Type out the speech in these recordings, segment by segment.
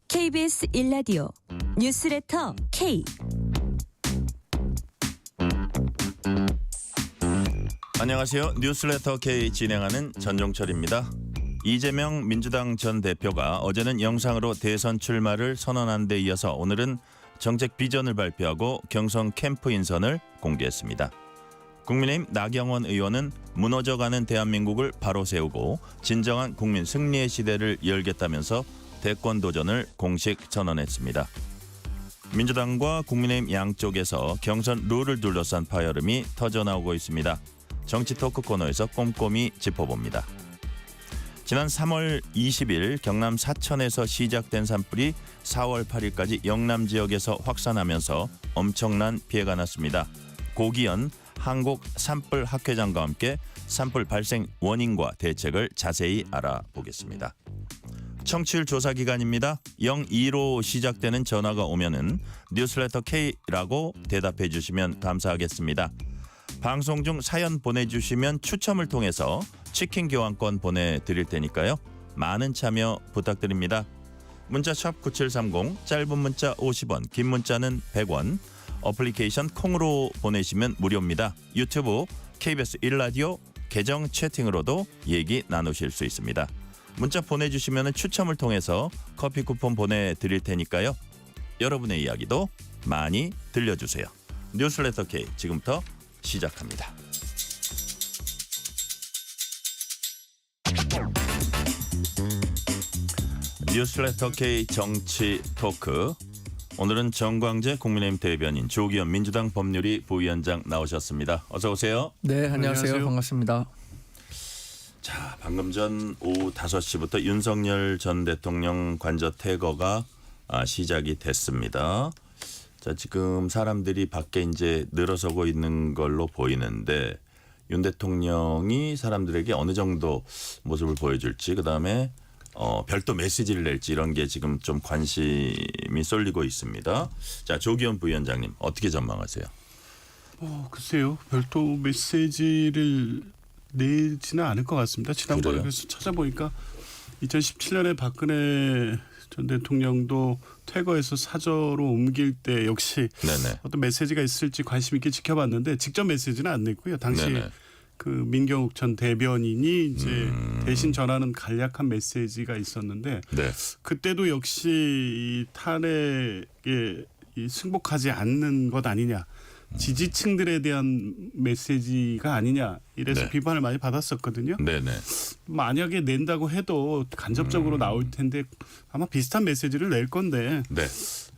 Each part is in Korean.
KBS 1라디오 뉴스레터 K. 안녕하세요. 뉴스레터 K 진행하는 전종철입니다. 이재명 민주당 전 대표가 어제는 영상으로 대선 출마를 선언한 데 이어서 오늘은 정책 비전을 발표하고 경선 캠프 인선을 공개했습니다. 국민의힘 나경원 의원은 무너져가는 대한민국을 바로 세우고 진정한 국민 승리의 시대를 열겠다면서 대권 도전을 공식 선언했습니다. 민주당과 국민의힘 양쪽에서 경선 룰을 둘러싼 파열음이 터져나오고 있습니다. 정치 토크 코너에서 꼼꼼히 짚어봅니다. 지난 3월 20일 경남 사천에서 시작된 산불이 4월 8일까지 영남 지역에서 확산하면서 엄청난 피해가 났습니다. 고기현 한국 산불 학회장과 함께 산불 발생 원인과 대책을 자세히 알아보겠습니다. 청취율 조사 기간입니다. 02로 시작되는 전화가 오면은 뉴스레터 K라고 대답해 주시면 감사하겠습니다. 방송 중 사연 보내주시면 추첨을 통해서 치킨 교환권 보내드릴 테니까요. 많은 참여 부탁드립니다. 문자 샵 9730, 짧은 문자 50원, 긴 문자는 100원, 어플리케이션 콩으로 보내시면 무료입니다. 유튜브 KBS 1라디오 계정 채팅으로도 얘기 나누실 수 있습니다. 문자 보내주시면 추첨을 통해서 커피 쿠폰 보내드릴 테니까요. 여러분의 이야기도 많이 들려주세요. 뉴스레터 K 지금부터 시작합니다. 뉴스레터 K 정치 토크. 오늘은 정광재 국민의힘 대변인, 조기현 민주당 법률위 부위원장 나오셨습니다. 어서 오세요. 네, 안녕하세요. 반갑습니다. 자, 방금 전 오후 5시부터 윤석열 전 대통령 관저 퇴거가 시작이 됐습니다. 자, 지금 사람들이 밖에 이제 늘어서고 있는 걸로 보이는데 윤 대통령이 사람들에게 어느 정도 모습을 보여줄지, 그다음에 별도 메시지를 낼지 이런 게 지금 좀 관심이 쏠리고 있습니다. 자, 조기현 부위원장님 어떻게 전망하세요? 글쎄요. 별도 메시지를 내지는 않을 것 같습니다. 지난번에 그래서 찾아보니까 2017년에 박근혜 전 대통령도 퇴거해서 사저로 옮길 때 역시 네네. 어떤 메시지가 있을지 관심 있게 지켜봤는데 직접 메시지는 안 냈고요. 당시 네네. 그 민경욱 전 대변인이 이제 대신 전하는 간략한 메시지가 있었는데 네. 그때도 역시 이 탄핵에 승복하지 않는 것 아니냐. 지지층들에 대한 메시지가 아니냐 이래서 네. 비판을 많이 받았었거든요. 네네. 만약에 낸다고 해도 간접적으로 나올 텐데 아마 비슷한 메시지를 낼 건데 네.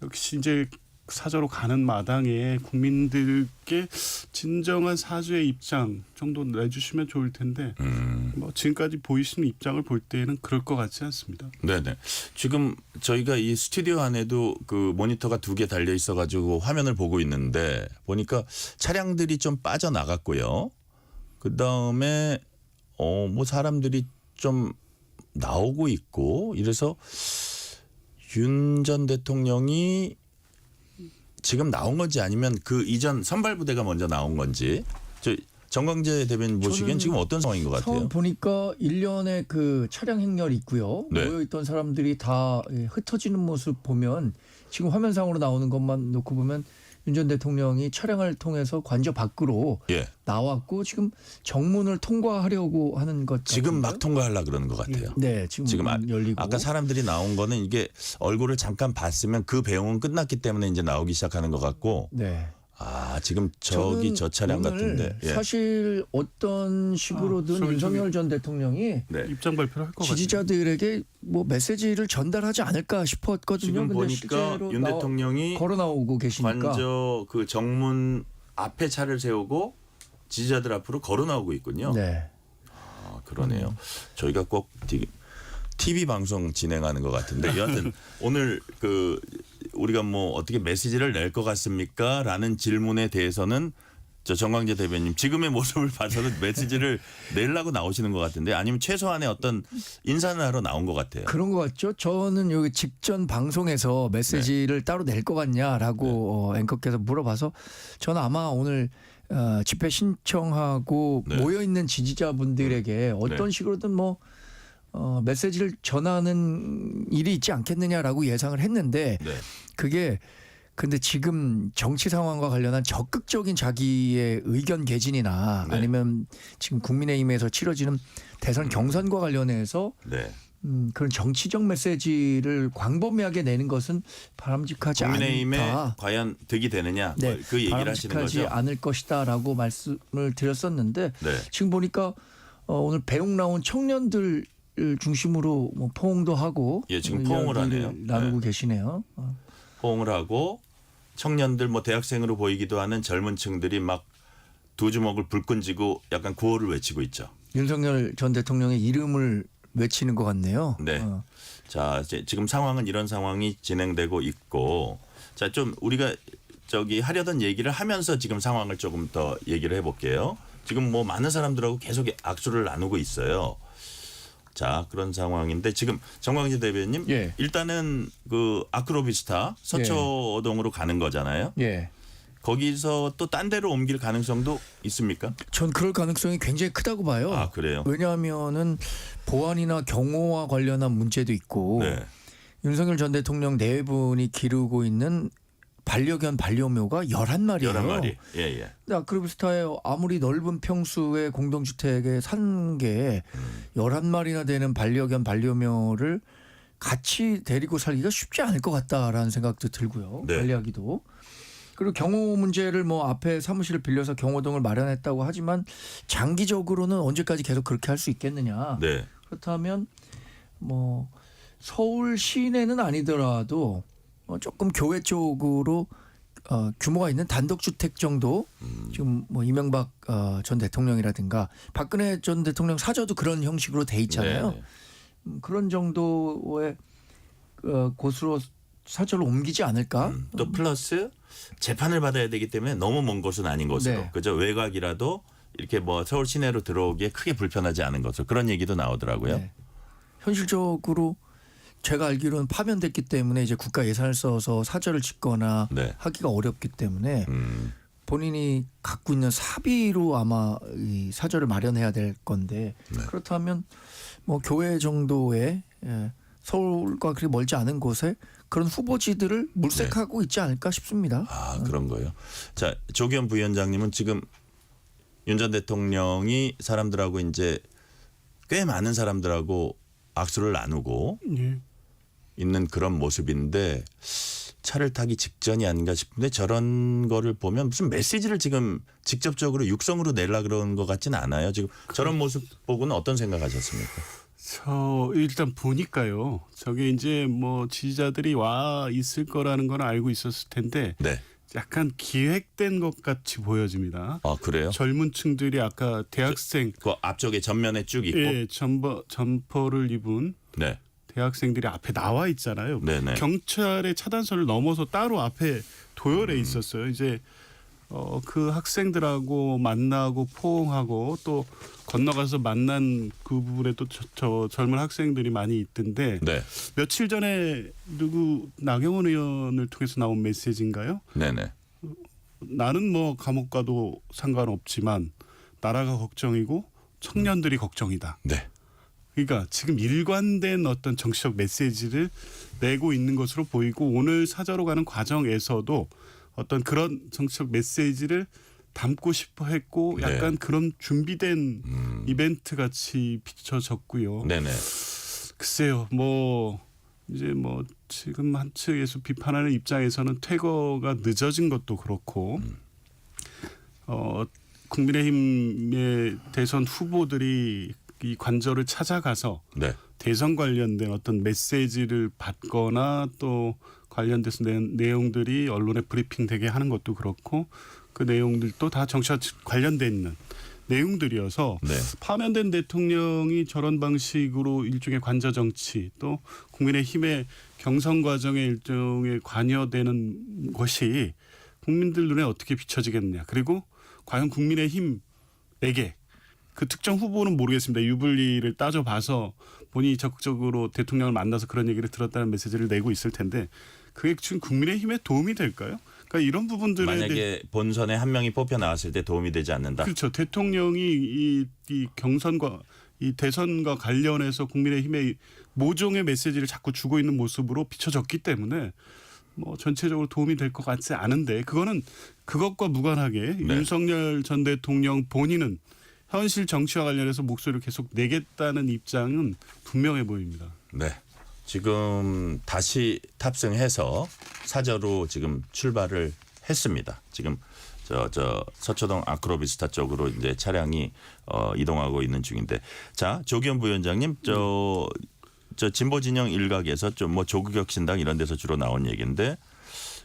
역시 이제 사저로 가는 마당에 국민들께 진정한 사죄의 입장 정도 내주시면 좋을 텐데 뭐 지금까지 보이시는 입장을 볼 때는 그럴 것 같지 않습니다. 네네. 지금 저희가 이 스튜디오 안에도 그 모니터가 2개 달려 있어가지고 화면을 보고 있는데 보니까 차량들이 좀 빠져나갔고요. 그 다음에 뭐 사람들이 좀 나오고 있고 이래서 윤 전 대통령이 지금 나온 건지 아니면 그 이전 선발부대가 먼저 나온 건지 저 정광재 대변인 보시기엔 지금 어떤 상황인 것 같아요? 처음 보니까 일련의 그 차량 행렬이 있고요. 네. 모여있던 사람들이 다 흩어지는 모습 보면 지금 화면상으로 나오는 것만 놓고 보면 윤 전 대통령이 차량을 통해서 관저 밖으로 예. 나왔고 지금 정문을 통과하려고 하는 것 지금 같은데요? 막 통과하려고 그러는 것 같아요. 네, 지금 열리고 아까 사람들이 나온 거는 이게 얼굴을 잠깐 봤으면 그 배웅은 끝났기 때문에 이제 나오기 시작하는 것 같고 네. 지금 저기 저 차량 오늘 같은데 예. 사실 어떤 식으로든 윤석열 전 대통령이 네. 입장 발표를 할 것 같아요. 지지자들에게 뭐 메시지를 전달하지 않을까 싶었거든요. 지금 근데 보니까 실제로 윤 대통령이 걸어 나오고 계시니까 관저 그 정문 앞에 차를 세우고 지지자들 앞으로 걸어 나오고 있군요. 네. 그러네요. 저희가 꼭 TV 방송 진행하는 것 같은데 여하튼 오늘 그 우리가 뭐 어떻게 메시지를 낼 것 같습니까? 라는 질문에 대해서는 저 정광재 대변인 지금의 모습을 봐서는 메시지를 내려고 나오시는 것 같은데 아니면 최소한의 어떤 인사를 하러 나온 것 같아요. 그런 것 같죠. 저는 여기 직전 방송에서 메시지를 따로 낼 것 같냐라고 앵커께서 물어봐서 저는 아마 오늘 집회 신청하고 네. 모여 있는 지지자분들에게 어떤 식으로든 뭐 메시지를 전하는 일이 있지 않겠느냐라고 예상을 했는데 네. 그게 근데 지금 정치 상황과 관련한 적극적인 자기의 의견 개진이나 네. 아니면 지금 국민의힘에서 치러지는 대선 경선과 관련해서 네. 그런 정치적 메시지를 광범위하게 내는 것은 바람직하지 국민의힘에 않다. 과연 득이 되느냐 네, 그 얘기를 하시는 바람직하지 거죠. 않을 것이다라고 말씀을 드렸었는데 네. 지금 보니까 오늘 배웅 나온 청년들 중심으로 뭐 포옹도 하고 예, 지금 포옹을 이야기를 하네요. 나누고 네. 계시네요. 호응을 하고 청년들 뭐 대학생으로 보이기도 하는 젊은 층들이 막 두 주먹을 불끈 쥐고 약간 구호를 외치고 있죠. 윤석열 전 대통령의 이름을 외치는 것 같네요. 네. 자, 이제 지금 상황은 이런 상황이 진행되고 있고 자, 좀 우리가 저기 하려던 얘기를 하면서 지금 상황을 조금 더 얘기를 해볼게요. 지금 뭐 많은 사람들하고 계속 악수를 나누고 있어요. 자, 그런 상황인데 지금 정광재 대변인 예. 일단은 그 아크로비스타 서초동으로 가는 거잖아요. 예. 거기서 또 딴 데로 옮길 가능성도 있습니까? 전 그럴 가능성이 굉장히 크다고 봐요. 아, 그래요? 왜냐하면은 보안이나 경호와 관련한 문제도 있고 네. 윤석열 전 대통령 내분이 기르고 있는 반려견 반려묘가 11마리예요. 11마리. 예, 예. 근데 아크로비스타에 아무리 넓은 평수의 공동주택에 산 게 11마리나 되는 반려견 반려묘를 같이 데리고 살기가 쉽지 않을 것 같다라는 생각도 들고요. 네. 관리하기도. 그리고 경호 문제를 뭐 앞에 사무실을 빌려서 경호동을 마련했다고 하지만 장기적으로는 언제까지 계속 그렇게 할 수 있겠느냐. 네. 그렇다면 뭐 서울 시내는 아니더라도 조금 교외 쪽으로 규모가 있는 단독주택 정도 지금 뭐 이명박 전 대통령이라든가 박근혜 전 대통령 사저도 그런 형식으로 돼 있잖아요. 네, 네. 그런 정도의 곳으로 사저를 옮기지 않을까? 또 플러스 재판을 받아야 되기 때문에 너무 먼 곳은 아닌 곳으로. 네. 그죠? 외곽이라도 이렇게 뭐 서울 시내로 들어오기에 크게 불편하지 않은 것으로 그런 얘기도 나오더라고요. 네. 현실적으로 제가 알기로는 파면됐기 때문에 이제 국가 예산을 써서 사저를 짓거나 네. 하기가 어렵기 때문에 본인이 갖고 있는 사비로 아마 이 사저를 마련해야 될 건데 네. 그렇다면 뭐 교회 정도의 서울과 그렇게 멀지 않은 곳에 그런 후보지들을 물색하고 있지 않을까 싶습니다. 아, 그런 거예요. 자, 조기현 부위원장님은 지금 윤 전 대통령이 사람들하고 이제 꽤 많은 사람들하고 악수를 나누고 예. 있는 그런 모습인데 차를 타기 직전이 아닌가 싶은데 저런 거를 보면 무슨 메시지를 지금 직접적으로 육성으로 내려 그런 것 같지는 않아요. 지금 저런 모습 보고는 어떤 생각하셨습니까? 저 일단 보니까요. 저게 이제 뭐 지지자들이 와 있을 거라는 건 알고 있었을 텐데 네. 약간 기획된 것 같이 보여집니다. 아, 그래요? 젊은 층들이 아까 대학생 그 앞쪽에 전면에 쭉 있고. 예, 점퍼를 입은 네. 대학생들이 앞에 나와 있잖아요. 네네. 경찰의 차단선을 넘어서 따로 앞에 도열해 있었어요. 이제 그 학생들하고 만나고 포옹하고 또 건너가서 만난 그 부분에 또 저 젊은 학생들이 많이 있던데 네. 며칠 전에 나경원 의원을 통해서 나온 메시지인가요? 네네. 나는 뭐 감옥 가도 상관없지만 나라가 걱정이고 청년들이 걱정이다. 네. 그러니까 지금 일관된 어떤 정치적 메시지를 내고 있는 것으로 보이고 오늘 사저로 가는 과정에서도 어떤 그런 정치적 메시지를 담고 싶어 했고 약간 네. 그런 준비된 이벤트 같이 비춰졌고요. 네네. 글쎄요, 뭐 이제 뭐 지금 한 측에서 비판하는 입장에서는 퇴거가 늦어진 것도 그렇고, 국민의힘의 대선 후보들이 이 관저를 찾아가서 네. 대선 관련된 어떤 메시지를 받거나 또 관련돼서 내용들이 언론에 브리핑되게 하는 것도 그렇고 그 내용들도 다 정치와 관련돼 있는 내용들이어서 네. 파면된 대통령이 저런 방식으로 일종의 관저 정치 또 국민의힘의 경선 과정에 일종의 관여되는 것이 국민들 눈에 어떻게 비춰지겠느냐. 그리고 과연 국민의힘에게 그 특정 후보는 모르겠습니다. 유불리를 따져봐서 본인이 적극적으로 대통령을 만나서 그런 얘기를 들었다는 메시지를 내고 있을 텐데 그게 지금 국민의힘에 도움이 될까요? 그러니까 이런 부분들에 만약에 본선에 한 명이 뽑혀 나왔을 때 도움이 되지 않는다. 그렇죠. 대통령이 이 경선과 이 대선과 관련해서 국민의힘의 모종의 메시지를 자꾸 주고 있는 모습으로 비춰졌기 때문에 뭐 전체적으로 도움이 될 것 같지 않은데 그거는 그것과 무관하게 네. 윤석열 전 대통령 본인은 현실 정치와 관련해서 목소리를 계속 내겠다는 입장은 분명해 보입니다. 네. 지금 다시 탑승해서 사저로 지금 출발을 했습니다. 지금 저 서초동 아크로비스타 쪽으로 이제 차량이 이동하고 있는 중인데, 자 조기현 부위원장님, 저 진보 진영 일각에서 좀 뭐 조국혁 신당 이런 데서 주로 나온 얘기인데,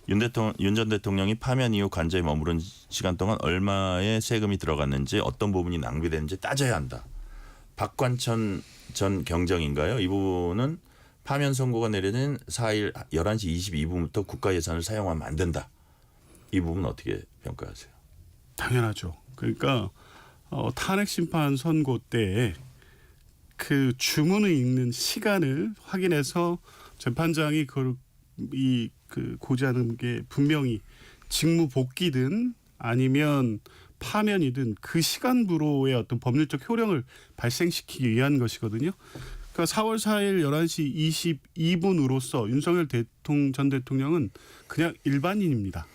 윤 전 대통령이 파면 이후 관저에 머무른 시간 동안 얼마의 세금이 들어갔는지, 어떤 부분이 낭비됐는지 따져야 한다. 박관천 전 경정인가요? 이 부분은 파면 선고가 내려진 4일 11시 22분부터 국가 예산을 사용하면 안 된다. 이 부분 어떻게 평가하세요? 당연하죠. 그러니까 탄핵 심판 선고 때 그 주문을 읽는 시간을 확인해서 재판장이 그 고지하는 게 분명히 직무 복귀든 아니면 파면이든 그 시간부로의 어떤 법률적 효력을 발생시키기 위한 것이거든요. 그러니까 4월 4일 11시 22분으로서 윤석열 전 대통령은 그냥 일반인입니다.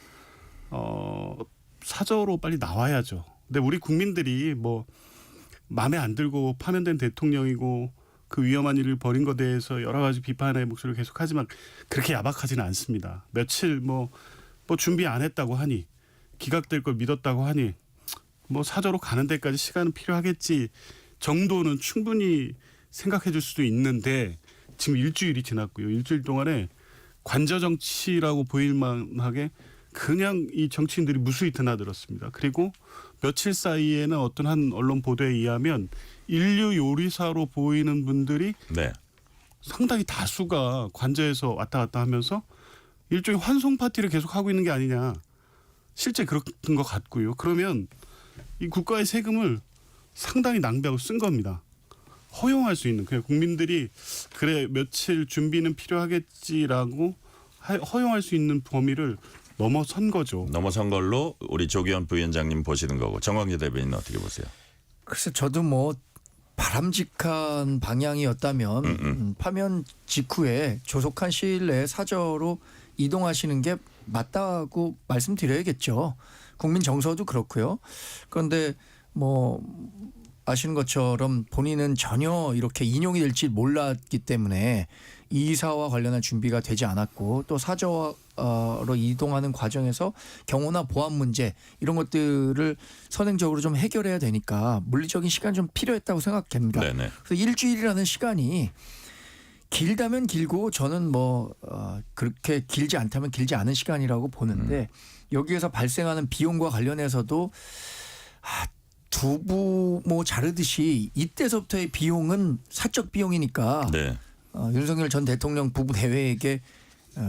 사저로 빨리 나와야죠. 근데 우리 국민들이 뭐 마음에 안 들고 파면된 대통령이고 그 위험한 일을 벌인 것에 대해서 여러 가지 비판의 목소리를 계속하지만 그렇게 야박하지는 않습니다. 며칠 뭐 준비 안 했다고 하니, 기각될 걸 믿었다고 하니 뭐 사저로 가는 데까지 시간은 필요하겠지 정도는 충분히 생각해 줄 수도 있는데, 지금 일주일이 지났고요. 일주일 동안에 관저 정치라고 보일 만하게 그냥 이 정치인들이 무수히 드나들었습니다. 그리고 며칠 사이에는 어떤 한 언론 보도에 의하면 인류 요리사로 보이는 분들이 네. 상당히 다수가 관저에서 왔다 갔다 하면서 일종의 환송 파티를 계속 하고 있는 게 아니냐. 실제 그런 것 같고요. 그러면 이 국가의 세금을 상당히 낭비하고 쓴 겁니다. 허용할 수 있는, 그냥 국민들이 그래 며칠 준비는 필요하겠지라고 허용할 수 있는 범위를 넘어선 거죠. 넘어선 걸로 우리 조기현 부위원장님 보시는 거고, 정광재 대변인은 어떻게 보세요? 글쎄 저도 뭐 바람직한 방향이었다면 파면 직후에 조속한 시일 내에 사저로 이동하시는 게 맞다고 말씀드려야겠죠. 국민 정서도 그렇고요. 그런데 뭐 아시는 것처럼 본인은 전혀 이렇게 인용이 될지 몰랐기 때문에 이사와 관련한 준비가 되지 않았고, 또 사저로 이동하는 과정에서 경호나 보안 문제 이런 것들을 선행적으로 좀 해결해야 되니까 물리적인 시간이 좀 필요했다고 생각합니다. 네네. 그래서 일주일이라는 시간이 길다면 길고, 저는 뭐 그렇게 길지 않다면 길지 않은 시간이라고 보는데, 여기에서 발생하는 비용과 관련해서도 두부 뭐 자르듯이 이때서부터의 비용은 사적 비용이니까 네. 윤석열 전 대통령 부부 대회에게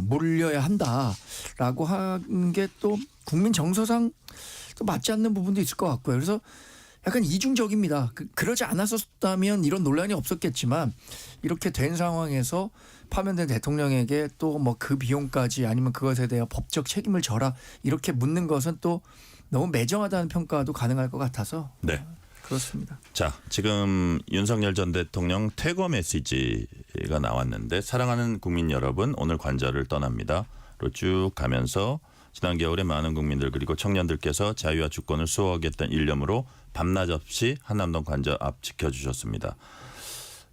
몰려야 한다라고 한 게 또 국민 정서상 또 맞지 않는 부분도 있을 것 같고요. 그래서 약간 이중적입니다. 그러지 않았었다면 이런 논란이 없었겠지만, 이렇게 된 상황에서 파면된 대통령에게 또 뭐 그 비용까지 아니면 그것에 대한 법적 책임을 져라 이렇게 묻는 것은 또 너무 매정하다는 평가도 가능할 것 같아서 네. 그렇습니다. 자, 지금 윤석열 전 대통령 퇴거 메시지가 나왔는데, 사랑하는 국민 여러분, 오늘 관저를 떠납니다. 로 쭉 가면서 지난 겨울에 많은 국민들 그리고 청년들께서 자유와 주권을 수호하겠다는 일념으로 밤낮 없이 한남동 관저 앞 지켜주셨습니다.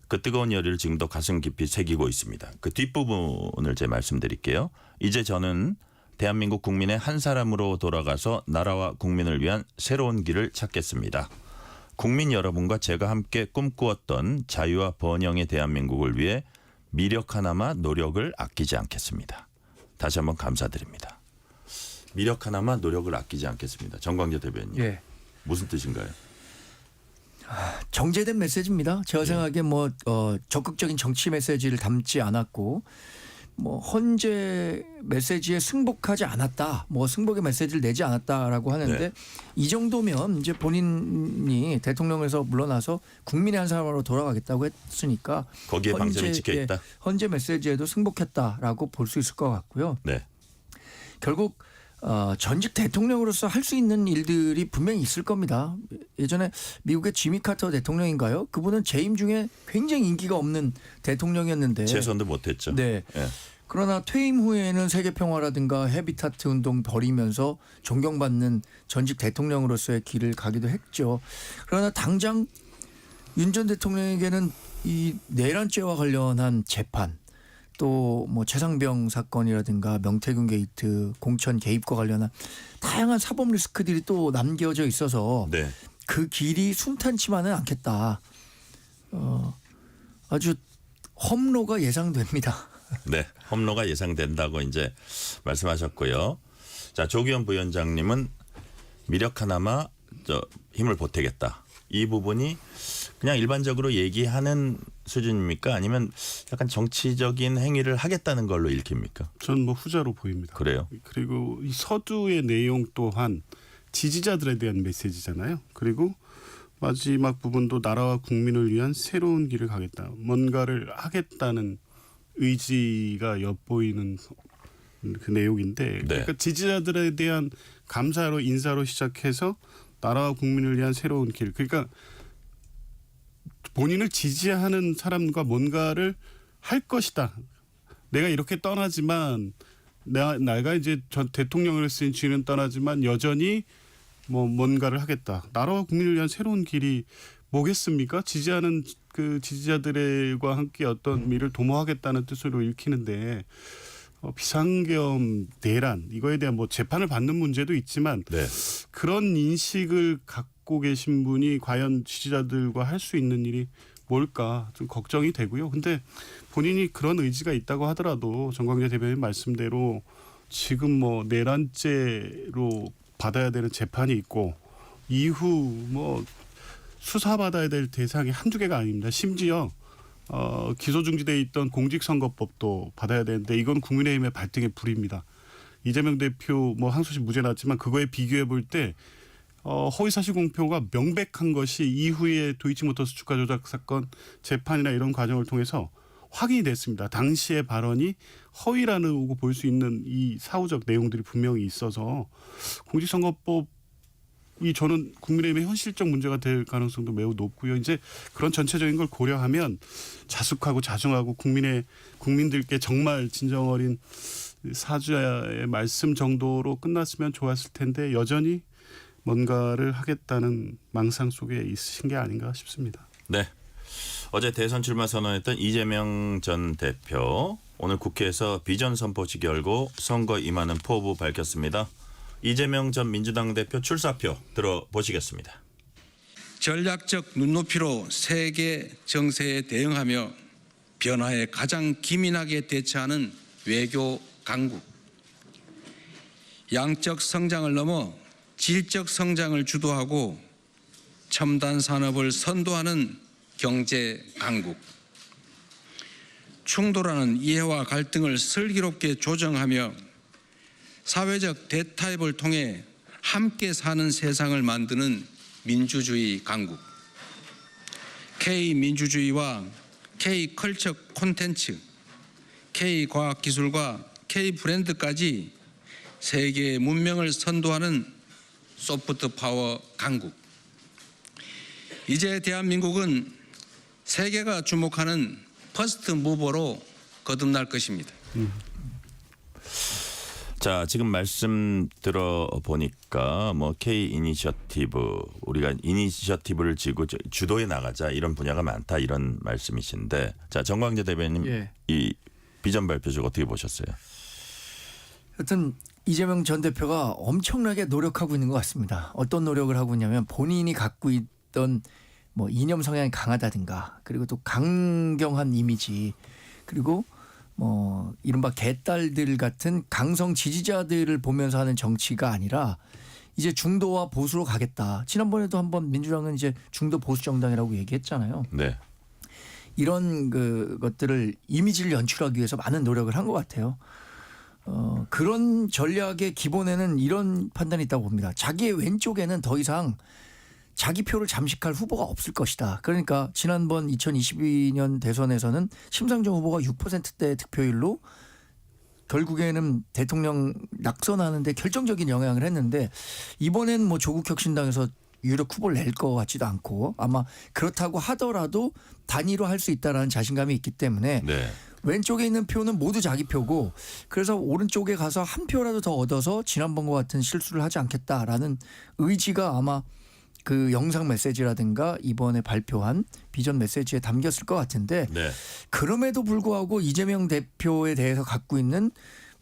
그 뜨거운 열의를 지금도 가슴 깊이 새기고 있습니다. 그 뒷부분을 제가 말씀드릴게요. 이제 저는 대한민국 국민의 한 사람으로 돌아가서 나라와 국민을 위한 새로운 길을 찾겠습니다. 국민 여러분과 제가 함께 꿈꾸었던 자유와 번영의 대한민국을 위해 미력 하나마 노력을 아끼지 않겠습니다. 다시 한번 감사드립니다. 미력 하나마 노력을 아끼지 않겠습니다. 정광재 대변인. 예. 무슨 뜻인가요? 정제된 메시지입니다. 제가 생각에 뭐 적극적인 정치 메시지를 담지 않았고, 뭐 헌재 메시지에 승복하지 않았다, 뭐 승복의 메시지를 내지 않았다라고 하는데, 네. 이 정도면 이제 본인이 대통령에서 물러나서 국민의 한 사람으로 돌아가겠다고 했으니까 거기에 방점이 찍혀 있다. 헌재 메시지에도 승복했다라고 볼 수 있을 것 같고요. 네. 결국 전직 대통령으로서 할 수 있는 일들이 분명히 있을 겁니다. 예전에 미국의 지미 카터 대통령인가요? 그분은 재임 중에 굉장히 인기가 없는 대통령이었는데 재선도 못했죠. 네. 예. 그러나 퇴임 후에는 세계 평화라든가 헤비타트 운동 벌이면서 존경받는 전직 대통령으로서의 길을 가기도 했죠. 그러나 당장 윤 전 대통령에게는 이 내란죄와 관련한 재판 또 뭐 최상병 사건이라든가 명태균 게이트 공천 개입과 관련한 다양한 사법 리스크들이 또 남겨져 있어서 네. 그 길이 순탄치만은 않겠다. 아주 험로가 예상됩니다. 네, 험로가 예상된다고 이제 말씀하셨고요. 자, 조기현 부위원장님은 미력 하나마 힘을 보태겠다. 이 부분이 그냥 일반적으로 얘기하는 수준입니까? 아니면 약간 정치적인 행위를 하겠다는 걸로 읽힙니까? 전 뭐 후자로 보입니다. 그래요? 그리고 이 서두의 내용 또한 지지자들에 대한 메시지잖아요. 그리고 마지막 부분도 나라와 국민을 위한 새로운 길을 가겠다. 뭔가를 하겠다는 의지가 엿보이는 그 내용인데 그러니까 지지자들에 대한 감사로 인사로 시작해서 나라와 국민을 위한 새로운 길. 그러니까 본인을 지지하는 사람과 뭔가를 할 것이다. 내가 이렇게 떠나지만 내가 이제 전 대통령을 쓴 지는 떠나지만 여전히 뭐 뭔가를 하겠다. 나라와 국민을 위한 새로운 길이 뭐겠습니까? 지지하는 그 지지자들과 함께 어떤 일을 도모하겠다는 뜻으로 읽히는데 비상계엄 내란 이거에 대한 뭐 재판을 받는 문제도 있지만 네. 그런 인식을 갖고 계신 분이 과연 지지자들과 할 수 있는 일이 뭘까 좀 걱정이 되고요. 근데 본인이 그런 의지가 있다고 하더라도 정광재 대변인 말씀대로 지금 뭐 내란죄로 받아야 되는 재판이 있고 이후 뭐 수사받아야 될 대상이 한두 개가 아닙니다. 심지어 기소중지돼 있던 공직선거법도 받아야 되는데 이건 국민의힘의 발등의 불입니다. 이재명 대표 뭐 항소심 무죄 났지만 그거에 비교해 볼 때 허위사실 공표가 명백한 것이 이후에 도이치모터스 주가 조작 사건 재판이나 이런 과정을 통해서 확인이 됐습니다. 당시의 발언이 허위라고 볼 수 있는 이 사후적 내용들이 분명히 있어서 공직선거법 이 저는 국민의힘의 현실적 문제가 될 가능성도 매우 높고요. 이제 그런 전체적인 걸 고려하면 자숙하고 자중하고 국민들께 정말 진정 어린 사죄의 말씀 정도로 끝났으면 좋았을 텐데 여전히 뭔가를 하겠다는 망상 속에 있으신 게 아닌가 싶습니다. 네. 어제 대선 출마 선언했던 이재명 전 대표 오늘 국회에서 비전 선포식 열고 선거 임하는 포부 밝혔습니다. 이재명 전 민주당 대표 출사표 들어보시겠습니다. 전략적 눈높이로 세계 정세에 대응하며 변화에 가장 기민하게 대처하는 외교 강국. 양적 성장을 넘어 질적 성장을 주도하고 첨단 산업을 선도하는 경제 강국. 충돌하는 이해와 갈등을 슬기롭게 조정하며 사회적 대타협을 통해 함께 사는 세상을 만드는 민주주의 강국. K민주주의와 K컬처 콘텐츠, K과학기술과 K브랜드까지 세계의 문명을 선도하는 소프트 파워 강국. 이제 대한민국은 세계가 주목하는 퍼스트 무버로 거듭날 것입니다. 자, 지금 말씀 들어보니까 뭐 K 이니셔티브 우리가 이니셔티브를 쥐고 주도해 나가자 이런 분야가 많다 이런 말씀이신데 자, 정광재 대변인 예. 이 비전 발표식 어떻게 보셨어요? 하여튼 이재명 전 대표가 엄청나게 노력하고 있는 것 같습니다. 어떤 노력을 하고 있냐면 본인이 갖고 있던 뭐 이념 성향이 강하다든가 그리고 또 강경한 이미지 그리고 뭐 이른바 개딸들 같은 강성 지지자들을 보면서 하는 정치가 아니라 이제 중도와 보수로 가겠다. 지난번에도 한번 민주당은 이제 중도 보수 정당이라고 얘기했잖아요. 네. 이런 것들을 이미지를 연출하기 위해서 많은 노력을 한 것 같아요. 그런 전략의 기본에는 이런 판단이 있다고 봅니다. 자기의 왼쪽에는 더 이상 자기 표를 잠식할 후보가 없을 것이다. 그러니까 지난번 2022년 대선에서는 심상정 후보가 6%대 득표율로 결국에는 대통령 낙선하는데 결정적인 영향을 했는데 이번엔 뭐 조국 혁신당에서 유력 후보를 낼 것 같지도 않고 아마 그렇다고 하더라도 단일화 할 수 있다라는 자신감이 있기 때문에 네. 왼쪽에 있는 표는 모두 자기 표고 그래서 오른쪽에 가서 한 표라도 더 얻어서 지난번과 같은 실수를 하지 않겠다라는 의지가 아마 그 영상 메시지라든가 이번에 발표한 비전 메시지에 담겼을 것 같은데 네. 그럼에도 불구하고 이재명 대표에 대해서 갖고 있는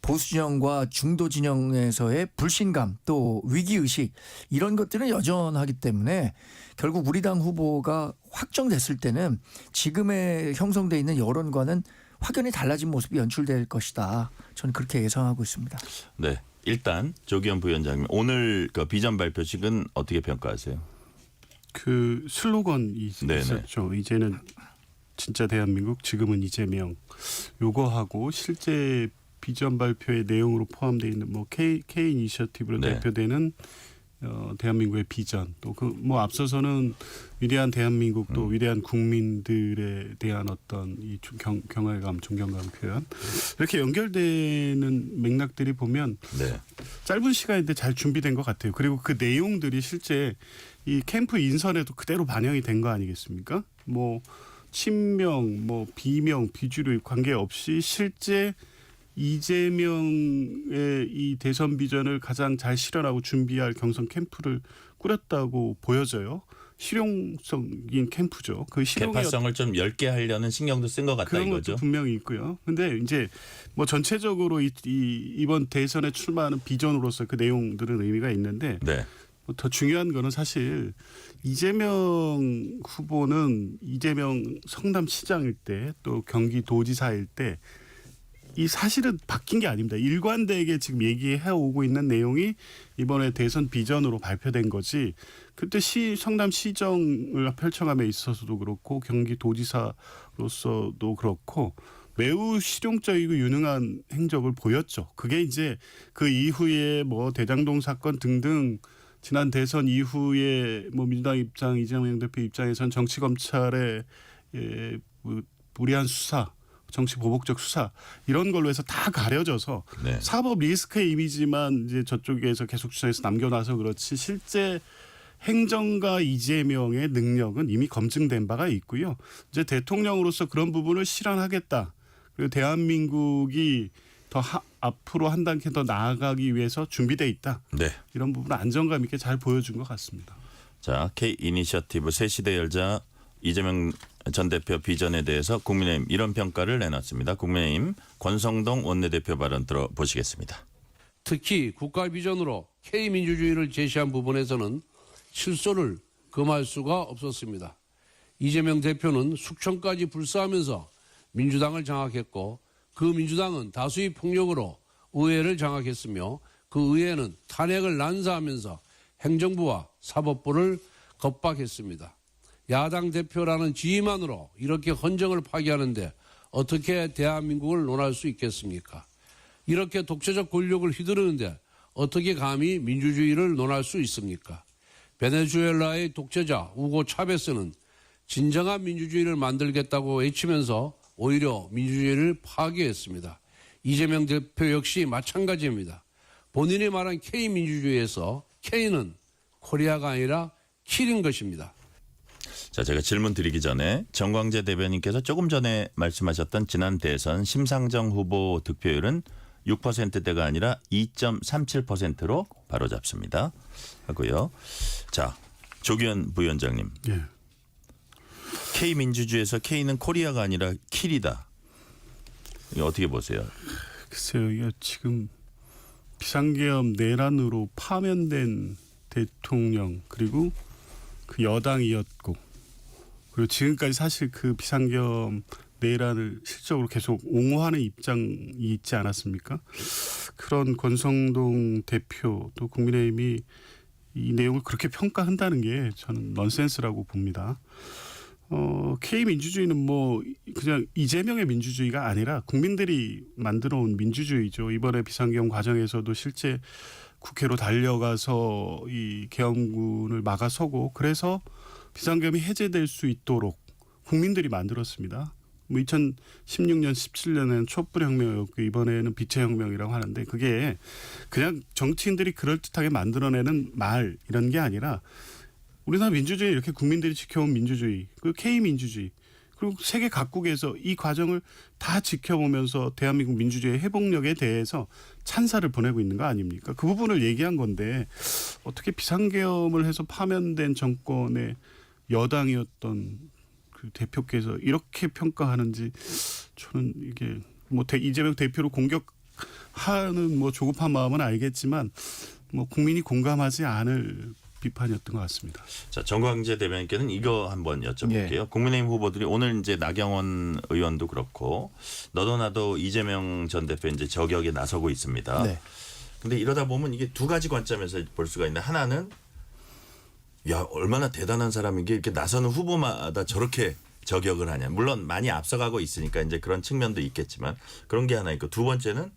보수 진영과 중도 진영에서의 불신감 또 위기의식 이런 것들은 여전하기 때문에 결국 우리 당 후보가 확정됐을 때는 지금의 형성돼 있는 여론과는 확연히 달라진 모습이 연출될 것이다. 저는 그렇게 예상하고 있습니다. 네. 일단 조기현 부위원장님 오늘 그 비전 발표식은 어떻게 평가하세요? 그 슬로건이 네네. 있었죠. 이제는 진짜 대한민국, 지금은 이재명. 요거하고 실제 비전 발표의 내용으로 포함되어 있는 뭐 K 이니셔티브로 네. 대표되는 대한민국의 비전 또 그 뭐 앞서서는 위대한 대한민국 또 위대한 국민들에 대한 어떤 이 경외감, 존경감 표현 이렇게 연결되는 맥락들이 보면 네. 짧은 시간인데 잘 준비된 것 같아요. 그리고 그 내용들이 실제 이 캠프 인선에도 그대로 반영이 된 거 아니겠습니까? 뭐 친명, 뭐 비명, 비주류 관계없이 실제 이재명의 이 대선 비전을 가장 잘 실현하고 준비할 경선 캠프를 꾸렸다고 보여져요. 실용적인 캠프죠. 그 실용의 개파성을 좀 넓게 하려는 신경도 쓴 것 같다 그런 이거죠. 것도 분명히 있고요. 근데 이제 뭐 전체적으로 이번 대선에 출마하는 비전으로서 그 내용들은 의미가 있는데 네. 더 중요한 거는 사실 이재명 후보는 이재명 성남시장일 때 또 경기도지사일 때 이 사실은 바뀐 게 아닙니다. 일관되게 지금 얘기해 오고 있는 내용이 이번에 대선 비전으로 발표된 거지. 그때 성남시정을 펼쳐감에 있어서도 그렇고 경기도지사로서도 그렇고 매우 실용적이고 유능한 행적을 보였죠. 그게 이제 그 이후에 뭐 대장동 사건 등등 지난 대선 이후에 뭐 민주당 입장, 이재명 대표 입장에선 정치 검찰의 무리한 수사, 정치 보복적 수사 이런 걸로 해서 다 가려져서 네. 사법 리스크의 이미지만 이제 저쪽에서 계속 주장해서 남겨놔서 그렇지 실제 행정가 이재명의 능력은 이미 검증된 바가 있고요. 이제 대통령으로서 그런 부분을 실현하겠다. 그리고 대한민국이 더 앞으로 한 단계 더 나아가기 위해서 준비돼 있다. 네. 이런 부분을 안정감 있게 잘 보여준 것 같습니다. 자, K 이니셔티브 새 시대 열자 이재명 전 대표 비전에 대해서 국민의힘 이런 평가를 내놨습니다. 국민의힘 권성동 원내대표 발언 들어보시겠습니다. 특히 국가 비전으로 K민주주의를 제시한 부분에서는 실소를 금할 수가 없었습니다. 이재명 대표는 숙청까지 불사하면서 민주당을 장악했고 그 민주당은 다수의 폭력으로 의회를 장악했으며 그 의회는 탄핵을 난사하면서 행정부와 사법부를 겁박했습니다. 야당 대표라는 지위만으로 이렇게 헌정을 파기하는데 어떻게 대한민국을 논할 수 있겠습니까? 이렇게 독재적 권력을 휘두르는데 어떻게 감히 민주주의를 논할 수 있습니까? 베네수엘라의 독재자 우고 차베스는 진정한 민주주의를 만들겠다고 외치면서 오히려 민주주의를 파괴했습니다. 이재명 대표 역시 마찬가지입니다. 본인이 말한 K민주주의에서 K는 코리아가 아니라 킬인 것입니다. 자, 제가 질문 드리기 전에 정광재 대변인께서 조금 전에 말씀하셨던 지난 대선 심상정 후보 득표율은 6%대가 아니라 2.37%로 바로잡습니다. 하고요. 자, 조기현 부위원장님. 예. K민주주의에서 K는 코리아가 아니라 킬이다. 이거 어떻게 보세요? 글쎄요. 이게 지금 비상계엄 내란으로 파면된 대통령 그리고 그 여당이었고 그리고 지금까지 사실 그 비상계엄 내란을 실적으로 계속 옹호하는 입장이 있지 않았습니까? 그런 권성동 대표 또 국민의힘이 이 내용을 그렇게 평가한다는 게 저는 넌센스라고 봅니다. K민주주의는 뭐 그냥 이재명의 민주주의가 아니라 국민들이 만들어 온 민주주의죠. 이번에 비상계엄 과정에서도 실제 국회로 달려가서 이 계엄군을 막아서고 그래서 비상계엄이 해제될 수 있도록 국민들이 만들었습니다. 뭐 2016년, 17년에는 촛불혁명이었고 이번에는 빛의 혁명이라고 하는데 그게 그냥 정치인들이 그럴듯하게 만들어내는 말 이런 게 아니라 우리나라 민주주의 이렇게 국민들이 지켜온 민주주의, 그 K민주주의 그리고 세계 각국에서 이 과정을 다 지켜보면서 대한민국 민주주의의 회복력에 대해서 찬사를 보내고 있는 거 아닙니까? 그 부분을 얘기한 건데 어떻게 비상계엄을 해서 파면된 정권의 여당이었던 그 대표께서 이렇게 평가하는지 저는 이게 뭐 이재명 대표를 공격하는 뭐 조급한 마음은 알겠지만 뭐 국민이 공감하지 않을 비판이었던 것 같습니다. 자, 정광재 대변인께는 이거 한번 여쭤볼게요. 예. 국민의힘 후보들이 오늘 이제 나경원 의원도 그렇고 너도 나도 이재명 전 대표 이제 저격에 나서고 있습니다. 네. 근데 이러다 보면 이게 두 가지 관점에서 볼 수가 있는데 하나는 야 얼마나 대단한 사람인 게 이렇게 나서는 후보마다 저렇게 저격을 하냐. 물론 많이 앞서가고 있으니까 이제 그런 측면도 있겠지만 그런 게 하나 있고 두 번째는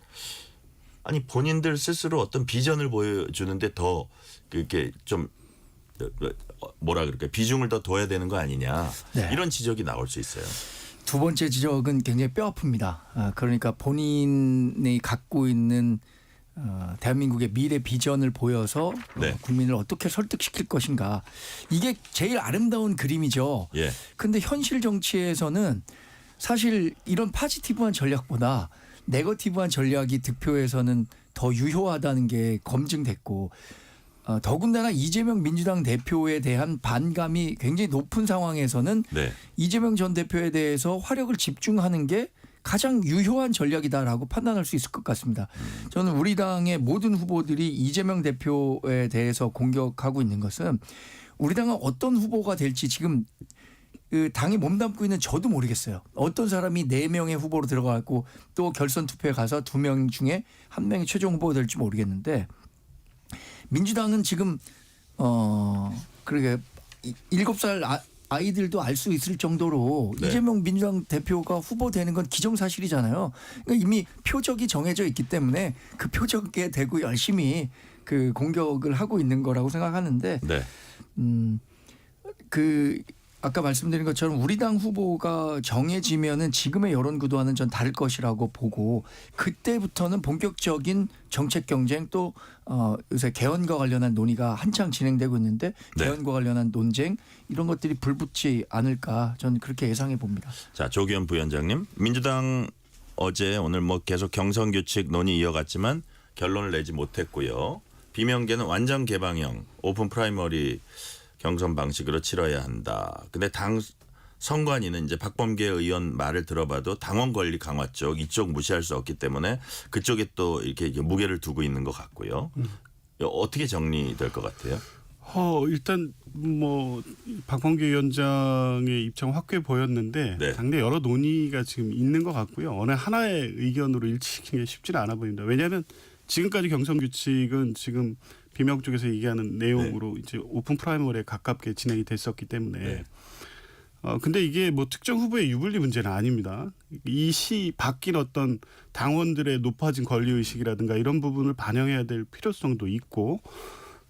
아니 본인들 스스로 어떤 비전을 보여주는데 더 그게 좀 뭐라 그럴까 비중을 더 둬야 되는 거 아니냐 네. 이런 지적이 나올 수 있어요. 두 번째 지적은 굉장히 뼈아픕니다. 그러니까 본인이 갖고 있는 대한민국의 미래 비전을 보여서 네. 국민을 어떻게 설득시킬 것인가. 이게 제일 아름다운 그림이죠. 예. 근데 현실 정치에서는 사실 이런 파지티브한 전략보다 네거티브한 전략이 득표에서는 더 유효하다는 게 검증됐고 더군다나 이재명 민주당 대표에 대한 반감이 굉장히 높은 상황에서는 네. 이재명 전 대표에 대해서 화력을 집중하는 게 가장 유효한 전략이다라고 판단할 수 있을 것 같습니다. 저는 우리 당의 모든 후보들이 이재명 대표에 대해서 공격하고 있는 것은 우리 당은 어떤 후보가 될지 지금 그 당이 몸담고 있는 저도 모르겠어요. 어떤 사람이 4명의 후보로 들어가고 또 결선 투표에 가서 2명 중에 1명이 최종 후보가 될지 모르겠는데 민주당은 지금 그러게 7살 아이들도 알 수 있을 정도로 네. 이재명 민주당 대표가 후보되는 건 기정사실이잖아요. 그러니까 이미 표적이 정해져 있기 때문에 그 표적에 대고 열심히 그 공격을 하고 있는 거라고 생각하는데 네. 그 아까 말씀드린 것처럼 우리 당 후보가 정해지면은 지금의 여론 구도와는 전 다를 것이라고 보고 그때부터는 본격적인 정책 경쟁 또 요새 개헌과 관련한 논의가 한창 진행되고 있는데 네. 개헌과 관련한 논쟁 이런 것들이 불붙지 않을까 저는 그렇게 예상해 봅니다. 자, 조기현 부위원장님, 민주당 어제 오늘 뭐 계속 경선 규칙 논의 이어갔지만 결론을 내지 못했고요. 비명계는 완전 개방형 오픈 프라이머리 경선 방식으로 치러야 한다. 근데 당 선관위는 이제 박범계 의원 말을 들어봐도 당원 권리 강화 쪽 이쪽 무시할 수 없기 때문에 그쪽에 또 이렇게 무게를 두고 있는 것 같고요. 어떻게 정리될 것 같아요? 일단 뭐 박범계 위원장의 입장 확고해 보였는데 네. 당내 여러 논의가 지금 있는 것 같고요. 어느 하나의 의견으로 일치시키는 게 쉽지는 않아 보입니다. 왜냐하면 지금까지 경선 규칙은 지금 비명 쪽에서 얘기하는 내용으로 이제 오픈 프라이머리에 가깝게 진행이 됐었기 때문에 네. 근데 이게 뭐 특정 후보의 유불리 문제는 아닙니다. 이 시 바뀐 어떤 당원들의 높아진 권리 의식이라든가 이런 부분을 반영해야 될 필요성도 있고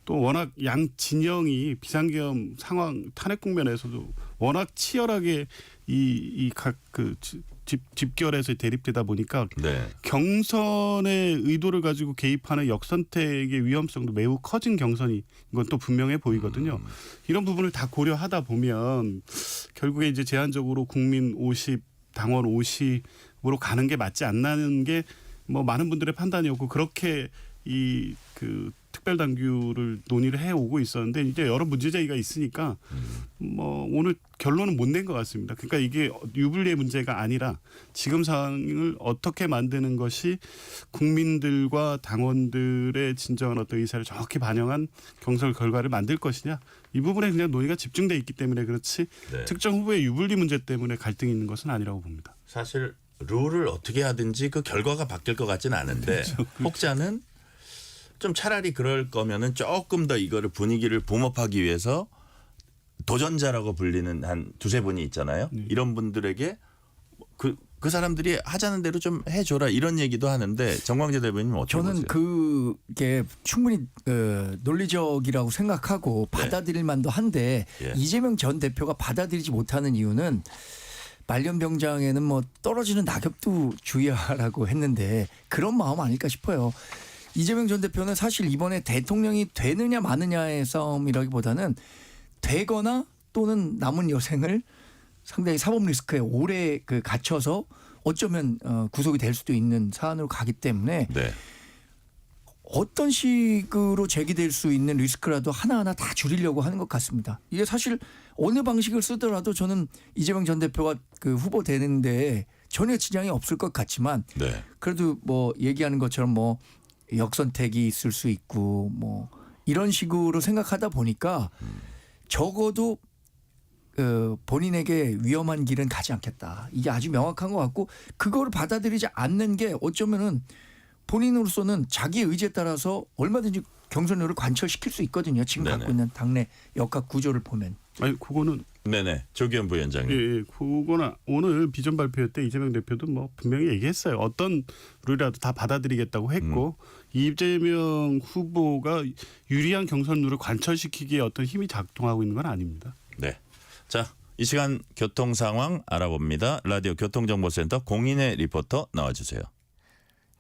또 워낙 양 진영이 비상계엄 상황 탄핵 국면에서도 워낙 치열하게 이 각 그 집결에서 대립되다 보니까 네. 경선의 의도를 가지고 개입하는 역선택의 위험성도 매우 커진 경선이 이건 또 분명해 보이거든요. 이런 부분을 다 고려하다 보면 결국에 이제 제한적으로 국민 50, 당원 50으로 가는 게 맞지 않나는 게 뭐 많은 분들의 판단이었고 그렇게 이 그 특별당규를 논의를 해오고 있었는데 이제 여러 문제 제기가 있으니까 뭐 오늘 결론은 못 낸 것 같습니다. 그러니까 이게 유불리의 문제가 아니라 지금 상황을 어떻게 만드는 것이 국민들과 당원들의 진정한 어떤 의사를 정확히 반영한 경선 결과를 만들 것이냐 이 부분에 그냥 논의가 집중돼 있기 때문에 그렇지 네. 특정 후보의 유불리 문제 때문에 갈등이 있는 것은 아니라고 봅니다. 사실 룰을 어떻게 하든지 그 결과가 바뀔 것 같지는 않은데 혹자는 좀 차라리 그럴 거면은 조금 더 이거를 분위기를 붐업하기 위해서 도전자라고 불리는 한 두세 분이 있잖아요. 이런 분들에게 그 사람들이 하자는 대로 좀 해줘라 이런 얘기도 하는데 정광재 대변인은 어떻게 저는 보세요? 그게 충분히 논리적이라고 생각하고 받아들일 만도 한데 예. 이재명 전 대표가 받아들이지 못하는 이유는 말년병장에는 뭐 떨어지는 낙엽도 주의하라고 했는데 그런 마음 아닐까 싶어요. 이재명 전 대표는 사실 이번에 대통령이 되느냐 마느냐의 싸움이라기보다는 되거나 또는 남은 여생을 상당히 사법 리스크에 오래 갇혀서 어쩌면 구속이 될 수도 있는 사안으로 가기 때문에 네. 어떤 식으로 제기될 수 있는 리스크라도 하나하나 다 줄이려고 하는 것 같습니다. 이게 사실 어느 방식을 쓰더라도 저는 이재명 전 대표가 후보 되는데 전혀 지장이 없을 것 같지만 네. 그래도 뭐 얘기하는 것처럼 뭐 역선택이 있을 수 있고 뭐 이런 식으로 생각하다 보니까 적어도 본인에게 위험한 길은 가지 않겠다. 이게 아주 명확한 것 같고 그걸 받아들이지 않는 게 어쩌면은 본인으로서는 자기 의지에 따라서 얼마든지 경선료를 관철시킬 수 있거든요. 지금 네네. 갖고 있는 당내 역학 구조를 보면. 아니 그거는 네네. 조기현 부위원장님. 예, 그거는 오늘 비전 발표 때 이재명 대표도 뭐 분명히 얘기했어요. 어떤 룰이라도 다 받아들이겠다고 했고 이재명 후보가 유리한 경선 룰을 관철시키기에 어떤 힘이 작동하고 있는 건 아닙니다. 네. 자, 이 시간 교통 상황 알아봅니다. 라디오 교통정보센터 공인혜 리포터 나와주세요.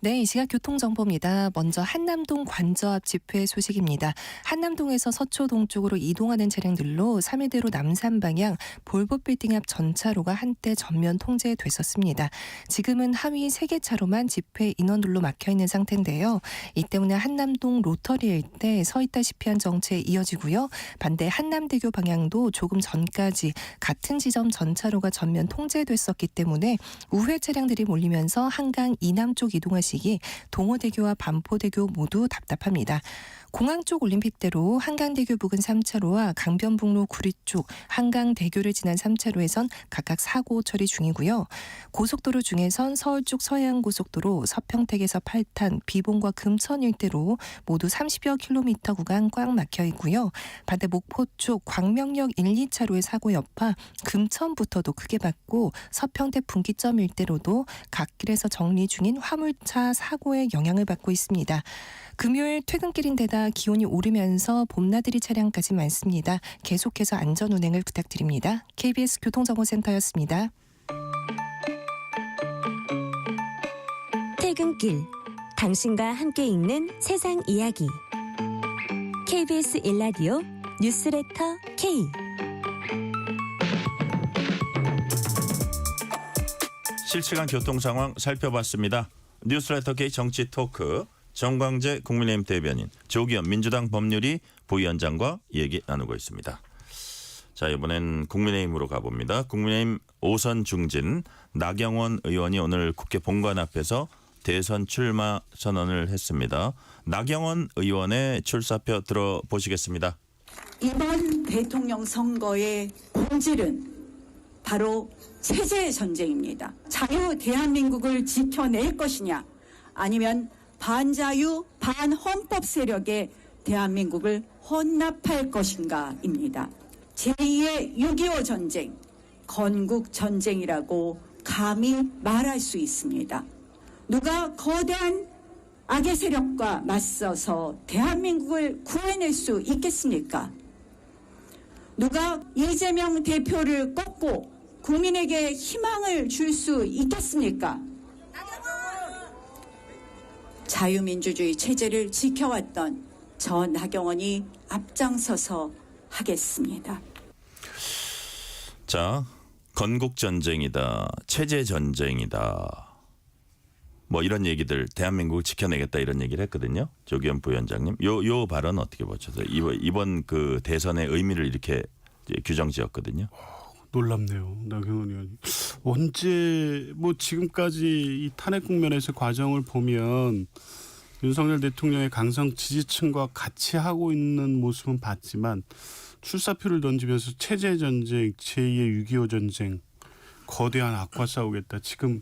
네, 이 시각 교통정보입니다. 먼저 한남동 관저 앞 집회 소식입니다. 한남동에서 서초동 쪽으로 이동하는 차량들로 3일대로 남산 방향 볼보빌딩 앞 전차로가 한때 전면 통제됐었습니다. 지금은 하위 3개 차로만 집회 인원들로 막혀있는 상태인데요. 이 때문에 한남동 로터리 일대 서 있다시피 한 정체에 이어지고요. 반대 한남대교 방향도 조금 전까지 같은 지점 전차로가 전면 통제됐었기 때문에 우회 차량들이 몰리면서 한강 이남 쪽 이동하시 동호대교와 반포대교 모두 답답합니다. 공항 쪽 올림픽대로 한강대교 부근 3차로와 강변북로 구리 쪽 한강대교를 지난 3차로에선 각각 사고 처리 중이고요. 고속도로 중에선 서울 쪽 서해안고속도로 서평택에서 8탄, 비봉과 금천 일대로 모두 30여 킬로미터 구간 꽉 막혀 있고요. 반대 목포 쪽 광명역 1, 2차로의 사고 여파 금천부터도 크게 받고 서평택 분기점 일대로도 갓길에서 정리 중인 화물차 사고의 영향을 받고 있습니다. 금요일 퇴근길인데다 기온이 오르면서 봄나들이 차량까지 많습니다. 계속해서 안전운행을 부탁드립니다. KBS 교통정보센터였습니다. 퇴근길 당신과 함께 읽는 세상 이야기 KBS 일라디오 뉴스레터 K 실시간 교통 상황 살펴봤습니다. 뉴스레터 K 정치 토크 정광재 국민의힘 대변인, 조기현 민주당 법률위 부위원장과 얘기 나누고 있습니다. 자, 이번엔 국민의힘으로 가봅니다. 국민의힘 5선 중진 나경원 의원이 오늘 국회 본관 앞에서 대선 출마 선언을 했습니다. 나경원 의원의 출사표 들어보시겠습니다. 이번 대통령 선거의 본질은 바로 체제 전쟁입니다. 자유 대한민국을 지켜낼 것이냐 아니면 반자유 반헌법 세력의 대한민국을 혼납할 것인가입니다. 제2의 6.25 전쟁, 건국 전쟁이라고 감히 말할 수 있습니다. 누가 거대한 악의 세력과 맞서서 대한민국을 구해낼 수 있겠습니까? 누가 이재명 대표를 꺾고 국민에게 희망을 줄 수 있겠습니까? 자유민주주의 체제를 지켜왔던 저 나경원이 앞장서서 하겠습니다. 자, 건국전쟁이다, 체제전쟁이다, 뭐 이런 얘기들, 대한민국을 지켜내겠다 이런 얘기를 했거든요. 조기현 부위원장님, 요 발언 어떻게 보셨어요? 이번 그 대선의 의미를 이렇게 규정지었거든요. 놀랍네요. 나경원 의원이. 언제 뭐 지금까지 이 탄핵 국면에서 과정을 보면 윤석열 대통령의 강성 지지층과 같이 하고 있는 모습은 봤지만 출사표를 던지면서 체제전쟁, 제2의 6.25 전쟁, 거대한 악과 싸우겠다. 지금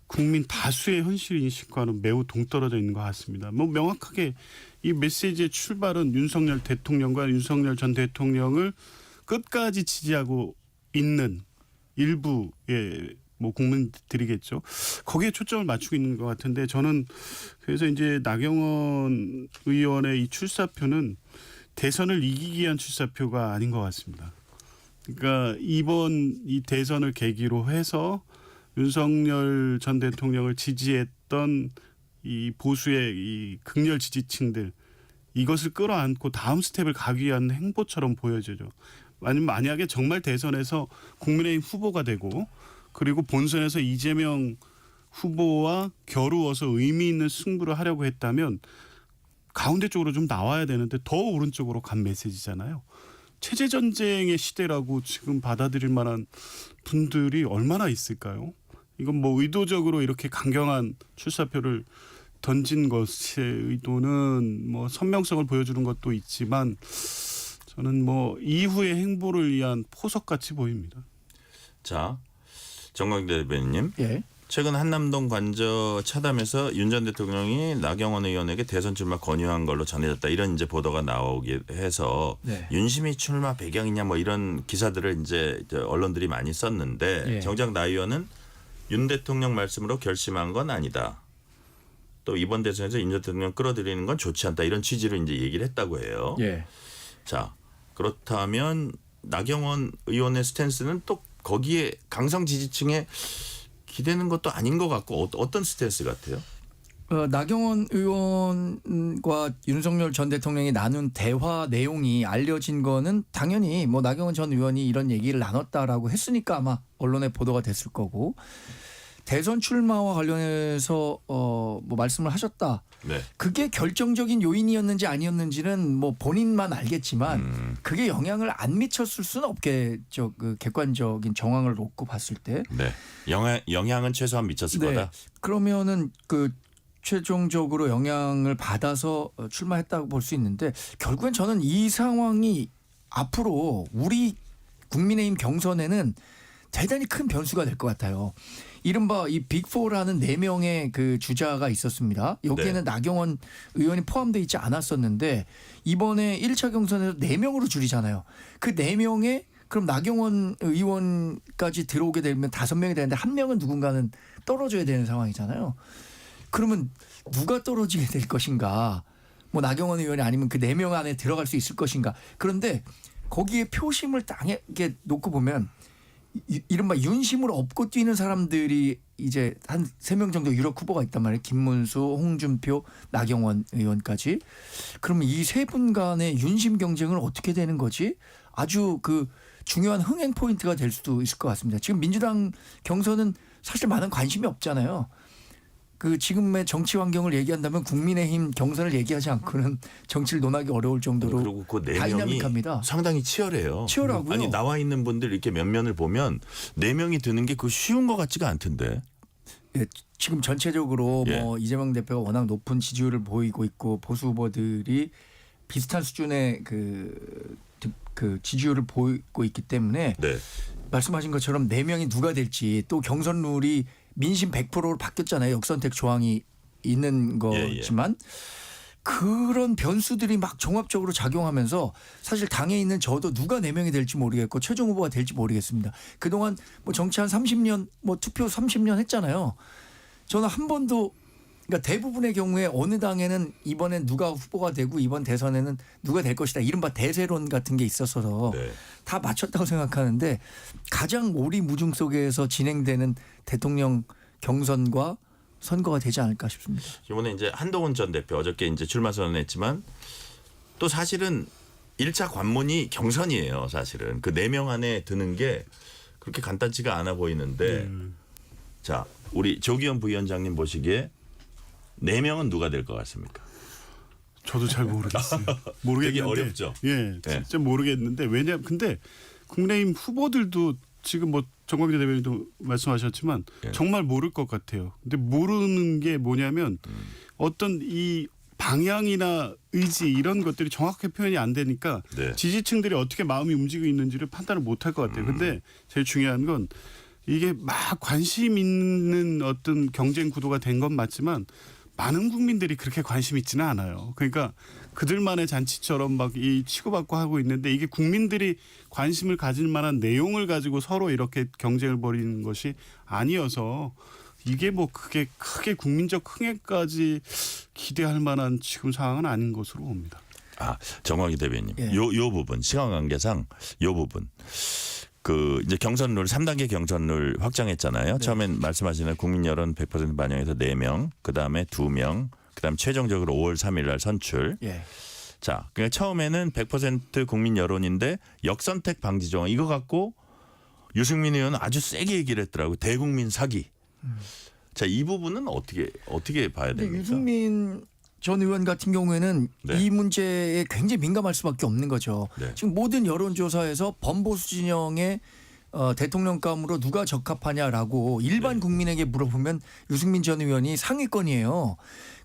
국민 다수의 현실 인식과는 매우 동떨어져 있는 것 같습니다. 뭐 명확하게 이 메시지의 출발은 윤석열 대통령과 윤석열 전 대통령을 끝까지 지지하고 있는 일부의 뭐 국민들이겠죠. 거기에 초점을 맞추고 있는 것 같은데 저는 그래서 이제 나경원 의원의 이 출사표는 대선을 이기기 위한 출사표가 아닌 것 같습니다. 그러니까 이번 이 대선을 계기로 해서 윤석열 전 대통령을 지지했던 이 보수의 이 극렬 지지층들 이것을 끌어안고 다음 스텝을 가기 위한 행보처럼 보여지죠. 아니면 만약에 정말 대선에서 국민의힘 후보가 되고 그리고 본선에서 이재명 후보와 겨루어서 의미 있는 승부를 하려고 했다면 가운데 쪽으로 좀 나와야 되는데 더 오른쪽으로 간 메시지잖아요. 체제 전쟁의 시대라고 지금 받아들일 만한 분들이 얼마나 있을까요? 이건 뭐 의도적으로 이렇게 강경한 출사표를 던진 것의 의도는 뭐 선명성을 보여주는 것도 있지만 저는 뭐 이후의 행보를 위한 포석같이 보입니다. 자, 정광대 대변인님. 예. 최근 한남동 관저 차담에서 윤 전 대통령이 나경원 의원에게 대선 출마 권유한 걸로 전해졌다. 이런 이제 보도가 나오게 해서 네. 윤심이 출마 배경이냐 뭐 이런 기사들을 이제 언론들이 많이 썼는데 예. 정작 나 의원은 윤 대통령 말씀으로 결심한 건 아니다. 또 이번 대선에서 윤 전 대통령 끌어들이는 건 좋지 않다. 이런 취지로 이제 얘기를 했다고 해요. 예. 자, 그렇다면 나경원 의원의 스탠스는 또 거기에 강성 지지층에 기대는 것도 아닌 것 같고 어떤 스탠스 같아요? 나경원 의원과 윤석열 전 대통령이 나눈 대화 내용이 알려진 거는 당연히 뭐 나경원 전 의원이 이런 얘기를 나눴다라고 했으니까 아마 언론에 보도가 됐을 거고 대선 출마와 관련해서 뭐 말씀을 하셨다. 네. 그게 결정적인 요인이었는지 아니었는지는 뭐 본인만 알겠지만 그게 영향을 안 미쳤을 수는 없겠죠. 그 객관적인 정황을 놓고 봤을 때. 네. 영향은 최소한 미쳤을 거다. 그러면은 그 최종적으로 영향을 받아서 출마했다고 볼 수 있는데 결국엔 저는 이 상황이 앞으로 우리 국민의힘 경선에는 대단히 큰 변수가 될 것 같아요. 이른바 이 빅4라는 4명의 그 주자가 있었습니다. 여기에는 네. 나경원 의원이 포함되어 있지 않았었는데 이번에 1차 경선에서 4명으로 줄이잖아요. 그 4명에 그럼 나경원 의원까지 들어오게 되면 5명이 되는데 1명은 누군가는 떨어져야 되는 상황이잖아요. 그러면 누가 떨어지게 될 것인가. 뭐 나경원 의원이 아니면 그 4명 안에 들어갈 수 있을 것인가. 그런데 거기에 표심을 땅에 놓고 보면 이른바 윤심으로 업고 뛰는 사람들이 이제 한 3명 정도 유력 후보가 있단 말이에요. 김문수, 홍준표, 나경원 의원까지. 그러면 이 세 분 간의 윤심 경쟁은 어떻게 되는 거지? 아주 그 중요한 흥행 포인트가 될 수도 있을 것 같습니다. 지금 민주당 경선은 사실 많은 관심이 없잖아요. 그 지금의 정치 환경을 얘기한다면 국민의힘 경선을 얘기하지 않고는 정치를 논하기 어려울 정도로 그리고 그 4명이 다이나믹합니다. 상당히 치열해요. 치열하고요. 아니 나와 있는 분들 이렇게 몇 면을 보면 4명이 드는 게 그 쉬운 것 같지가 않던데. 예, 지금 전체적으로 예. 뭐 이재명 대표가 워낙 높은 지지율을 보이고 있고 보수 후보들이 비슷한 수준의 그 지지율을 보이고 있기 때문에 네. 말씀하신 것처럼 4명이 누가 될지 또 경선 룰이 민심 100%로 바뀌었잖아요. 역선택 조항이 있는 거지만 그런 변수들이 막 종합적으로 작용하면서 사실 당에 있는 저도 누가 4명이 될지 모르겠고 최종 후보가 될지 모르겠습니다. 그동안 뭐 정치 한 30년 뭐 투표 30년 했잖아요. 저는 한 번도 그러니까 대부분의 경우에 어느 당에는 이번엔 누가 후보가 되고 이번 대선에는 누가 될 것이다. 이른바 대세론 같은 게 있어서 네. 다 맞췄다고 생각하는데 가장 오리무중 속에서 진행되는 대통령 경선과 선거가 되지 않을까 싶습니다. 이번에 이제 한동훈 전 대표 어저께 이제 출마 선언했지만 또 사실은 1차 관문이 경선이에요. 사실은 그 4명 안에 드는 게 그렇게 간단치가 않아 보이는데 자 우리 조기현 부위원장님 보시기에 4명은 누가 될 것 같습니까? 저도 잘 모르겠어요. 모르겠는데. 되게 어렵죠. 예, 진짜 모르겠는데 왜냐? 근데 국민의힘 후보들도 지금 뭐 정광재 대변인도 말씀하셨지만 예. 정말 모를 것 같아요. 근데 모르는 게 뭐냐면 어떤 이 방향이나 의지 이런 것들이 정확하게 표현이 안 되니까 네. 지지층들이 어떻게 마음이 움직이고 있는지를 판단을 못할 것 같아요. 근데 제일 중요한 건 이게 막 관심 있는 어떤 경쟁 구도가 된 건 맞지만 많은 국민들이 그렇게 관심 있지는 않아요. 그러니까 그들만의 잔치처럼 막 이 치고받고 하고 있는데 이게 국민들이 관심을 가질 만한 내용을 가지고 서로 이렇게 경쟁을 벌이는 것이 아니어서 이게 뭐 크게 국민적 흥행까지 기대할 만한 지금 상황은 아닌 것으로 봅니다. 정광희 대변인. 예. 요 부분 시간 관계상 요 부분. 그 이제 경선 룰 3단계 경선 룰 확장했잖아요. 처음엔 말씀하시는 국민 여론 100% 반영해서 4명, 그다음에 2명, 그다음 최종적으로 5월 3일 날 선출. 예. 자, 그러니까 처음에는 100% 국민 여론인데 역선택 방지 조항 이거 갖고 유승민 의원은 아주 세게 얘기를 했더라고요. 대국민 사기. 자, 이 부분은 어떻게 봐야 근데 됩니까? 유승민 전 의원 같은 경우에는 네. 이 문제에 굉장히 민감할 수밖에 없는 거죠. 네. 지금 모든 여론조사에서 범보수 진영의 대통령감으로 누가 적합하냐라고 일반 네. 국민에게 물어보면 유승민 전 의원이 상위권이에요.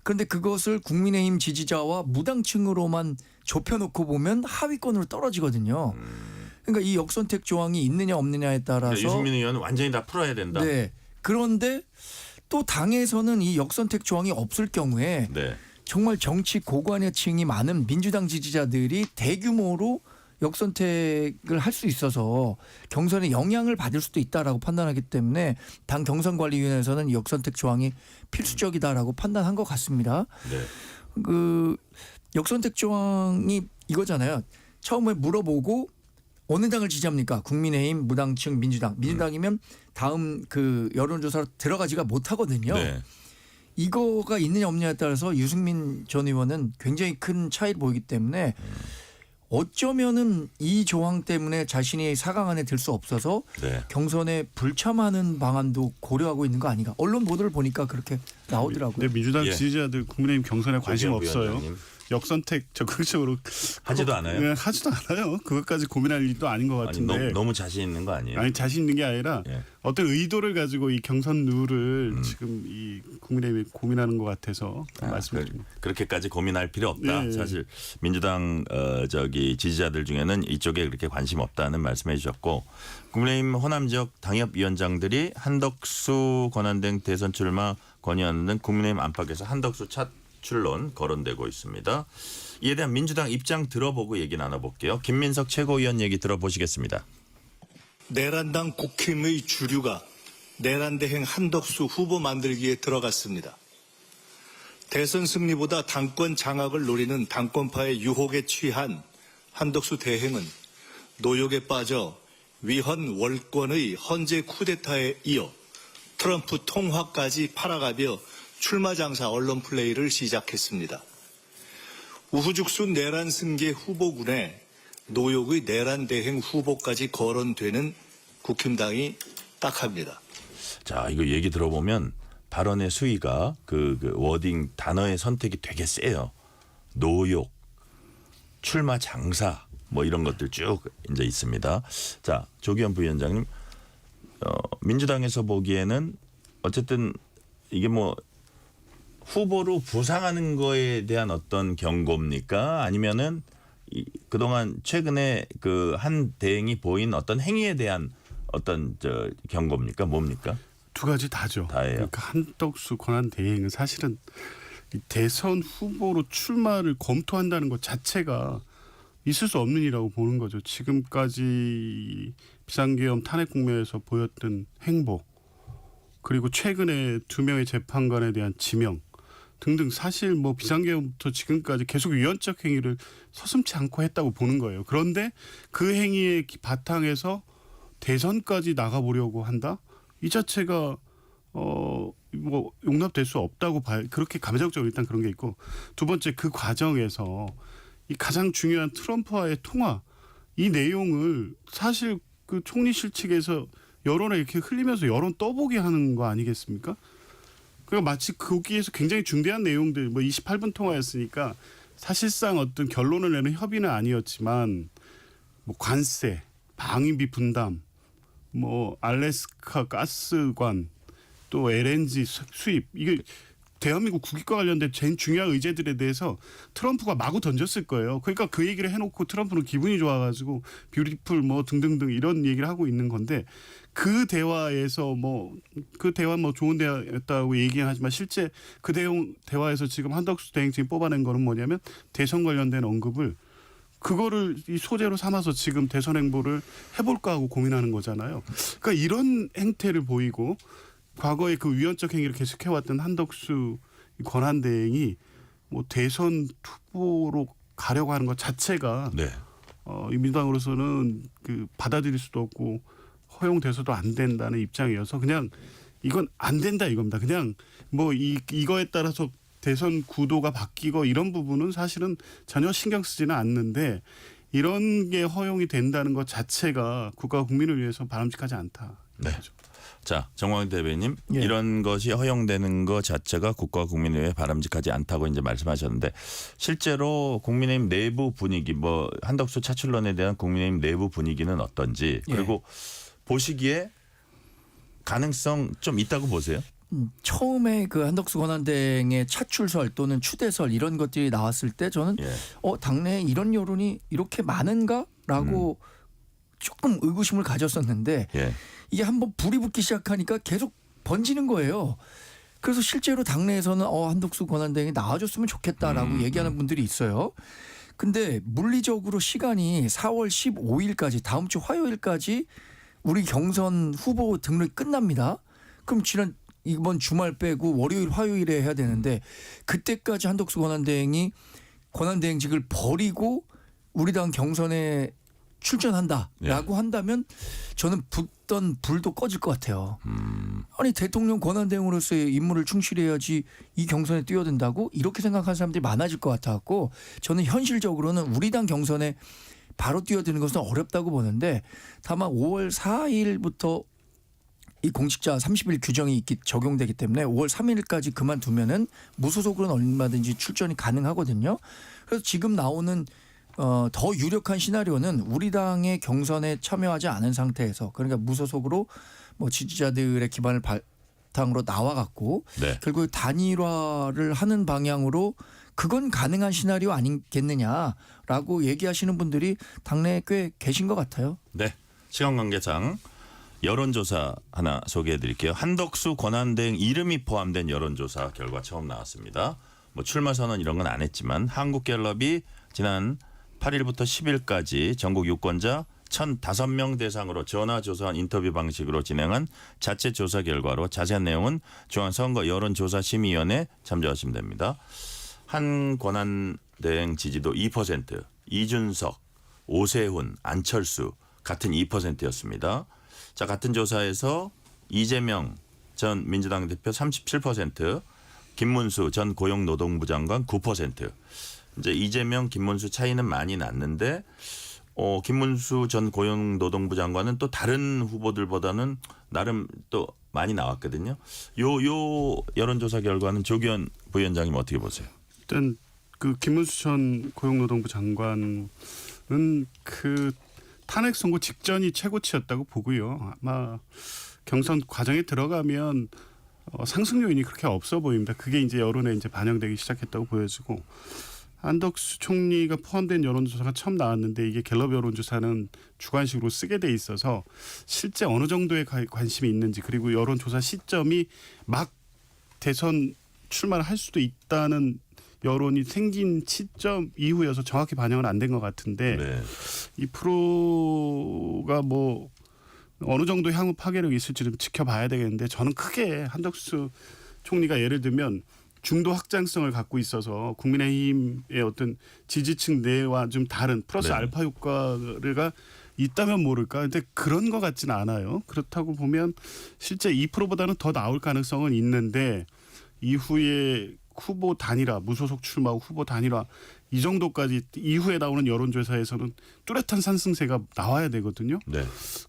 그런데 그것을 국민의힘 지지자와 무당층으로만 좁혀놓고 보면 하위권으로 떨어지거든요. 그러니까 이 역선택 조항이 있느냐 없느냐에 따라서 그러니까 유승민 의원은 완전히 다 풀어야 된다. 네. 그런데 또 당에서는 이 역선택 조항이 없을 경우에 네. 정말 정치 고관여층이 많은 민주당 지지자들이 대규모로 역선택을 할 수 있어서 경선에 영향을 받을 수도 있다라고 판단하기 때문에 당 경선관리위원회에서는 이 역선택 조항이 필수적이다라고 판단한 것 같습니다. 네. 그 역선택 조항이 이거잖아요. 처음에 물어보고 어느 당을 지지합니까? 국민의힘, 무당층, 민주당. 민주당이면 다음 그 여론조사로 들어가지가 못하거든요. 네. 이거가 있느냐 없느냐에 따라서 유승민 전 의원은 굉장히 큰 차이를 보이기 때문에 어쩌면은 이 조항 때문에 자신이 4강 안에 들 수 없어서 네. 경선에 불참하는 방안도 고려하고 있는 거 아닌가. 언론 보도를 보니까 그렇게 나오더라고요. 근데 민주당 예. 지지자들 국민의힘 경선에 관심 조기현 없어요. 부위원장님. 역선택 적극적으로 하지도 않아요? 네, 하지도 않아요. 그것까지 고민할 일도 아닌 것 아니, 같은데. 너무 자신 있는 거 아니에요? 아니 자신 있는 게 아니라 예. 어떤 의도를 가지고 이 경선 룰을 지금 이 국민의힘이 고민하는 것 같아서 말씀드립니다. 그렇게까지 고민할 필요 없다. 네. 사실 민주당 지지자들 중에는 이쪽에 그렇게 관심 없다는 말씀해 주셨고 국민의힘 호남 지역 당협위원장들이 한덕수 권한대행 대선 출마 건의하는 국민의힘 안팎에서 한덕수 차출론 거론되고 있습니다. 이에 대한 민주당 입장 들어보고 얘기 나눠볼게요. 김민석 최고위원 얘기 들어보시겠습니다. 내란당 국힘의 주류가 내란대행 한덕수 후보 만들기에 들어갔습니다. 대선 승리보다 당권 장악을 노리는 당권파의 유혹에 취한 한덕수 대행은 노욕에 빠져 위헌 월권의 헌재 쿠데타에 이어 트럼프 통화까지 팔아가며 출마 장사 언론 플레이를 시작했습니다. 우후죽순 내란 승계 후보군에 노욕의 내란 대행 후보까지 거론되는 국힘당이 딱합니다. 자, 이거 얘기 들어보면 발언의 수위가 그 워딩 단어의 선택이 되게 세요. 노욕, 출마 장사 뭐 이런 것들 쭉 이제 있습니다. 자, 조기현 부위원장님, 민주당에서 보기에는 어쨌든 이게 뭐 후보로 부상하는 거에 대한 어떤 경고입니까? 아니면은 그동안 최근에 그 한 대행이 보인 어떤 행위에 대한 어떤 경고입니까? 뭡니까? 두 가지 다죠. 다예요. 그러니까 한덕수 권한 대행은 사실은 이 대선 후보로 출마를 검토한다는 것 자체가 있을 수 없는 일이라고 보는 거죠. 지금까지 비상계엄 탄핵 국면에서 보였던 행보 그리고 최근에 2명의 재판관에 대한 지명 등등 사실 뭐 비상계엄부터 지금까지 계속 위헌적 행위를 서슴지 않고 했다고 보는 거예요. 그런데 그 행위의 바탕에서 대선까지 나가보려고 한다? 이 자체가 뭐 용납될 수 없다고 봐요. 그렇게 감정적으로 일단 그런 게 있고 두 번째 그 과정에서 이 가장 중요한 트럼프와의 통화 이 내용을 사실 그 총리실 측에서 여론에 이렇게 흘리면서 여론 떠보게 하는 거 아니겠습니까? 그러니까 마치 거기에서 굉장히 중대한 내용들 뭐 28분 통화였으니까 사실상 어떤 결론을 내는 협의는 아니었지만 뭐 관세, 방위비 분담, 뭐 알래스카 가스관 또 LNG 수입 이게 대한민국 국익과 관련된 제일 중요한 의제들에 대해서 트럼프가 마구 던졌을 거예요. 그러니까 그 얘기를 해놓고 트럼프는 기분이 좋아가지고 뷰티풀 뭐 등등등 이런 얘기를 하고 있는 건데 그 대화에서 그 대화 좋은 대화였다고 얘기는 하지만 실제 그 대화에서 지금 한덕수 대행증이 뽑아낸 거는 뭐냐면 대선 관련된 언급을 그거를 이 소재로 삼아서 지금 대선 행보를 해볼까 하고 고민하는 거잖아요. 그러니까 이런 행태를 보이고 과거에 그 위헌적 행위를 계속해왔던 한덕수 권한대행이 뭐 대선 후보로 가려고 하는 것 자체가 네. 이 민주당으로서는 그 받아들일 수도 없고 허용돼서도 안 된다는 입장이어서 그냥 이건 안 된다 이겁니다. 그냥 뭐 이거에 따라서 대선 구도가 바뀌고 이런 부분은 사실은 전혀 신경 쓰지는 않는데 이런 게 허용이 된다는 것 자체가 국가와 국민을 위해서 바람직하지 않다. 네. 자, 정광훈 대변인 예. 이런 것이 허용되는 것 자체가 국가와 국민을 위해 바람직하지 않다고 이제 말씀하셨는데 실제로 국민의힘 내부 분위기 뭐 한덕수 차출론에 대한 국민의힘 내부 분위기는 어떤지 그리고 보시기에 가능성 좀 있다고 보세요? 처음에 그 한덕수 권한대행의 차출설 또는 추대설 이런 것들이 나왔을 때 저는 당내에 이런 여론이 이렇게 많은가라고 조금 의구심을 가졌었는데 이게 한번 불이 붙기 시작하니까 계속 번지는 거예요. 그래서 실제로 당내에서는 한덕수 권한대행이 나와줬으면 좋겠다라고 얘기하는 분들이 있어요. 근데 물리적으로 시간이 4월 15일까지 다음 주 화요일까지 우리 경선 후보 등록이 끝납니다. 그럼 이번 주말 빼고 월요일 화요일에 해야 되는데 그때까지 한덕수 권한대행이 권한대행직을 버리고 우리 당 경선에 출전한다라고 한다면 저는 붙던 불도 꺼질 것 같아요. 아니 대통령 권한대행으로서의 임무를 충실히 해야지 이 경선에 뛰어든다고 이렇게 생각하는 사람들이 많아질 것 같아갖고 저는 현실적으로는 우리 당 경선에 바로 뛰어드는 것은 어렵다고 보는데 다만 5월 4일부터 이 공직자 30일 규정이 적용되기 때문에 5월 3일까지 그만두면은 무소속으로는 얼마든지 출전이 가능하거든요. 그래서 지금 나오는 더 유력한 시나리오는 우리 당의 경선에 참여하지 않은 상태에서 그러니까 무소속으로 뭐 지지자들의 기반을 바탕으로 나와갖고 결국 단일화를 하는 방향으로 그건 가능한 시나리오 아니겠느냐라고 얘기하시는 분들이 당내에 꽤 계신 것 같아요. 네. 시간 관계상 여론조사 하나 소개해 드릴게요. 한덕수 권한대행 이름이 포함된 여론조사 결과 처음 나왔습니다. 뭐 출마 선언 이런 건 안 했지만 한국갤럽이 지난 8일부터 10일까지 전국 유권자 1,005명 대상으로 전화조사한 인터뷰 방식으로 진행한 자체 조사 결과로 자세한 내용은 중앙선거 여론조사심의위원회 참조하시면 됩니다. 한 권한대행 지지도 2%, 이준석, 오세훈, 안철수 같은 2%였습니다. 자, 같은 조사에서 이재명 전 민주당 대표 37%, 김문수 전 고용노동부 장관 9%. 이제 이재명, 김문수 차이는 많이 났는데 김문수 전 고용노동부 장관은 또 다른 후보들보다는 나름 또 많이 나왔거든요. 요 여론조사 결과는 조기현 부위원장님 어떻게 보세요? 일단 그 김문수 전 고용노동부 장관은 그 탄핵 선고 직전이 최고치였다고 보고요. 아마 경선 과정에 들어가면 상승 요인이 그렇게 없어 보입니다. 그게 이제 여론에 이제 반영되기 시작했다고 보여지고 한덕수 총리가 포함된 여론조사가 처음 나왔는데 이게 갤럽 여론조사는 주관식으로 쓰게 돼 있어서 실제 어느 정도의 관심이 있는지 그리고 여론조사 시점이 막 대선 출마를 할 수도 있다는 여론이 생긴 시점 이후여서 정확히 반영은 안 된 것 같은데 2%가 뭐 어느 정도 향후 파괴력이 있을지 좀 지켜봐야 되겠는데 저는 크게 한덕수 총리가 예를 들면 중도 확장성을 갖고 있어서 국민의힘의 어떤 지지층 내와 좀 다른 플러스 알파 효과가 있다면 모를까. 근데 그런 것 같지는 않아요. 그렇다고 보면 실제 2%보다는 더 나올 가능성은 있는데 이후에 후보 단일화, 무소속 출마 후보 단일화 이 정도까지 이후에 나오는 여론조사에서는 뚜렷한 상승세가 나와야 되거든요.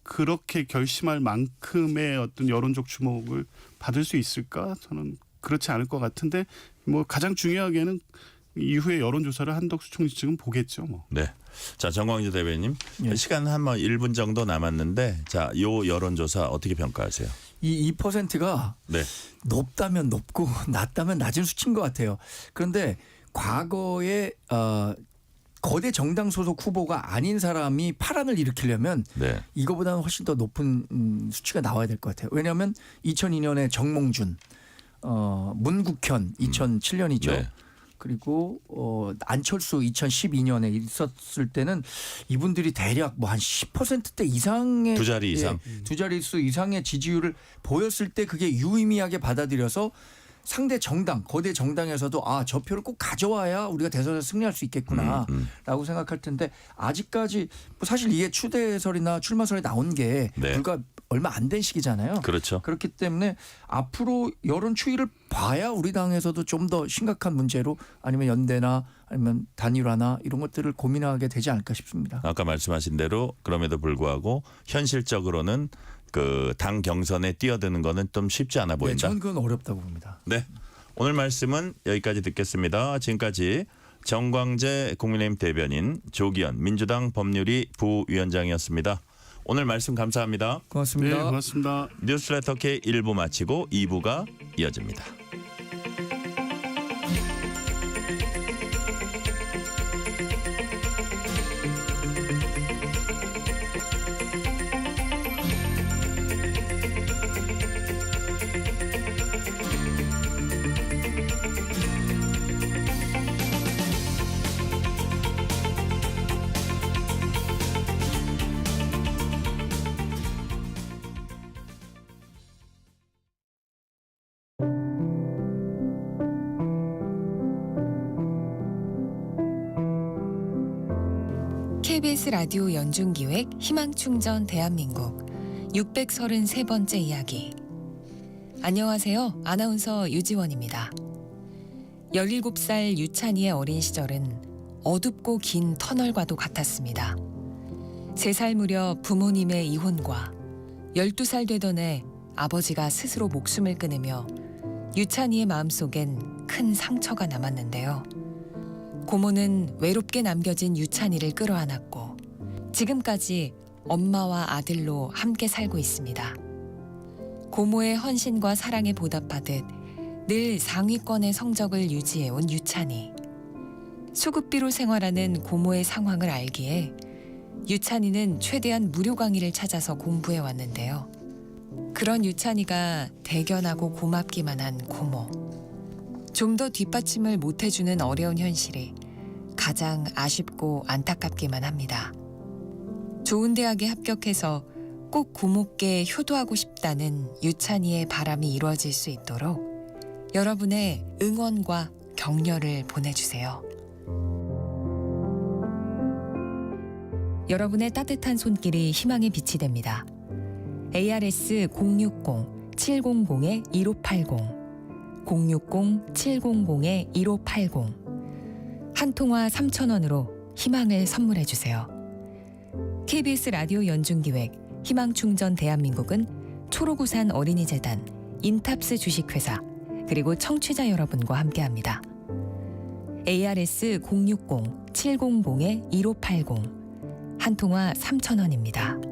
그렇게 결심할 만큼의 어떤 여론적 주목을 받을 수 있을까? 저는 그렇지 않을 것 같은데 뭐 가장 중요하게는 이후에 여론조사를 한덕수 총리 측은 보겠죠. 뭐. 네. 자, 정광주 대변인 시간 한 1분 정도 남았는데 자, 요 여론조사 어떻게 평가하세요? 이 2%가 높다면 높고 낮다면 낮은 수치인 것 같아요. 그런데 과거에 거대 정당 소속 후보가 아닌 사람이 파란을 일으키려면 이거보다는 훨씬 더 높은 수치가 나와야 될 것 같아요. 왜냐하면 2002년에 정몽준, 문국현 2007년이죠. 그리고 안철수 2012년에 있었을 때는 이분들이 대략 뭐 한 10%대 이상의 두 자리 이상 두 자릿수 이상의 지지율을 보였을 때 그게 유의미하게 받아들여서 상대 정당, 거대 정당에서도 저 표를 꼭 가져와야 우리가 대선에서 승리할 수 있겠구나라고 생각할 텐데 아직까지 뭐 사실 이게 추대설이나 출마설이 나온 게 네. 불과 얼마 안 된 시기잖아요. 그렇죠. 그렇기 때문에 앞으로 여론 추이를 봐야 우리 당에서도 좀 더 심각한 문제로 아니면 연대나 아니면 단일화나 이런 것들을 고민하게 되지 않을까 싶습니다. 아까 말씀하신 대로 그럼에도 불구하고 현실적으로는 그 당 경선에 뛰어드는 거는 좀 쉽지 않아 네, 보인다. 저는 그건 어렵다고 봅니다. 네. 오늘 말씀은 여기까지 듣겠습니다. 지금까지 정광재 국민의힘 대변인, 조기현 민주당 법률위 부위원장이었습니다. 오늘 말씀 감사합니다. 고맙습니다. 네, 고맙습니다. 뉴스레터 K 1부 마치고 2부가 이어집니다. KBS 라디오 연중기획 희망충전 대한민국 633번째 이야기. 안녕하세요. 아나운서 유지원입니다. 17살 유찬이의 어린 시절은 어둡고 긴 터널과도 같았습니다. 3살 무려 부모님의 이혼과 12살 되던 해 아버지가 스스로 목숨을 끊으며 유찬이의 마음속엔 큰 상처가 남았는데요. 고모는 외롭게 남겨진 유찬이를 끌어안았고 지금까지 엄마와 아들로 함께 살고 있습니다. 고모의 헌신과 사랑에 보답하듯 늘 상위권의 성적을 유지해온 유찬이. 수급비로 생활하는 고모의 상황을 알기에 유찬이는 최대한 무료 강의를 찾아서 공부해 왔는데요. 그런 유찬이가 대견하고 고맙기만 한 고모. 좀 더 뒷받침을 못해주는 어려운 현실이 가장 아쉽고 안타깝기만 합니다. 좋은 대학에 합격해서 꼭 고모께 효도하고 싶다는 유찬이의 바람이 이루어질 수 있도록 여러분의 응원과 격려를 보내주세요. 여러분의 따뜻한 손길이 희망의 빛이 됩니다. ARS 060-700-1580 060-700-1580 한 통화 3,000원으로 희망을 선물해 주세요. KBS 라디오 연중기획 희망충전 대한민국은 초록우산 어린이재단, 인탑스 주식회사 그리고 청취자 여러분과 함께합니다. ARS 060-700-1580 한 통화 3,000원입니다.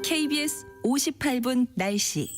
KBS 58분 날씨.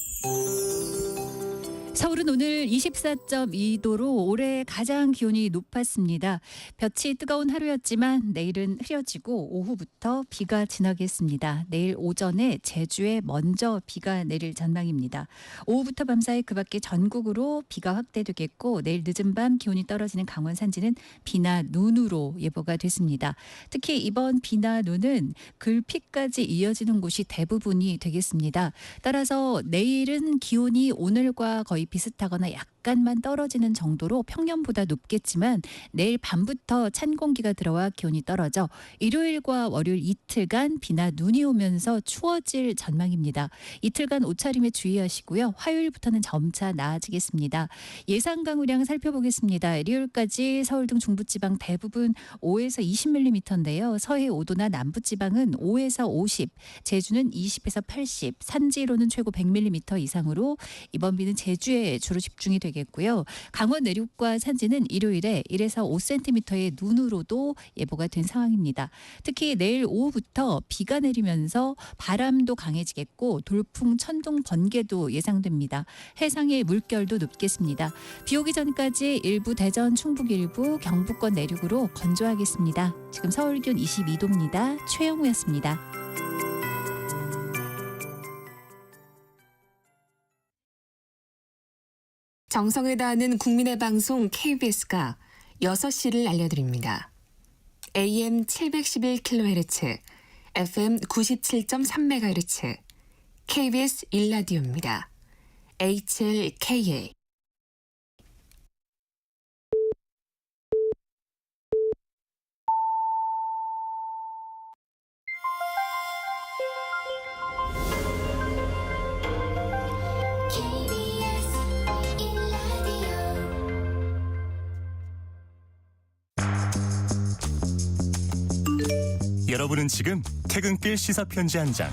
서울은 오늘 24.2도로 올해 가장 기온이 높았습니다. 볕이 뜨거운 하루였지만 내일은 흐려지고 오후부터 비가 지나겠습니다. 내일 오전에 제주에 먼저 비가 내릴 전망입니다. 오후부터 밤사이 그 밖에 전국으로 비가 확대되겠고 내일 늦은 밤 기온이 떨어지는 강원 산지는 비나 눈으로 예보가 됐습니다. 특히 이번 비나 눈은 글피까지 이어지는 곳이 대부분이 되겠습니다. 따라서 내일은 기온이 오늘과 거의 비슷하거나 약간만 떨어지는 정도로 평년보다 높겠지만 내일 밤부터 찬 공기가 들어와 기온이 떨어져 일요일과 월요일 이틀간 비나 눈이 오면서 추워질 전망입니다. 이틀간 옷차림에 주의하시고요. 화요일부터는 점차 나아지겠습니다. 예상 강우량 살펴보겠습니다. 일요일까지 서울 등 중부지방 대부분 5에서 20mm인데요. 서해 5도나 남부지방은 5에서 50, 제주는 20에서 80, 산지로는 최고 100mm 이상으로 이번 비는 제주에 주로 집중이 되겠고요. 강원 내륙과 산지는 일요일에 1에서 5cm의 눈으로도 예보가 된 상황입니다. 특히 내일 오후부터 비가 내리면서 바람도 강해지겠고 돌풍, 천둥, 번개도 예상됩니다. 해상의 물결도 높겠습니다. 비 오기 전까지 일부 대전, 충북 일부, 경북권 내륙으로 건조하겠습니다. 지금 서울 기온 22도입니다. 최영우였습니다. 정성을 다하는 국민의 방송 KBS가 6시를 알려드립니다. AM 711kHz, FM 97.3MHz, KBS 1라디오입니다. HLKA. 여러분은 지금 퇴근길 시사편지 한 장,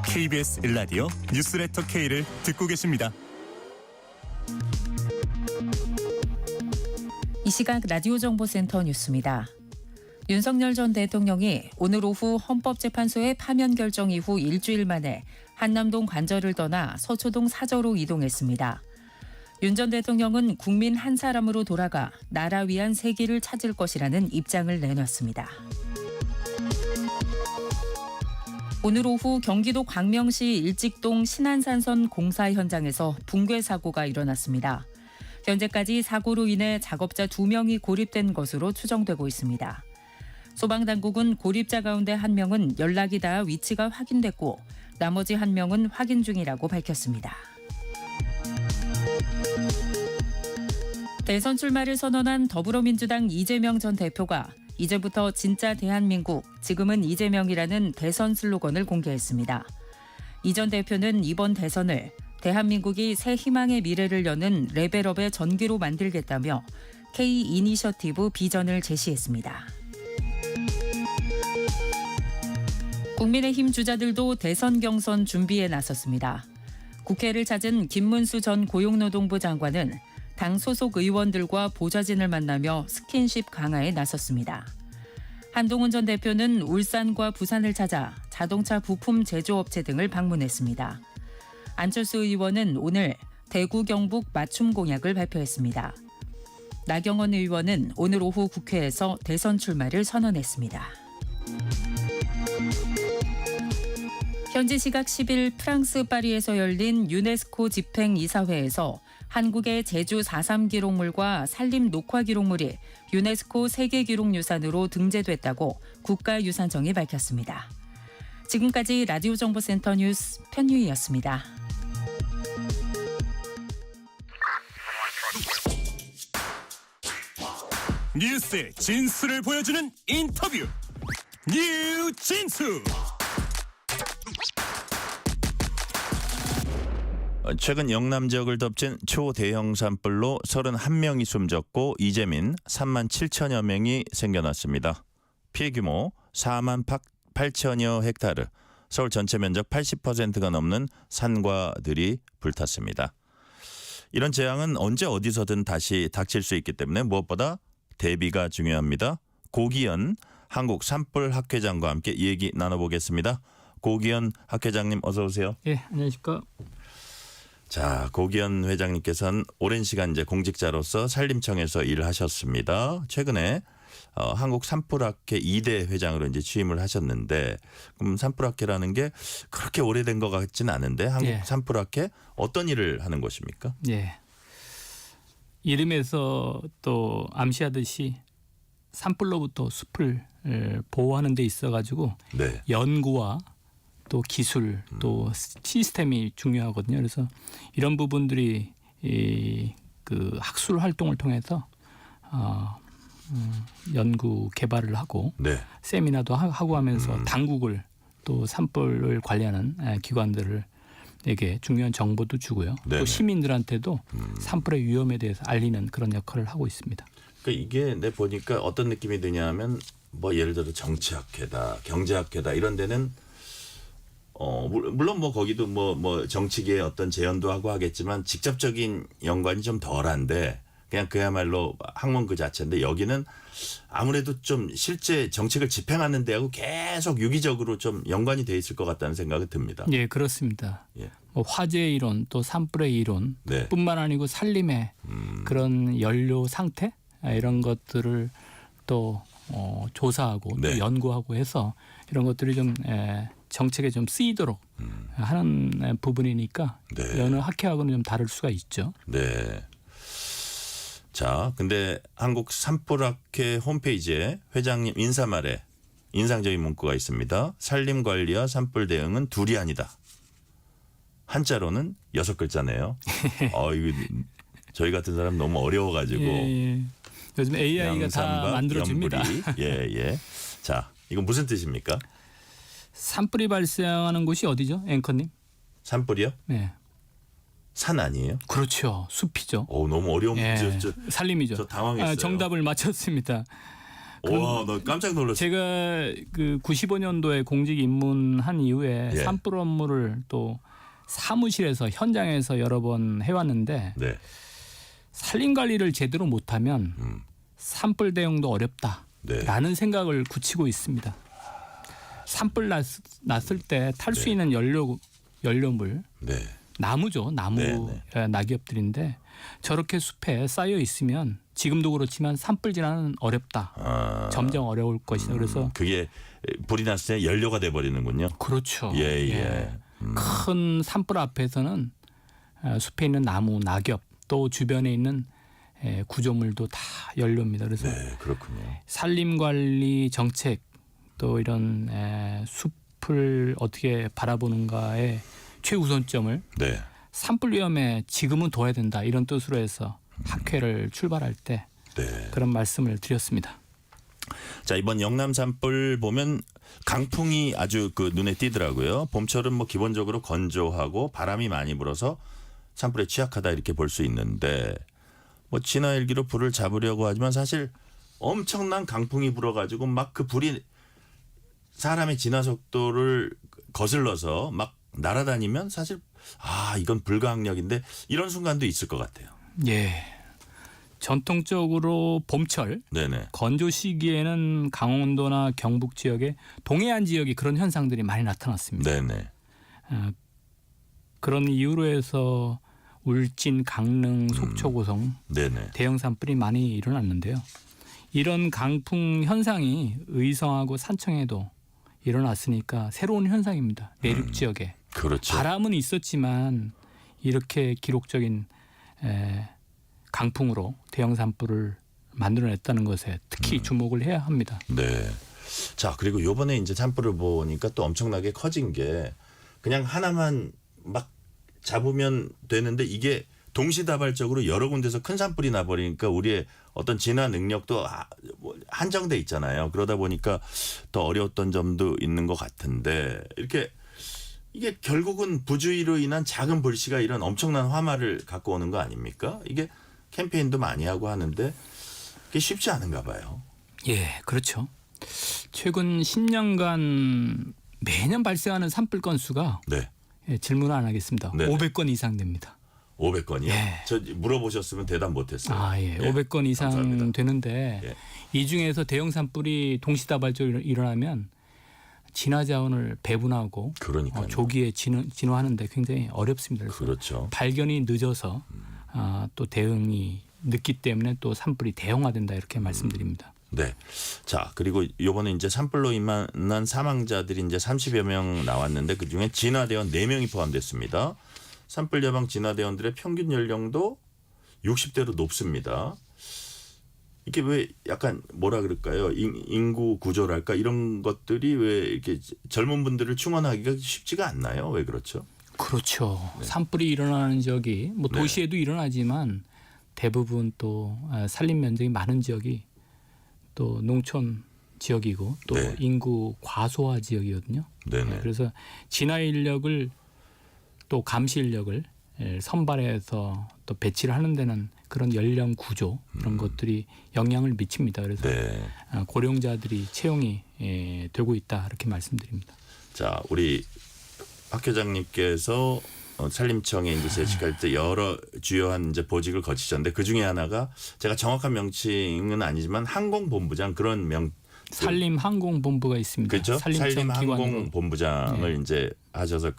KBS 1라디오 뉴스레터 K를 듣고 계십니다. 이 시각 라디오 정보센터 뉴스입니다. 윤석열 전 대통령이 오늘 오후 헌법재판소의 파면 결정 이후 일주일 만에 한남동 관저를 떠나 서초동 사저로 이동했습니다. 윤 전 대통령은 국민 한 사람으로 돌아가 나라 위한 새 길을 찾을 것이라는 입장을 내놨습니다. 오늘 오후 경기도 광명시 일직동 신안산선 공사 현장에서 붕괴 사고가 일어났습니다. 현재까지 사고로 인해 작업자 2명이 고립된 것으로 추정되고 있습니다. 소방당국은 고립자 가운데 1명은 연락이 닿아 위치가 확인됐고 나머지 1명은 확인 중이라고 밝혔습니다. 대선 출마를 선언한 더불어민주당 이재명 전 대표가 이제부터 진짜 대한민국, 지금은 이재명이라는 대선 슬로건을 공개했습니다. 이 전 대표는 이번 대선을 대한민국이 새 희망의 미래를 여는 레벨업의 전기로 만들겠다며 K 이니셔티브 비전을 제시했습니다. 국민의힘 주자들도 대선 경선 준비에 나섰습니다. 국회를 찾은 김문수 전 고용노동부 장관은 당 소속 의원들과 보좌진을 만나며 스킨십 강화에 나섰습니다. 한동훈 전 대표는 울산과 부산을 찾아 자동차 부품 제조업체 등을 방문했습니다. 안철수 의원은 오늘 대구 경북 맞춤 공약을 발표했습니다. 나경원 의원은 오늘 오후 국회에서 대선 출마를 선언했습니다. 현지 시각 10일 프랑스 파리에서 열린 유네스코 집행이사회에서 한국의 제주 4.3 기록물과 산림 녹화 기록물이 유네스코 세계기록유산으로 등재됐다고 국가유산청이 밝혔습니다. 지금까지 라디오 정보센터 뉴스 편유희였습니다. 뉴스의 진수를 보여주는 인터뷰, 뉴진수. 최근 영남 지역을 덮친 초대형 산불로 31명이 숨졌고 이재민 3만 7천여 명이 생겨났습니다. 피해 규모 4만 8천여 헥타르, 서울 전체 면적 80%가 넘는 산과들이 불탔습니다. 이런 재앙은 언제 어디서든 다시 닥칠 수 있기 때문에 무엇보다 대비가 중요합니다. 고기현 한국 산불 학회장과 함께 얘기 나눠보겠습니다. 고기현 학회장님 어서 오세요. 예, 안녕하십니까. 자, 고기현 회장님께서는 오랜 시간 이제 공직자로서 산림청에서 일을 하셨습니다. 최근에 한국 산불학회 2대 회장으로 이제 취임을 하셨는데, 그럼 산불학회라는 게 그렇게 오래된 것 같지는 않은데 한국 예. 산불학회 어떤 일을 하는 것입니까? 예. 이름에서 또 암시하듯이 산불로부터 숲을 보호하는 데 있어가지고 네. 연구와 또 기술 또 시스템이 중요하거든요. 그래서 이런 부분들이 그 학술 활동을 통해서 연구 개발을 하고 네. 세미나도 하고 하면서 당국을 또 산불을 관리하는 기관들에게 중요한 정보도 주고요. 네네. 또 시민들한테도 산불의 위험에 대해서 알리는 그런 역할을 하고 있습니다. 그러니까 이게 내 보니까 어떤 느낌이 드냐면 뭐 예를 들어 정치학회다, 경제학회다 이런 데는 물론 뭐 거기도 뭐 정치계의 어떤 재연도 하고 하겠지만 직접적인 연관이 좀 덜한데 그냥 그야말로 학문 그 자체인데 여기는 아무래도 좀 실제 정책을 집행하는 데하고 계속 유기적으로 좀 연관이 돼 있을 것 같다는 생각이 듭니다. 예, 그렇습니다. 예. 뭐 화재 이론 또 산불의 이론 네. 뿐만 아니고 산림의 그런 연료 상태 이런 것들을 또 조사하고 네. 또 연구하고 해서 이런 것들이 좀 정책에 좀 쓰이도록 하는 부분이니까 네. 여느 학회하고는 좀 다를 수가 있죠. 네. 자, 근데 한국 산불학회 홈페이지에 회장님 인사말에 인상적인 문구가 있습니다. 산림 관리와 산불 대응은 둘이 아니다. 한자로는 6글자네요. 이거 저희 같은 사람 너무 어려워가지고. 예. 요즘 AI가 다 만들어줍니다. 예. 자, 이건 무슨 뜻입니까? 산불이 발생하는 곳이 어디죠, 앵커님? 산불이요? 네. 산 아니에요? 그렇죠. 숲이죠. 너무 어려운 문제. 산림이죠. 저 당황했어요. 정답을 맞췄습니다. 와, 너 깜짝 놀랐어요. 제가 그 95년도에 공직 입문한 이후에 예. 산불 업무를 또 사무실에서 현장에서 여러 번 해왔는데 네. 산림 관리를 제대로 못하면 산불 대응도 어렵다라는 생각을 굳히고 있습니다. 산불 났을 때 탈 수 있는 연료물 나무죠. 나무 낙엽들인데 저렇게 숲에 쌓여 있으면 지금도 그렇지만 산불 진화는 어렵다. 점점 어려울 것이다. 그래서 그게 불이 났을 때 연료가 돼 버리는군요. 그렇죠. 예. 큰 산불 앞에서는 숲에 있는 나무, 낙엽 또 주변에 있는 구조물도 다 연료입니다. 그래서 그렇군요. 산림 관리 정책 또 이런 숲을 어떻게 바라보는가의 최우선점을 산불 위험에 지금은 둬야 된다 이런 뜻으로 해서 학회를 출발할 때 그런 말씀을 드렸습니다. 자, 이번 영남 산불 보면 강풍이 아주 그 눈에 띄더라고요. 봄철은 뭐 기본적으로 건조하고 바람이 많이 불어서 산불에 취약하다 이렇게 볼 수 있는데 뭐 진화 헬기로 불을 잡으려고 하지만 사실 엄청난 강풍이 불어가지고 막 그 불이 사람의 진화 속도를 거슬러서 막 날아다니면 사실 이건 불가항력인데 이런 순간도 있을 것 같아요. 예. 전통적으로 봄철 건조 시기에는 강원도나 경북 지역에 동해안 지역이 그런 현상들이 많이 나타났습니다. 그런 이유로 해서 울진, 강릉, 속초, 고성 대형 산불이 많이 일어났는데요. 이런 강풍 현상이 의성하고 산청에도 일어났으니까 새로운 현상입니다. 내륙 지역에. 그렇죠. 바람은 있었지만 이렇게 기록적인 강풍으로 대형 산불을 만들어냈다는 것에 특히 주목을 해야 합니다. 네. 자, 그리고 이번에 이제 산불을 보니까 또 엄청나게 커진 게 그냥 하나만 막 잡으면 되는데 이게 동시다발적으로 여러 군데서 큰 산불이 나버리니까 우리의 어떤 진화 능력도 한정돼 있잖아요. 그러다 보니까 더 어려웠던 점도 있는 것 같은데 이게 결국은 부주의로 인한 작은 불씨가 이런 엄청난 화마를 갖고 오는 거 아닙니까? 이게 캠페인도 많이 하고 하는데 그게 쉽지 않은가 봐요. 예, 그렇죠. 최근 10년간 매년 발생하는 산불 건수가 질문을 안 하겠습니다. 500건 이상 됩니다. 500건이요? 저 물어보셨으면 대답 못했어요. 500건 이상 감사합니다. 되는데 이 중에서 대형 산불이 동시다발적으로 일어나면 진화 자원을 배분하고 조기에 진화하는데 굉장히 어렵습니다. 그래서 발견이 늦어서 또 대응이 늦기 때문에 또 산불이 대형화된다 이렇게 말씀드립니다. 네. 자, 그리고 이번에 이제 산불로 인한 사망자들이 이제 30여 명 나왔는데 그중에 진화대원 4명이 포함됐습니다. 산불 예방 진화대원들의 평균 연령도 60대로 높습니다. 이게 왜 약간 뭐라 그럴까요? 인구 구조랄까 이런 것들이 왜 이렇게 젊은 분들을 충원하기가 쉽지가 않나요? 왜 그렇죠? 그렇죠. 산불이 일어나는 지역이 뭐 도시에도 일어나지만 대부분 또 산림 면적이 많은 지역이 또 농촌 지역이고 또 인구 과소화 지역이거든요. 그래서 진화 인력을 또 감시 인력을 선발해서 또 배치를 하는 데는 그런 연령 구조 이런 것들이 영향을 미칩니다. 그래서 고령자들이 채용이 되고 있다 이렇게 말씀드립니다. 자, 우리 박 회장님께서 산림청에 이제 재직할 때 여러 주요한 이제 보직을 거치셨는데 그 중에 하나가 제가 정확한 명칭은 아니지만 항공본부장 그런 산림 항공본부가 있습니다. 그렇죠. 산림 항공본부장을 네. 이제 하셔서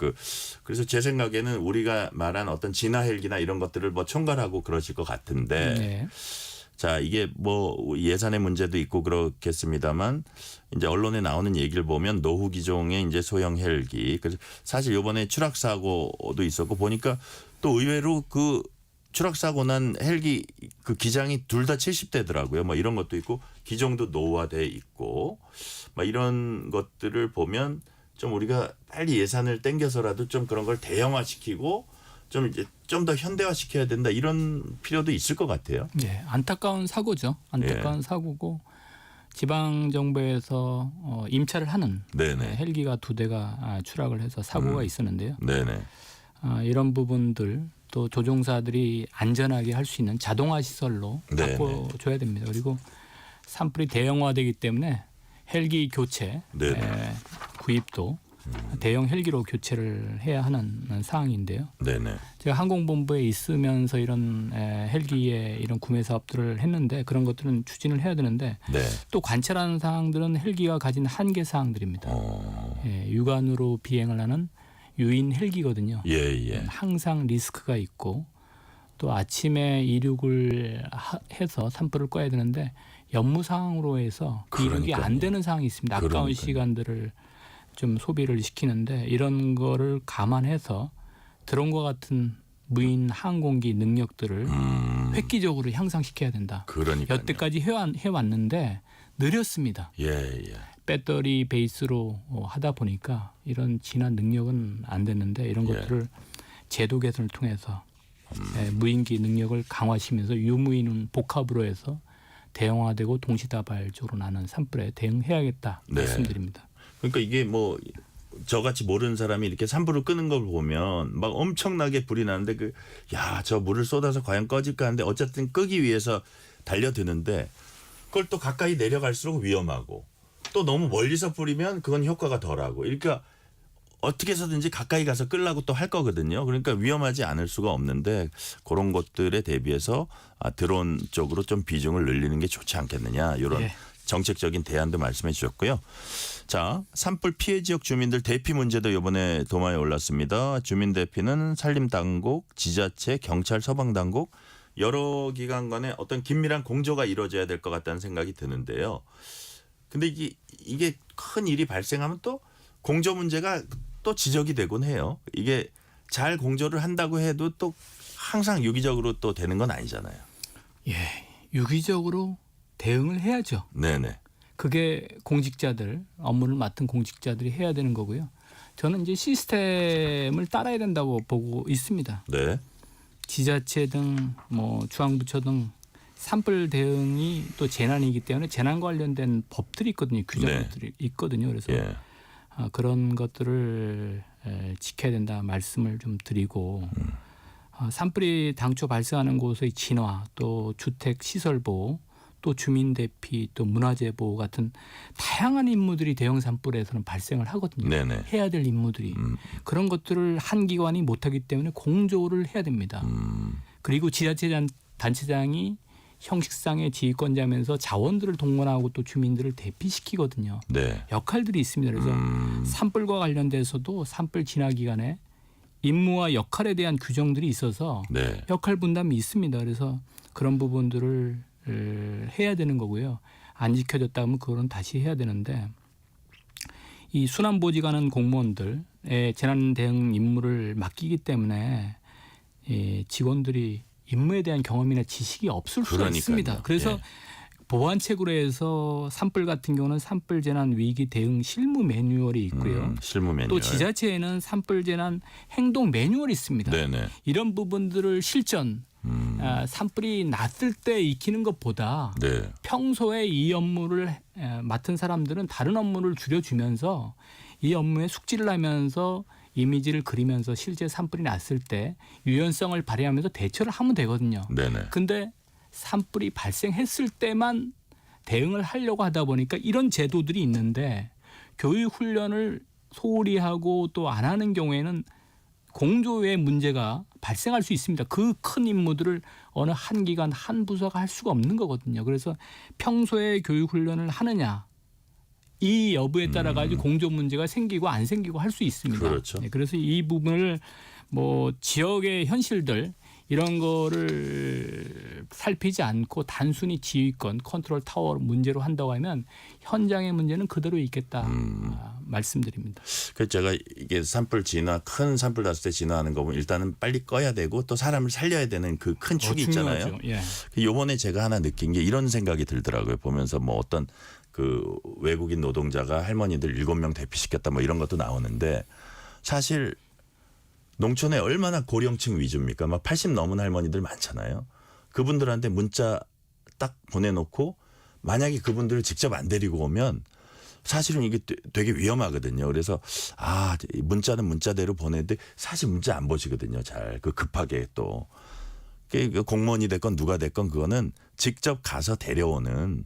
그래서 제 생각에는 우리가 말한 어떤 진화 헬기나 이런 것들을 뭐 총괄하고 그러실 것 같은데 네. 자 이게 뭐 예산의 문제도 있고 그렇겠습니다만 이제 언론에 나오는 얘기를 보면 노후 기종의 이제 소형 헬기 그래서 사실 이번에 추락 사고도 있었고 보니까 또 의외로 그 추락 사고 난 헬기 그 기장이 둘 다 70대더라고요. 뭐 이런 것도 있고 기종도 노후화돼 있고 막 이런 것들을 보면 좀 우리가 빨리 예산을 땡겨서라도 좀 그런 걸 대형화시키고 좀 이제 좀 더 현대화시켜야 된다 이런 필요도 있을 것 같아요. 네, 안타까운 사고죠. 안타까운 사고고 지방 정부에서 임차를 하는 네네. 헬기가 2대가 추락을 해서 사고가 있었는데요. 네네. 이런 부분들 또 조종사들이 안전하게 할 수 있는 자동화 시설로 네네. 바꿔줘야 됩니다. 그리고 산불이 대형화되기 때문에 헬기 교체 구입도 대형 헬기로 교체를 해야 하는 사항인데요. 네네. 제가 항공본부에 있으면서 이런 헬기의 이런 구매 사업들을 했는데 그런 것들은 추진을 해야 되는데 네. 또 관찰하는 사항들은 헬기가 가진 한계 사항들입니다. 육안으로 비행을 하는 유인 헬기거든요. 예. 항상 리스크가 있고 또 아침에 이륙을 해서 산불을 꺼야 되는데 연무 상황으로 해서 이륙이 안 되는 상황이 있습니다. 아까운 시간들을 좀 소비를 시키는데 이런 거를 감안해서 드론과 같은 무인 항공기 능력들을 획기적으로 향상시켜야 된다. 그러니까요. 여태까지 해왔는데 느렸습니다. 예. 배터리 베이스로 하다 보니까 이런 진화 능력은 안 됐는데 이런 것들을 제도 개선을 통해서 무인기 능력을 강화시키면서 유무인은 복합으로 해서 대형화되고 동시다발적으로 나는 산불에 대응해야겠다 말씀드립니다. 그러니까 이게 뭐 저같이 모르는 사람이 이렇게 산불을 끄는 걸 보면 막 엄청나게 불이 나는데 저 물을 쏟아서 과연 꺼질까 하는데 어쨌든 끄기 위해서 달려드는데 그걸 또 가까이 내려갈수록 위험하고 또 너무 멀리서 뿌리면 그건 효과가 덜하고 그러니까 어떻게 해서든지 가까이 가서 끌려고 또 할 거거든요. 그러니까 위험하지 않을 수가 없는데 그런 것들에 대비해서 드론 쪽으로 좀 비중을 늘리는 게 좋지 않겠느냐 이런 정책적인 대안도 말씀해 주셨고요. 자, 산불 피해 지역 주민들 대피 문제도 이번에 도마에 올랐습니다. 주민 대피는 산림당국, 지자체, 경찰, 소방당국 여러 기관 간에 어떤 긴밀한 공조가 이루어져야 될 것 같다는 생각이 드는데요. 근데 이게 큰 일이 발생하면 또 공조 문제가 또 지적이 되곤 해요. 이게 잘 공조를 한다고 해도 또 항상 유기적으로 또 되는 건 아니잖아요. 예, 유기적으로 대응을 해야죠. 네네. 그게 공직자들, 업무를 맡은 공직자들이 해야 되는 거고요. 저는 이제 시스템을 따라야 된다고 보고 있습니다. 네. 지자체 등 중앙부처 등 산불 대응이 또 재난이기 때문에 재난 관련된 법들이 있거든요. 규정들이 있거든요. 그래서 그런 것들을 지켜야 된다 말씀을 좀 드리고 산불이 당초 발생하는 곳의 진화, 또 주택 시설 보호, 또 주민 대피, 또 문화재 보호 같은 다양한 임무들이 대형 산불에서는 발생을 하거든요. 네네. 해야 될 임무들이. 그런 것들을 한 기관이 못하기 때문에 공조를 해야 됩니다. 그리고 지자체 단체장이 형식상의 지휘권자면서 자원들을 동원하고 또 주민들을 대피시키거든요. 네. 역할들이 있습니다. 그래서 산불과 관련돼서도 산불 진화 기간에 임무와 역할에 대한 규정들이 있어서 역할 분담이 있습니다. 그래서 그런 부분들을 해야 되는 거고요. 안 지켜졌다 하면 그거는 다시 해야 되는데 이 순환보직하는 공무원들의 재난 대응 임무를 맡기기 때문에 직원들이 임무에 대한 경험이나 지식이 없을 수가 있습니다. 그래서 보완책으로 해서 산불 같은 경우는 산불 재난 위기 대응 실무 매뉴얼이 있고요. 실무 매뉴얼. 또 지자체에는 산불 재난 행동 매뉴얼이 있습니다. 네네. 이런 부분들을 실전 산불이 났을 때 익히는 것보다 평소에 이 업무를 맡은 사람들은 다른 업무를 줄여주면서 이 업무에 숙지를 하면서 이미지를 그리면서 실제 산불이 났을 때 유연성을 발휘하면서 대처를 하면 되거든요. 근데 산불이 발생했을 때만 대응을 하려고 하다 보니까 이런 제도들이 있는데 교육 훈련을 소홀히 하고 또 안 하는 경우에는 공조의 문제가 발생할 수 있습니다. 그 큰 임무들을 어느 한 기관 한 부서가 할 수가 없는 거거든요. 그래서 평소에 교육 훈련을 하느냐 이 여부에 따라 가지고 공조 문제가 생기고 안 생기고 할 수 있습니다. 그렇죠. 그래서 이 부분을 지역의 현실들 이런 거를 살피지 않고 단순히 지휘권 컨트롤 타워 문제로 한다고 하면 현장의 문제는 그대로 있겠다 말씀드립니다. 그 제가 이게 산불 진화 큰 산불 났을 때 진화하는 거 보면 일단은 빨리 꺼야 되고 또 사람을 살려야 되는 그 큰 축이 있잖아요. 예. 요번에 제가 하나 느낀 게 이런 생각이 들더라고요. 보면서 뭐 어떤 그 외국인 노동자가 할머니들 7명 대피시켰다 뭐 이런 것도 나오는데 사실 농촌에 얼마나 고령층 위주입니까? 막 80 넘은 할머니들 많잖아요. 그분들한테 문자 딱 보내놓고 만약에 그분들을 직접 안 데리고 오면 사실은 이게 되게 위험하거든요. 그래서 문자는 문자대로 보내는데 사실 문자 안 보시거든요. 잘 그 급하게 또 공무원이 됐건 누가 됐건 그거는 직접 가서 데려오는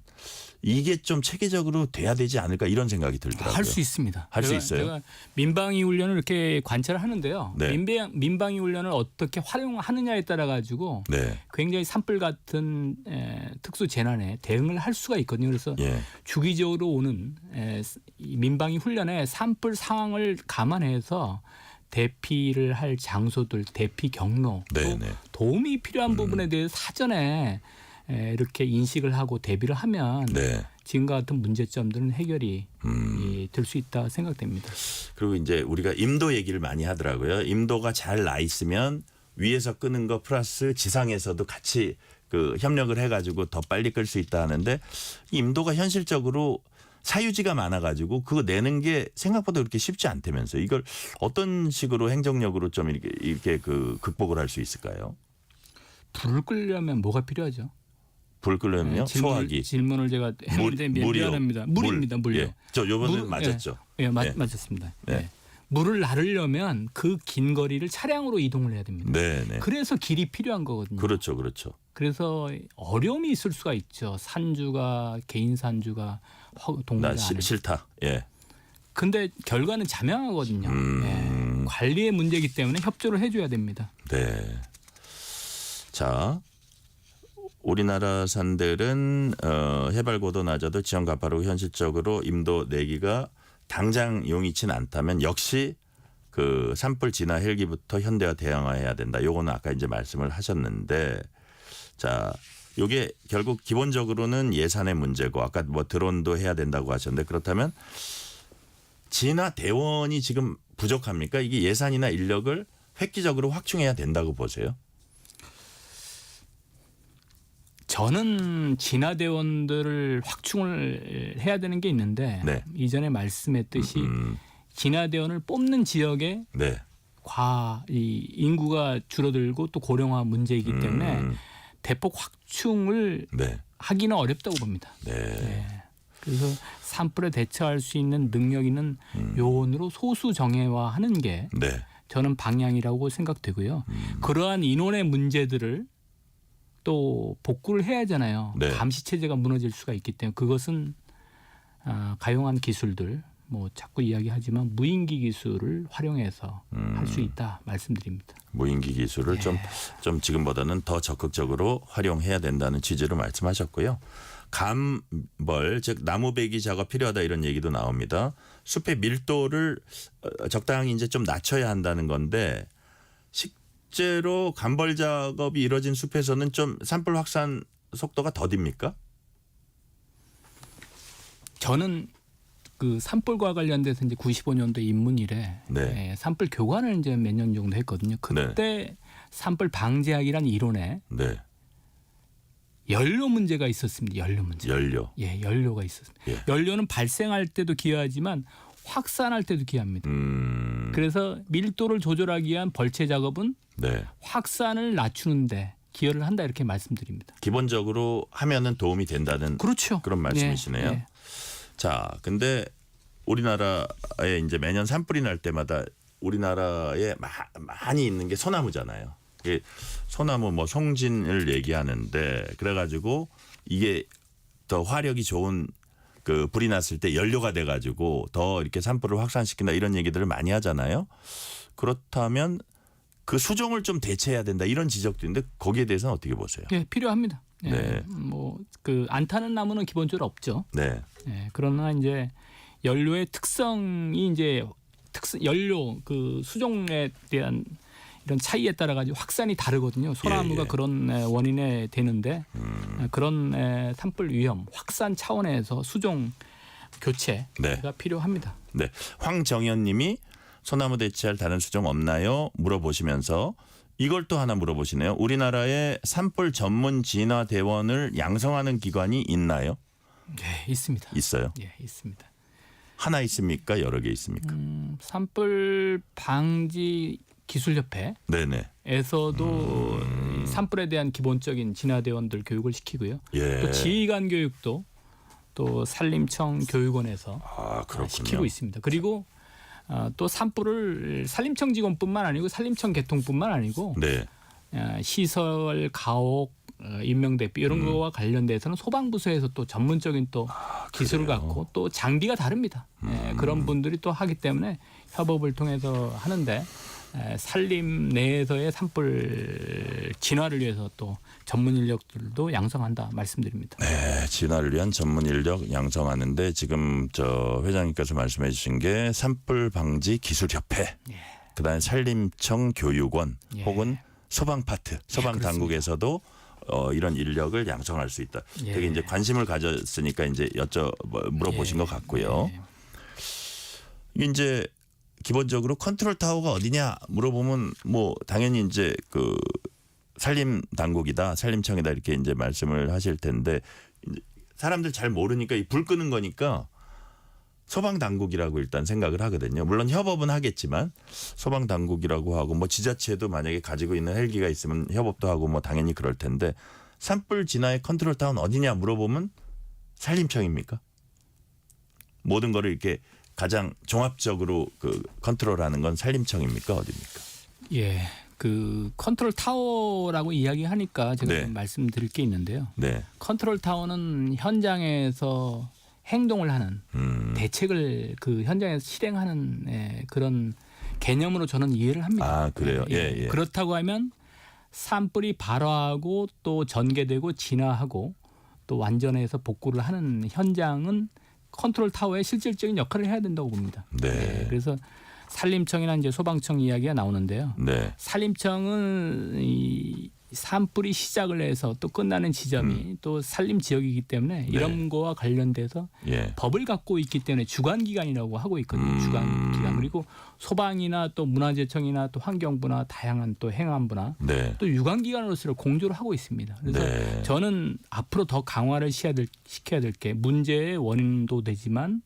이게 좀 체계적으로 돼야 되지 않을까 이런 생각이 들더라고요. 할 수 있습니다. 할 수 있어요. 제가 민방위 훈련을 이렇게 관찰을 하는데요. 네. 민방위 훈련을 어떻게 활용하느냐에 따라 가지고 네. 굉장히 산불 같은 특수 재난에 대응을 할 수가 있거든요. 그래서 예. 주기적으로 오는 이 민방위 훈련에 산불 상황을 감안해서 대피를 할 장소들, 대피 경로, 또 네네. 도움이 필요한 부분에 대해서 사전에 이렇게 인식을 하고 대비를 하면 네. 지금과 같은 문제점들은 해결이 될 수 있다 생각됩니다. 그리고 이제 우리가 임도 얘기를 많이 하더라고요. 임도가 잘 나 있으면 위에서 끄는 거 플러스 지상에서도 같이 그 협력을 해가지고 더 빨리 끌 수 있다 하는데 임도가 현실적으로 사유지가 많아가지고 그거 내는 게 생각보다 그렇게 쉽지 않다면서 이걸 어떤 식으로 행정력으로 좀 이렇게 그 극복을 할 수 있을까요? 불을 끄려면 뭐가 필요하죠? 불 끄려면요? 소화기. 질문을 제가 했는데 미안합니다. 물입니다. 물요. 예. 저 요번에 맞았죠? 예, 맞았습니다. 네. 예. 물을 나르려면 그 긴 거리를 차량으로 이동을 해야 됩니다. 네. 그래서 길이 필요한 거거든요. 그렇죠. 그래서 어려움이 있을 수가 있죠. 산주가 개인 산주가 동네 나 싫다. 예. 근데 결과는 자명하거든요. 예. 관리의 문제이기 때문에 협조를 해줘야 됩니다. 네. 자, 우리나라 산들은 해발 고도 낮아도 지형 가파르고 현실적으로 임도 내기가 당장 용이치는 않다면 역시 그 산불 진화 헬기부터 현대화 대형화해야 된다. 요거는 아까 이제 말씀을 하셨는데 자, 요게 결국 기본적으로는 예산의 문제고 아까 뭐 드론도 해야 된다고 하셨는데 그렇다면 진화 대원이 지금 부족합니까? 이게 예산이나 인력을 획기적으로 확충해야 된다고 보세요? 저는 진화대원들을 확충을 해야 되는 게 있는데 네. 이전에 말씀했듯이 진화대원을 뽑는 지역에 네. 이 인구가 줄어들고 또 고령화 문제이기 때문에 대폭 확충을 네. 하기는 어렵다고 봅니다. 네. 그래서 산불에 대처할 수 있는 능력 있는 요원으로 소수 정예화하는 게 네. 저는 방향이라고 생각되고요. 그러한 인원의 문제들을 또 복구를 해야 하잖아요. 네. 감시 체제가 무너질 수가 있기 때문에 그것은 가용한 기술들 뭐 자꾸 이야기하지만 무인기 기술을 활용해서 할 수 있다 말씀드립니다. 무인기 기술을 좀 지금보다는 더 적극적으로 활용해야 된다는 취지로 말씀하셨고요. 감벌 즉 나무 베기 작업 필요하다 이런 얘기도 나옵니다. 숲의 밀도를 적당히 이제 좀 낮춰야 한다는 건데 실제로 감벌 작업이 이루어진 숲에서는 좀 산불 확산 속도가 더딥니까? 저는 그 산불과 관련돼서 이제 95년도 입문 이래 네. 산불 교관을 이제 몇 년 정도 했거든요. 그때 산불 방지학이라는 이론에 네. 연료 문제가 있었습니다. 연료 문제. 예, 연료가 있었습니다. 예. 연료는 발생할 때도 기여하지만 확산할 때도 기여합니다. 그래서 밀도를 조절하기 위한 벌채 작업은 네. 확산을 낮추는데 기여를 한다 이렇게 말씀드립니다. 기본적으로 하면은 도움이 된다는 그렇죠. 그런 말씀이시네요. 네. 자, 근데 우리나라에 이제 매년 산불이 날 때마다 우리나라에 많이 있는 게 소나무잖아요. 소나무 뭐 송진을 얘기하는데 그래가지고 이게 더 화력이 좋은 그 불이 났을 때 연료가 돼가지고 더 이렇게 산불을 확산시킨다 이런 얘기들을 많이 하잖아요. 그렇다면 그 수종을 좀 대체해야 된다 이런 지적도 있는데 거기에 대해서는 어떻게 보세요? 네, 필요합니다. 네. 뭐 그 안 타는 나무는 기본적으로 없죠. 네. 그러나 이제 연료의 특성이 이제 연료 그 수종에 대한 이런 차이에 따라 가지고 확산이 다르거든요. 소나무가 그런 원인에 되는데 그런 산불 위험 확산 차원에서 수종 교체가 필요합니다. 네, 황정현님이 소나무 대체할 다른 수종 없나요? 물어보시면서 이걸 또 하나 물어보시네요. 우리나라에 산불 전문 진화 대원을 양성하는 기관이 있나요? 네, 있습니다. 있어요? 예, 있습니다. 하나 있습니까? 여러 개 있습니까? 산불 방지 기술협회 네네. 에서도 산불에 대한 기본적인 진화대원들 교육을 시키고요. 예. 또 지휘관 교육도 또 산림청 교육원에서 시키고 있습니다. 그리고 또 산불을 산림청 직원뿐만 아니고 산림청 개통뿐만 아니고 시설, 가옥, 인명대피 이런 거와 관련돼서는 소방부서에서 또 전문적인 또 기술을 갖고 또 장비가 다릅니다. 그런 분들이 또 하기 때문에 협업을 통해서 하는데 산림 내에서의 산불 진화를 위해서 또 전문 인력들도 양성한다 말씀드립니다. 네, 진화를 위한 전문 인력 양성하는데 지금 저 회장님께서 말씀해 주신 게 산불 방지 기술협회, 그다음에 산림청 교육원 혹은 소방 파트, 소방 당국에서도 이런 인력을 양성할 수 있다. 되게 이제 관심을 가졌으니까 이제 물어보신 것 같고요. 이제 기본적으로 컨트롤 타워가 어디냐 물어보면 뭐 당연히 이제 그 산림 당국이다, 산림청이다 이렇게 이제 말씀을 하실 텐데 사람들 잘 모르니까 이 불 끄는 거니까 소방 당국이라고 일단 생각을 하거든요. 물론 협업은 하겠지만 소방 당국이라고 하고 뭐 지자체도 만약에 가지고 있는 헬기가 있으면 협업도 하고 뭐 당연히 그럴 텐데 산불 진화의 컨트롤 타워는 어디냐 물어보면 산림청입니까? 모든 거를 이렇게 가장 종합적으로 그 컨트롤하는 건 산림청입니까? 어디입니까? 예, 그 컨트롤 타워라고 이야기하니까 제가 좀 말씀드릴 게 있는데요. 컨트롤 타워는 현장에서 행동을 하는 대책을 그 현장에서 실행하는 그런 개념으로 저는 이해를 합니다. 아, 그래요? 예. 그렇다고 하면 산불이 발화하고 또 전개되고 진화하고 또 완전해서 복구를 하는 현장은 컨트롤 타워의 실질적인 역할을 해야 된다고 봅니다. 그래서 산림청이나 이제 소방청 이야기가 나오는데요. 산림청은 이 산불이 시작을 해서 또 끝나는 지점이 또 산림 지역이기 때문에 이런 거와 관련돼서 법을 갖고 있기 때문에 주관기관이라고 하고 있거든요. 주관기관. 그리고 소방이나 또 문화재청이나 또 환경부나 다양한 또 행안부나 또 유관기관으로서 공조를 하고 있습니다. 그래서 저는 앞으로 더 강화를 시켜야 될 게 문제의 원인도 되지만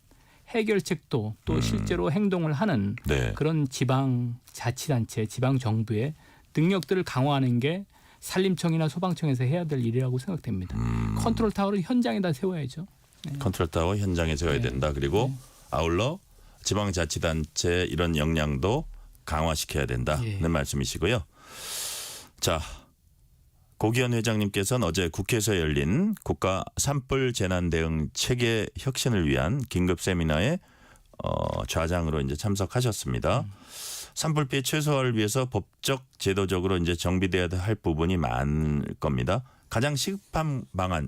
해결책도 또 실제로 행동을 하는 그런 지방자치단체, 지방정부의 능력들을 강화하는 게 산림청이나 소방청에서 해야 될 일이라고 생각됩니다. 컨트롤 타워를 현장에다 세워야죠. 컨트롤 타워 현장에 세워야 된다. 그리고 아울러 지방자치단체 이런 역량도 강화시켜야 된다는 말씀이시고요. 자, 고기현 회장님께서는 어제 국회에서 열린 국가 산불 재난 대응 체계 혁신을 위한 긴급 세미나에 좌장으로 이제 참석하셨습니다. 산불 피해 최소화를 위해서 법적 제도적으로 이제 정비돼야 할 부분이 많을 겁니다. 가장 시급한 방안,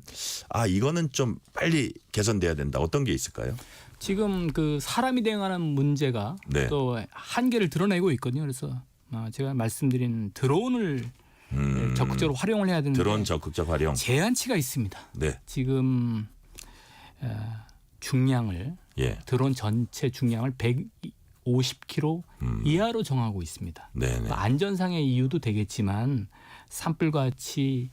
이거는 좀 빨리 개선돼야 된다. 어떤 게 있을까요? 지금 그 사람이 대응하는 문제가 또 한계를 드러내고 있거든요. 그래서 제가 말씀드린 드론을 적극적으로 활용을 해야 되는데 드론 적극적 활용 제한치가 있습니다. 지금 중량을 드론 전체 중량을 150kg 이하로 정하고 있습니다. 안전상의 이유도 되겠지만 산불같이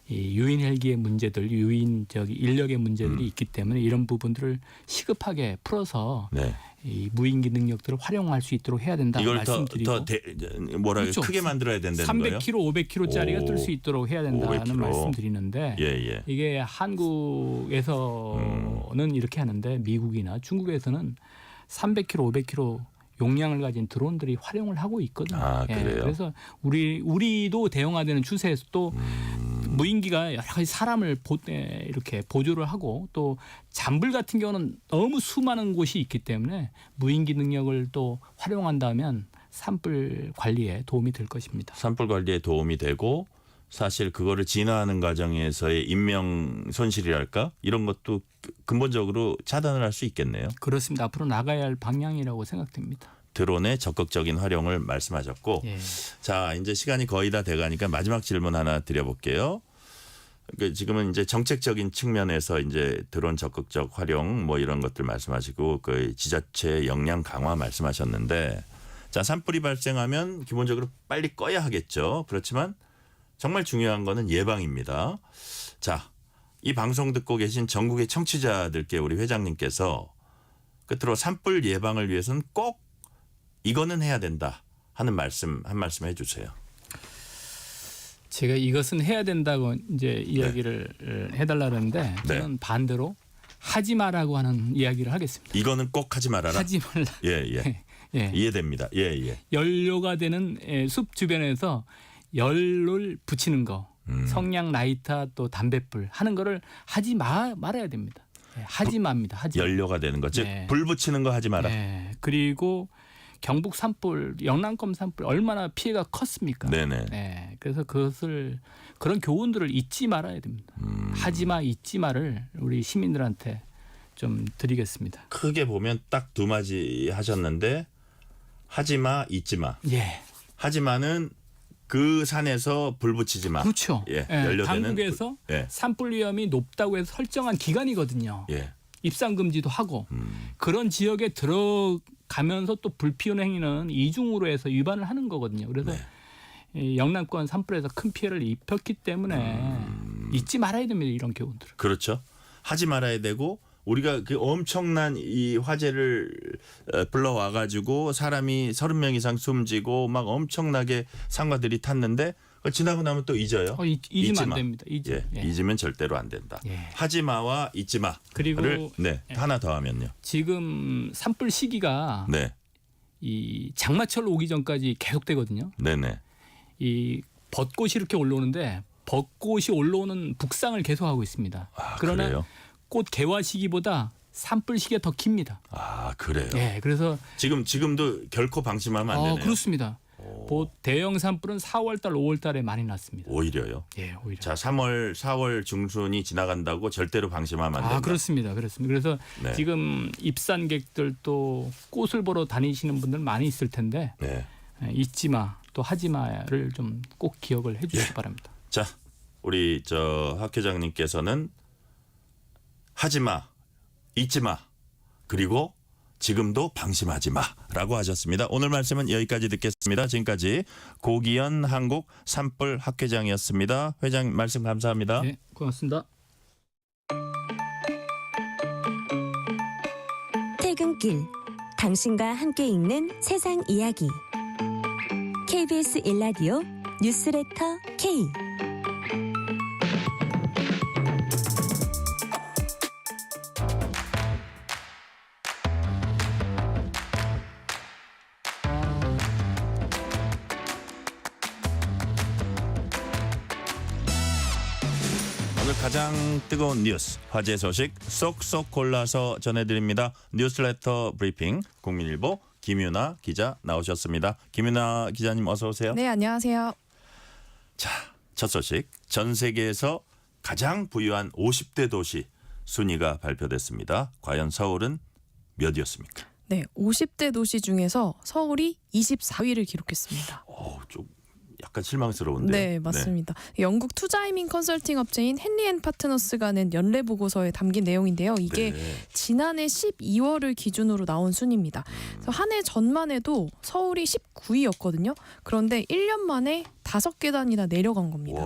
유인 헬기의 문제들, 유인적 인력의 문제들이 있기 때문에 이런 부분들을 시급하게 풀어서 이 무인기 능력들을 활용할 수 있도록 해야 된다 말씀드리고 그렇죠. 크게 만들어야 된다는 거예요? 300kg, 500kg짜리가 뜰 수 있도록 해야 된다는 500kg. 말씀드리는데 이게 한국에서는 이렇게 하는데 미국이나 중국에서는 300kg, 500kg 용량을 가진 드론들이 활용을 하고 있거든요. 그래요? 그래서 우리도 대형화되는 추세에서 또 무인기가 여러 가지 사람을 이렇게 보조를 하고 또 잔불 같은 경우는 너무 수많은 곳이 있기 때문에 무인기 능력을 또 활용한다면 산불 관리에 도움이 될 것입니다. 산불 관리에 도움이 되고 사실 그거를 진화하는 과정에서의 인명 손실이랄까 이런 것도 근본적으로 차단을 할 수 있겠네요. 그렇습니다. 앞으로 나가야 할 방향이라고 생각됩니다. 드론의 적극적인 활용을 말씀하셨고 예. 자 이제 시간이 거의 다 돼가니까 마지막 질문 하나 드려볼게요. 지금은 이제 정책적인 측면에서 이제 드론 적극적 활용 뭐 이런 것들 말씀하시고 그 지자체 역량 강화 말씀하셨는데 자 산불이 발생하면 기본적으로 빨리 꺼야 하겠죠. 그렇지만 정말 중요한 거는 예방입니다. 자, 이 방송 듣고 계신 전국의 청취자들께 우리 회장님께서 끝으로 산불 예방을 위해서는 꼭 이거는 해야 된다 하는 말씀 한 말씀 해주세요. 제가 이것은 해야 된다고 이제 이야기를 해달라는데 저는 반대로 하지 마라고 하는 이야기를 하겠습니다. 이거는 꼭 하지 말아라. 하지 말라. 예. 예. 이해됩니다. 예. 연료가 되는 숲 주변에서 열을 붙이는 거, 성냥 라이터 또 담뱃불 하는 거를 하지 말아야 됩니다. 하지 맙니다. 하지. 연료가 되는 거, 즉 불 붙이는 거 하지 마라. 그리고 경북 산불, 영남권 산불 얼마나 피해가 컸습니까? 네네. 네, 그래서 그런 교훈들을 잊지 말아야 됩니다. 하지 마, 잊지 마를 우리 시민들한테 좀 드리겠습니다. 크게 보면 딱 두 마디 하셨는데 하지 마, 잊지 마. 예. 하지 마는 그 산에서 불 붙이지 마. 그렇죠. 연료되는 당국에서 산불 위험이 높다고 해서 설정한 기간이거든요. 입산 금지도 하고 그런 지역에 들어가면서 또 불 피우는 행위는 이중으로 해서 위반을 하는 거거든요. 그래서 이 영남권 산불에서 큰 피해를 입혔기 때문에 잊지 말아야 됩니다. 이런 교훈들을. 그렇죠. 하지 말아야 되고 우리가 그 엄청난 이 화재를 불러와 가지고 사람이 30명 이상 숨지고 막 엄청나게 상가들이 탔는데 지나고 나면 또 잊어요. 잊으면 안 됩니다. 잊으면 절대로 안 된다. 하지 마와 잊지 마. 그리고 하나 더 하면요. 지금 산불 시기가 이 장마철 오기 전까지 계속되거든요. 네네. 이 벚꽃이 이렇게 올라오는데 벚꽃이 올라오는 북상을 계속하고 있습니다. 그러나 그래요? 꽃 개화 시기보다 산불 시기가 더 깁니다. 아 그래요. 그래서 지금도 결코 방심하면 안 되네요. 그렇습니다. 대형 산불은 4월달, 5월달에 많이 났습니다. 오히려요. 오히려. 자, 3월, 4월 중순이 지나간다고 절대로 방심하면 안 된다. 그렇습니다. 그래서 지금 입산객들 또 꽃을 보러 다니시는 분들 많이 있을 텐데 잊지 마, 또 하지 마를 좀 꼭 기억을 해주시기 바랍니다. 자, 우리 학 회장님께서는 하지 마, 잊지 마, 그리고 지금도 방심하지 마라고 하셨습니다. 오늘 말씀은 여기까지 듣겠습니다. 지금까지 고기현 한국 산불 학회장이었습니다. 회장 말씀 감사합니다. 네, 고맙습니다. 퇴근길, 당신과 함께 읽는 세상 이야기. KBS 1라디오 뉴스레터 K. 가장 뜨거운 뉴스, 화제 소식 쏙쏙 골라서 전해드립니다. 뉴스레터 브리핑 국민일보 김윤아 기자 나오셨습니다. 김윤아 기자님 어서 오세요. 네, 안녕하세요. 자, 첫 소식. 전 세계에서 가장 부유한 50대 도시 순위가 발표됐습니다. 과연 서울은 몇이었습니까? 네, 50대 도시 중에서 서울이 24위를 기록했습니다. 좀 약간 실망스러운데. 네, 맞습니다. 영국 투자이밍 컨설팅 업체인 헨리앤파트너스가 낸 연례 보고서에 담긴 내용인데요. 이게 지난해 12월을 기준으로 나온 순입니다. 한 해 전만 해도 서울이 19위였거든요. 그런데 1년 만에 5계단이나 내려간 겁니다.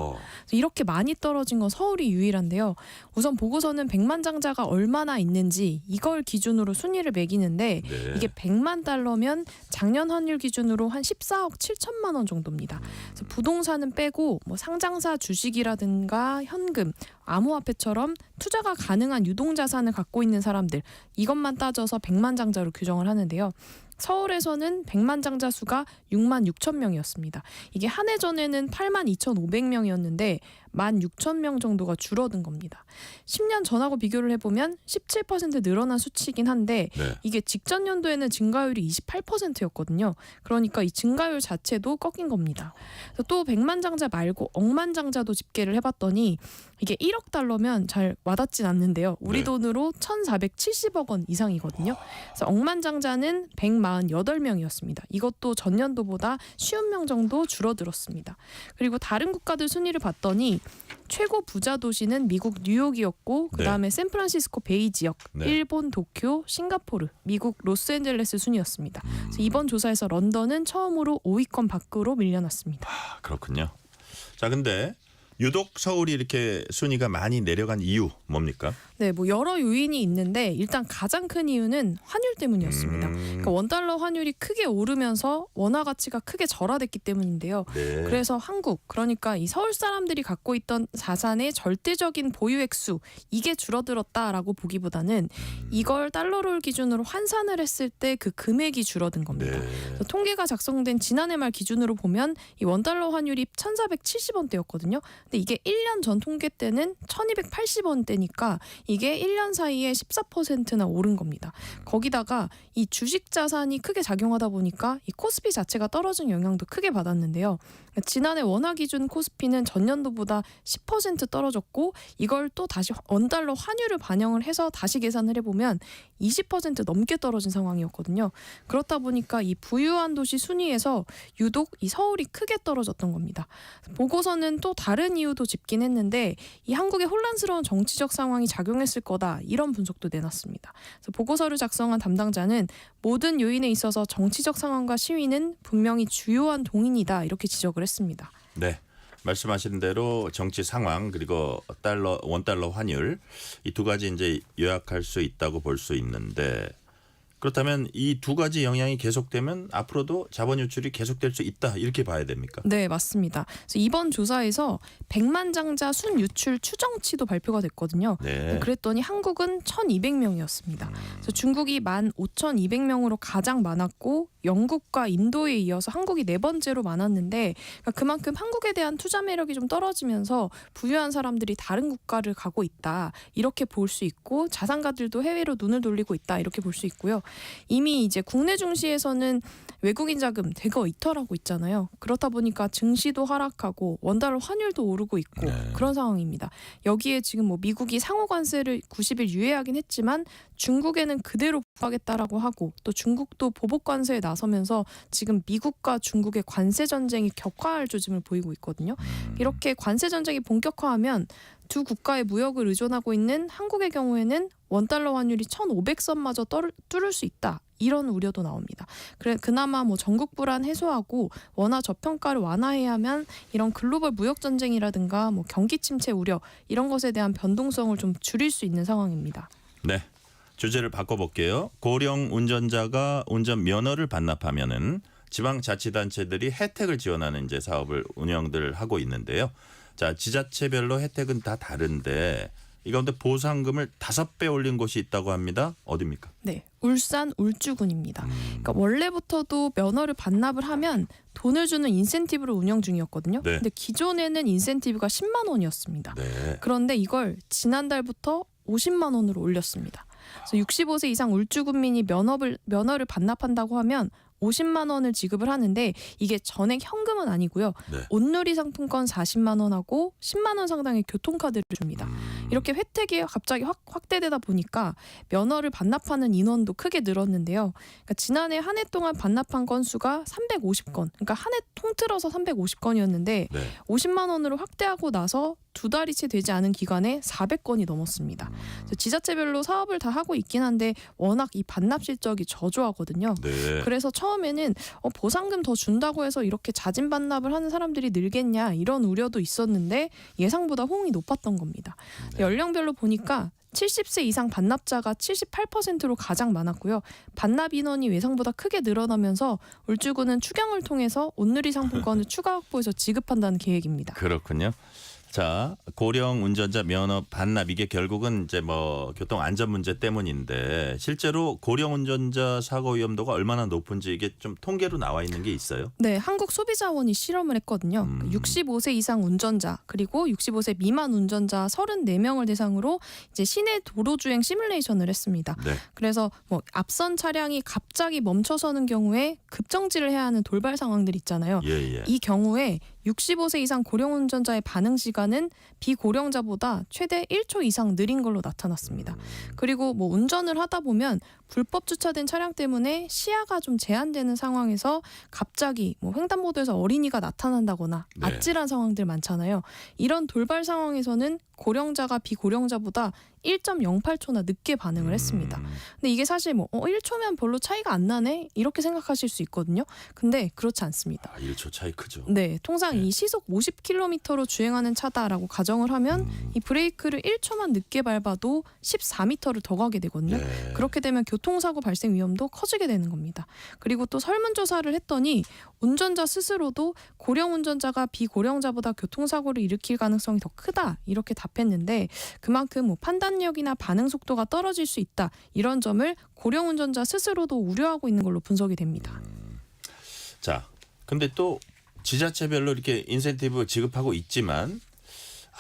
이렇게 많이 떨어진 건 서울이 유일한데요. 우선 보고서는 백만장자가 얼마나 있는지 이걸 기준으로 순위를 매기는데 이게 100만 달러면 작년 환율 기준으로 한 14억 7천만 원 정도입니다. 그래서 부동산은 빼고 뭐 상장사 주식이라든가 현금, 암호화폐처럼 투자가 가능한 유동자산을 갖고 있는 사람들 이것만 따져서 백만장자로 규정을 하는데요. 서울에서는 백만장자 수가 6만 6천 명이었습니다. 이게 한 해 전에는 8만 2,500명이었는데 1만 6천 명 정도가 줄어든 겁니다. 10년 전하고 비교를 해보면 17% 늘어난 수치이긴 한데 이게 직전 연도에는 증가율이 28%였거든요. 그러니까 이 증가율 자체도 꺾인 겁니다. 또 백만장자 말고 억만장자도 집계를 해봤더니 이게 1억 달러면 잘 와닿진 않는데요. 우리 돈으로 1,470억 원 이상이거든요. 그래서 억만장자는 100만 248명이었습니다. 이것도 전년도보다 50명 정도 줄어들었습니다. 그리고 다른 국가들 순위를 봤더니 최고 부자 도시는 미국 뉴욕이었고 그다음에 샌프란시스코 베이 지역, 일본 도쿄, 싱가포르, 미국 로스앤젤레스 순이었습니다. 그래서 이번 조사에서 런던은 처음으로 5위권 밖으로 밀려났습니다. 아, 그렇군요. 자, 근데 유독 서울이 이렇게 순위가 많이 내려간 이유 뭡니까? 네, 뭐 여러 요인이 있는데 일단 가장 큰 이유는 환율 때문이었습니다. 그러니까 원달러 환율이 크게 오르면서 원화 가치가 크게 절하됐기 때문인데요. 그래서 한국, 그러니까 이 서울 사람들이 갖고 있던 자산의 절대적인 보유 액수 이게 줄어들었다라고 보기보다는 이걸 달러를 기준으로 환산을 했을 때 그 금액이 줄어든 겁니다. 그래서 통계가 작성된 지난해 말 기준으로 보면 이 원달러 환율이 1,470원대였거든요. 근데 이게 1년 전 통계 때는 1,280원대니까 이게 1년 사이에 14%나 오른 겁니다. 거기다가 이 주식 자산이 크게 작용하다 보니까 이 코스피 자체가 떨어진 영향도 크게 받았는데요. 지난해 원화 기준 코스피는 전년도보다 10% 떨어졌고 이걸 또 다시 원달러 환율을 반영을 해서 다시 계산을 해보면 20% 넘게 떨어진 상황이었거든요. 그렇다 보니까 이 부유한 도시 순위에서 유독 이 서울이 크게 떨어졌던 겁니다. 보고서는 또 다른 이유도 짚긴 했는데 이 한국의 혼란스러운 정치적 상황이 작용했을 거다 이런 분석도 내놨습니다. 그래서 보고서를 작성한 담당자는 모든 요인에 있어서 정치적 상황과 시위는 분명히 주요한 동인이다 이렇게 지적을 했습니다. 네. 말씀하신 대로 정치 상황 그리고 원달러 환율 이 두 가지 이제 요약할 수 있다고 볼 수 있는데 그렇다면 이 두 가지 영향이 계속되면 앞으로도 자본 유출이 계속될 수 있다 이렇게 봐야 됩니까? 네, 맞습니다. 그래서 이번 조사에서 100만 장자 순 유출 추정치도 발표가 됐거든요. 그랬더니 한국은 1,200명이었습니다. 그래서 중국이 15,200명으로 가장 많았고 영국과 인도에 이어서 한국이 네 번째로 많았는데 그러니까 그만큼 한국에 대한 투자 매력이 좀 떨어지면서 부유한 사람들이 다른 국가를 가고 있다 이렇게 볼 수 있고 자산가들도 해외로 눈을 돌리고 있다 이렇게 볼 수 있고요. 이미 이제 국내 증시에서는 외국인 자금 대거 이탈하고 있잖아요. 그렇다 보니까 증시도 하락하고 원달러 환율도 오르고 있고 그런 상황입니다. 여기에 지금 뭐 미국이 상호 관세를 90일 유예하긴 했지만 중국에는 그대로 부과하겠다라고 하고 또 중국도 보복 관세에 나서면서 지금 미국과 중국의 관세 전쟁이 격화할 조짐을 보이고 있거든요. 이렇게 관세 전쟁이 본격화하면 두 국가의 무역을 의존하고 있는 한국의 경우에는 원달러 환율이 1,500선마저 뚫을 수 있다. 이런 우려도 나옵니다. 그나마 뭐 전국 불안 해소하고 원화 저평가를 완화해야만 이런 글로벌 무역 전쟁이라든가 뭐 경기 침체 우려 이런 것에 대한 변동성을 좀 줄일 수 있는 상황입니다. 네. 주제를 바꿔볼게요. 고령 운전자가 운전 면허를 반납하면은 지방자치단체들이 혜택을 지원하는 이제 사업을 운영들 하고 있는데요. 자, 지자체별로 혜택은 다 다른데 이 가운데 보상금을 5배 올린 곳이 있다고 합니다. 어디입니까? 네, 울산 울주군입니다. 그러니까 원래부터도 면허를 반납을 하면 돈을 주는 인센티브를 운영 중이었거든요. 근데 기존에는 인센티브가 10만 원이었습니다. 그런데 이걸 지난달부터 50만 원으로 올렸습니다. 그래서 65세 이상 울주군민이 면허를 반납한다고 하면 50만 원을 지급을 하는데 이게 전액 현금은 아니고요. 온누리 상품권 40만 원하고 10만 원 상당의 교통카드를 줍니다. 이렇게 혜택이 갑자기 확대되다 보니까 면허를 반납하는 인원도 크게 늘었는데요. 그러니까 지난해 한 해 동안 반납한 건수가 350건. 그러니까 한 해 통틀어서 350건이었는데 50만 원으로 확대하고 나서 두 달이 채 되지 않은 기간에 400건이 넘었습니다. 지자체별로 사업을 다 하고 있긴 한데 워낙 이 반납 실적이 저조하거든요. 그래서 처음에는 보상금 더 준다고 해서 이렇게 자진 반납을 하는 사람들이 늘겠냐 이런 우려도 있었는데 예상보다 호응이 높았던 겁니다. 연령별로 보니까 70세 이상 반납자가 78%로 가장 많았고요. 반납 인원이 예상보다 크게 늘어나면서 울주군은 추경을 통해서 온누리 상품권을 추가 확보해서 지급한다는 계획입니다. 그렇군요. 자, 고령 운전자 면허 반납 이게 결국은 이제 뭐 교통 안전 문제 때문인데 실제로 고령 운전자 사고 위험도가 얼마나 높은지 이게 좀 통계로 나와 있는 게 있어요? 네, 한국소비자원이 실험을 했거든요. 65세 이상 운전자 그리고 65세 미만 운전자 34명을 대상으로 이제 시내 도로주행 시뮬레이션을 했습니다. 그래서 뭐 앞선 차량이 갑자기 멈춰서는 경우에 급정지를 해야 하는 돌발 상황들 있잖아요. 이 경우에 65세 이상 고령 운전자의 반응 시간은 비고령자보다 최대 1초 이상 느린 걸로 나타났습니다. 그리고 뭐 운전을 하다 보면 불법 주차된 차량 때문에 시야가 좀 제한되는 상황에서 갑자기 뭐 횡단보도에서 어린이가 나타난다거나 네. 아찔한 상황들 많잖아요. 이런 돌발 상황에서는 고령자가 비고령자보다 1.08초나 늦게 반응을 했습니다. 근데 이게 사실 뭐 1초면 별로 차이가 안 나네 이렇게 생각하실 수 있거든요. 근데 그렇지 않습니다. 1초 차이 크죠. 네, 통상 이 시속 50km로 주행하는 차다라고 가정을 하면 이 브레이크를 1초만 늦게 밟아도 14m를 더 가게 되거든요. 네. 그렇게 되면 교통사고 발생 위험도 커지게 되는 겁니다. 그리고 또 설문조사를 했더니 운전자 스스로도 고령 운전자가 비고령자보다 교통사고를 일으킬 가능성이 더 크다 이렇게 답했는데 그만큼 뭐 판단력이나 반응 속도가 떨어질 수 있다 이런 점을 고령 운전자 스스로도 우려하고 있는 걸로 분석이 됩니다. 자, 근데 또 지자체별로 이렇게 인센티브 지급하고 있지만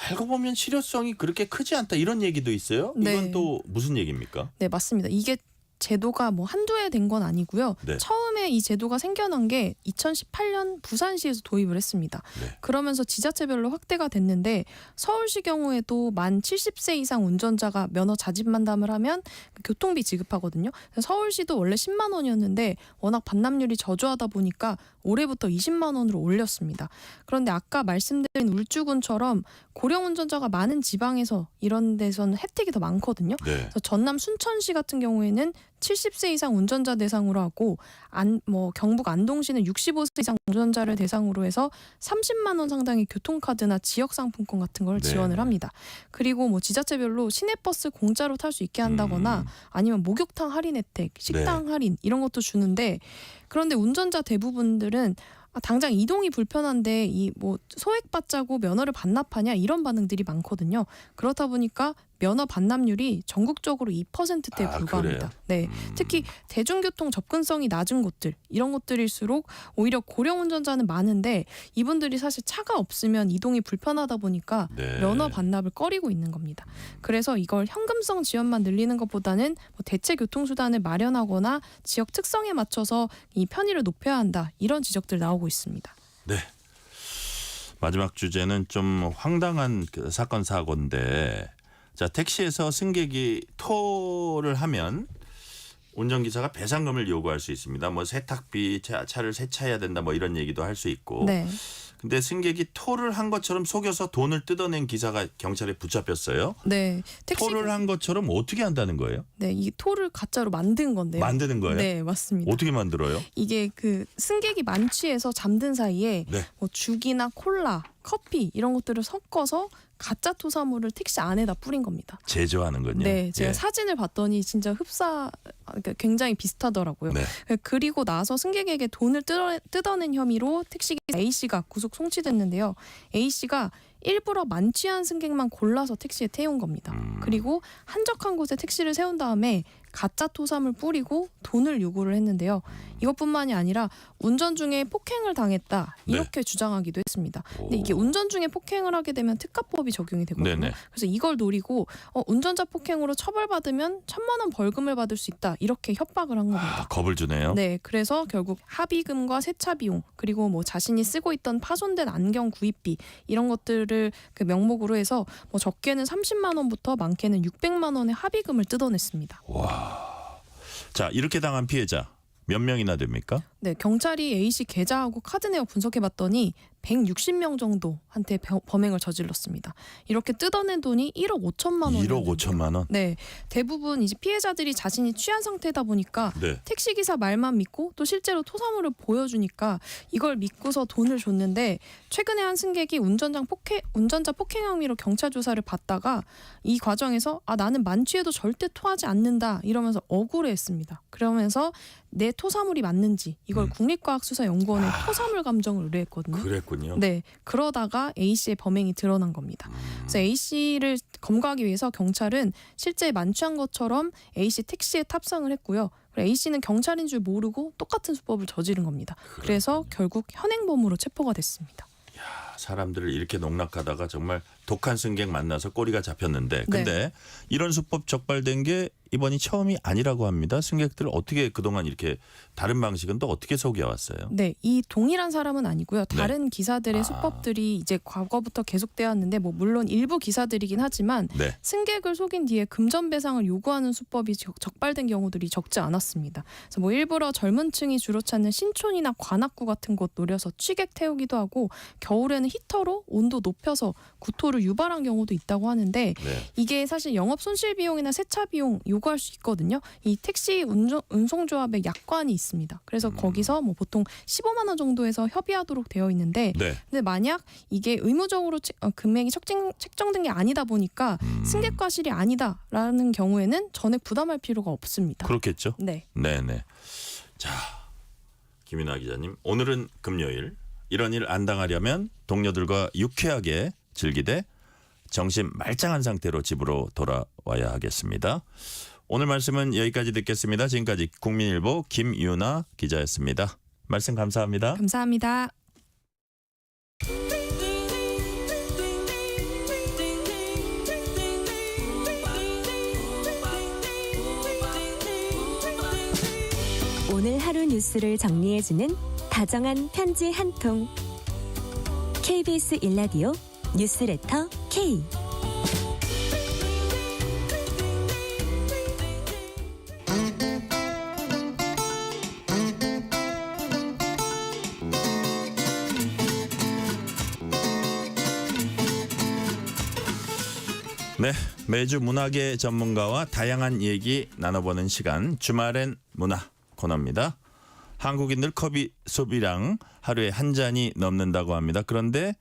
알고 보면 실효성이 그렇게 크지 않다 이런 얘기도 있어요. 네. 이건 또 무슨 얘기입니까? 네, 맞습니다. 이게 제도가 뭐 한두 해 된 건 아니고요. 네. 처음에 이 제도가 생겨난 게 2018년 부산시에서 도입을 했습니다. 네. 그러면서 지자체별로 확대가 됐는데 서울시 경우에도 만 70세 이상 운전자가 면허 자진 만담을 하면 교통비 지급하거든요. 서울시도 원래 10만 원이었는데 워낙 반납률이 저조하다 보니까 올해부터 20만 원으로 올렸습니다. 그런데 아까 말씀드린 울주군처럼 고령 운전자가 많은 지방에서 이런 데서는 혜택이 더 많거든요. 네. 그래서 전남 순천시 같은 경우에는 70세 이상 운전자 대상으로 하고 경북 안동시는 65세 이상 운전자를 대상으로 해서 30만 원 상당의 교통카드나 지역상품권 같은 걸 네. 지원을 합니다. 그리고 뭐 지자체별로 시내버스 공짜로 탈 수 있게 한다거나 아니면 목욕탕 할인 혜택, 식당 할인 이런 것도 주는데 그런데 운전자 대부분들은 당장 이동이 불편한데 이 뭐 소액 받자고 면허를 반납하냐 이런 반응들이 많거든요. 그렇다 보니까 면허 반납률이 전국적으로 2%대에 불과합니다. 네, 특히 대중교통 접근성이 낮은 곳들 이런 곳들일수록 오히려 고령 운전자는 많은데 이분들이 사실 차가 없으면 이동이 불편하다 보니까 네. 면허 반납을 꺼리고 있는 겁니다. 그래서 이걸 현금성 지원만 늘리는 것보다는 뭐 대체 교통수단을 마련하거나 지역 특성에 맞춰서 이 편의를 높여야 한다 이런 지적들 나오고 있습니다. 네. 마지막 주제는 좀 황당한 그 사건 사고인데 자 택시에서 승객이 토를 하면 운전기사가 배상금을 요구할 수 있습니다. 뭐 세탁비, 차를 세차해야 된다 뭐 이런 얘기도 할 수 있고. 네. 근데 승객이 토를 한 것처럼 속여서 돈을 뜯어낸 기사가 경찰에 붙잡혔어요. 네, 토를 한 것처럼 어떻게 한다는 거예요? 네, 이 토를 가짜로 만든 건데요. 만드는 거예요? 네, 맞습니다. 어떻게 만들어요? 이게 그 승객이 만취해서 잠든 사이에 네. 뭐 죽이나 콜라, 커피 이런 것들을 섞어서 가짜 토사물을 택시 안에다 뿌린 겁니다. 제조하는군요. 네, 제가 예. 사진을 봤더니 진짜 그러니까 굉장히 비슷하더라고요. 네. 그리고 나서 승객에게 돈을 뜯어낸 혐의로 택시기사 A씨가 구속 송치됐는데요. A씨가 일부러 만취한 승객만 골라서 택시에 태운 겁니다. 그리고 한적한 곳에 택시를 세운 다음에 가짜 토사물 뿌리고 돈을 요구를 했는데요. 이것뿐만이 아니라 운전 중에 폭행을 당했다 이렇게 주장하기도 했습니다. 근데 이게 운전 중에 폭행을 하게 되면 특가법이 적용이 되거든요. 네네. 그래서 이걸 노리고 운전자 폭행으로 처벌받으면 1,000만 원 벌금을 받을 수 있다 이렇게 협박을 한 겁니다. 겁을 주네요. 네, 그래서 결국 합의금과 세차 비용 그리고 뭐 자신이 쓰고 있던 파손된 안경 구입비 이런 것들을 그 명목으로 해서 뭐 적게는 30만 원부터 많게는 600만 원의 합의금을 뜯어냈습니다. 와. 자, 이렇게 당한 피해자 몇 명이나 됩니까? 네, 경찰이 A씨 계좌하고 카드 내역 분석해봤더니 160명 정도한테 범행을 저질렀습니다. 이렇게 뜯어낸 돈이 1억 5천만 원. 1억 5천만 원? 네, 대부분 이제 피해자들이 자신이 취한 상태다 보니까 네. 택시기사 말만 믿고 또 실제로 토사물을 보여주니까 이걸 믿고서 돈을 줬는데 최근에 한 승객이 운전자 폭행 혐의로 경찰 조사를 받다가 이 과정에서 나는 만취해도 절대 토하지 않는다 이러면서 억울해했습니다. 그러면서 내 토사물이 맞는지 이걸 국립과학수사연구원에 토사물 감정을 의뢰했거든요. 그랬군요. 네, 그러다가 A씨의 범행이 드러난 겁니다. 그래서 A씨를 검거하기 위해서 경찰은 실제 만취한 것처럼 A씨 택시에 탑승을 했고요. A씨는 경찰인 줄 모르고 똑같은 수법을 저지른 겁니다. 그래서 결국 현행범으로 체포가 됐습니다. 사람들을 이렇게 농락하다가 정말 독한 승객 만나서 꼬리가 잡혔는데 근데 이런 수법 적발된 게 이번이 처음이 아니라고 합니다. 승객들 어떻게 그동안 이렇게 다른 방식은 또 어떻게 속여왔어요? 네, 이 동일한 사람은 아니고요. 다른 기사들의 수법들이 이제 과거부터 계속되었는데 뭐 물론 일부 기사들이긴 하지만 승객을 속인 뒤에 금전 배상을 요구하는 수법이 적발된 경우들이 적지 않았습니다. 그래서 뭐 일부러 젊은 층이 주로 찾는 신촌이나 관악구 같은 곳 노려서 취객 태우기도 하고 겨울에는 히터로 온도 높여서 구토를 유발한 경우도 있다고 하는데 이게 사실 영업 손실 비용이나 세차 비용 요구할 수 있거든요. 이 택시 운송조합의 약관이 있습니다. 그래서 거기서 뭐 보통 15만 원 정도에서 협의하도록 되어 있는데 근데 만약 이게 의무적으로 금액이 책정된 게 아니다 보니까 승객 과실이 아니다라는 경우에는 전액 부담할 필요가 없습니다. 그렇겠죠? 네. 네네. 자, 김윤아 기자님, 오늘은 금요일. 이런 일 안 당하려면 동료들과 유쾌하게 즐기되 정신 말짱한 상태로 집으로 돌아와야 하겠습니다. 오늘 말씀은 여기까지 듣겠습니다. 지금까지 국민일보 김윤아 기자였습니다. 말씀 감사합니다. 감사합니다. 오늘 하루 뉴스를 정리해주는 다정한 편지 한 통. KBS 일라디오 뉴스레터 K. 네, 매주 문화계 전문가와 다양한 얘기 나눠보는 시간 주말엔 문화 코너입니다. 한국인들 커피 소비량 하루에 한 잔이 넘는다고 합니다. 그런데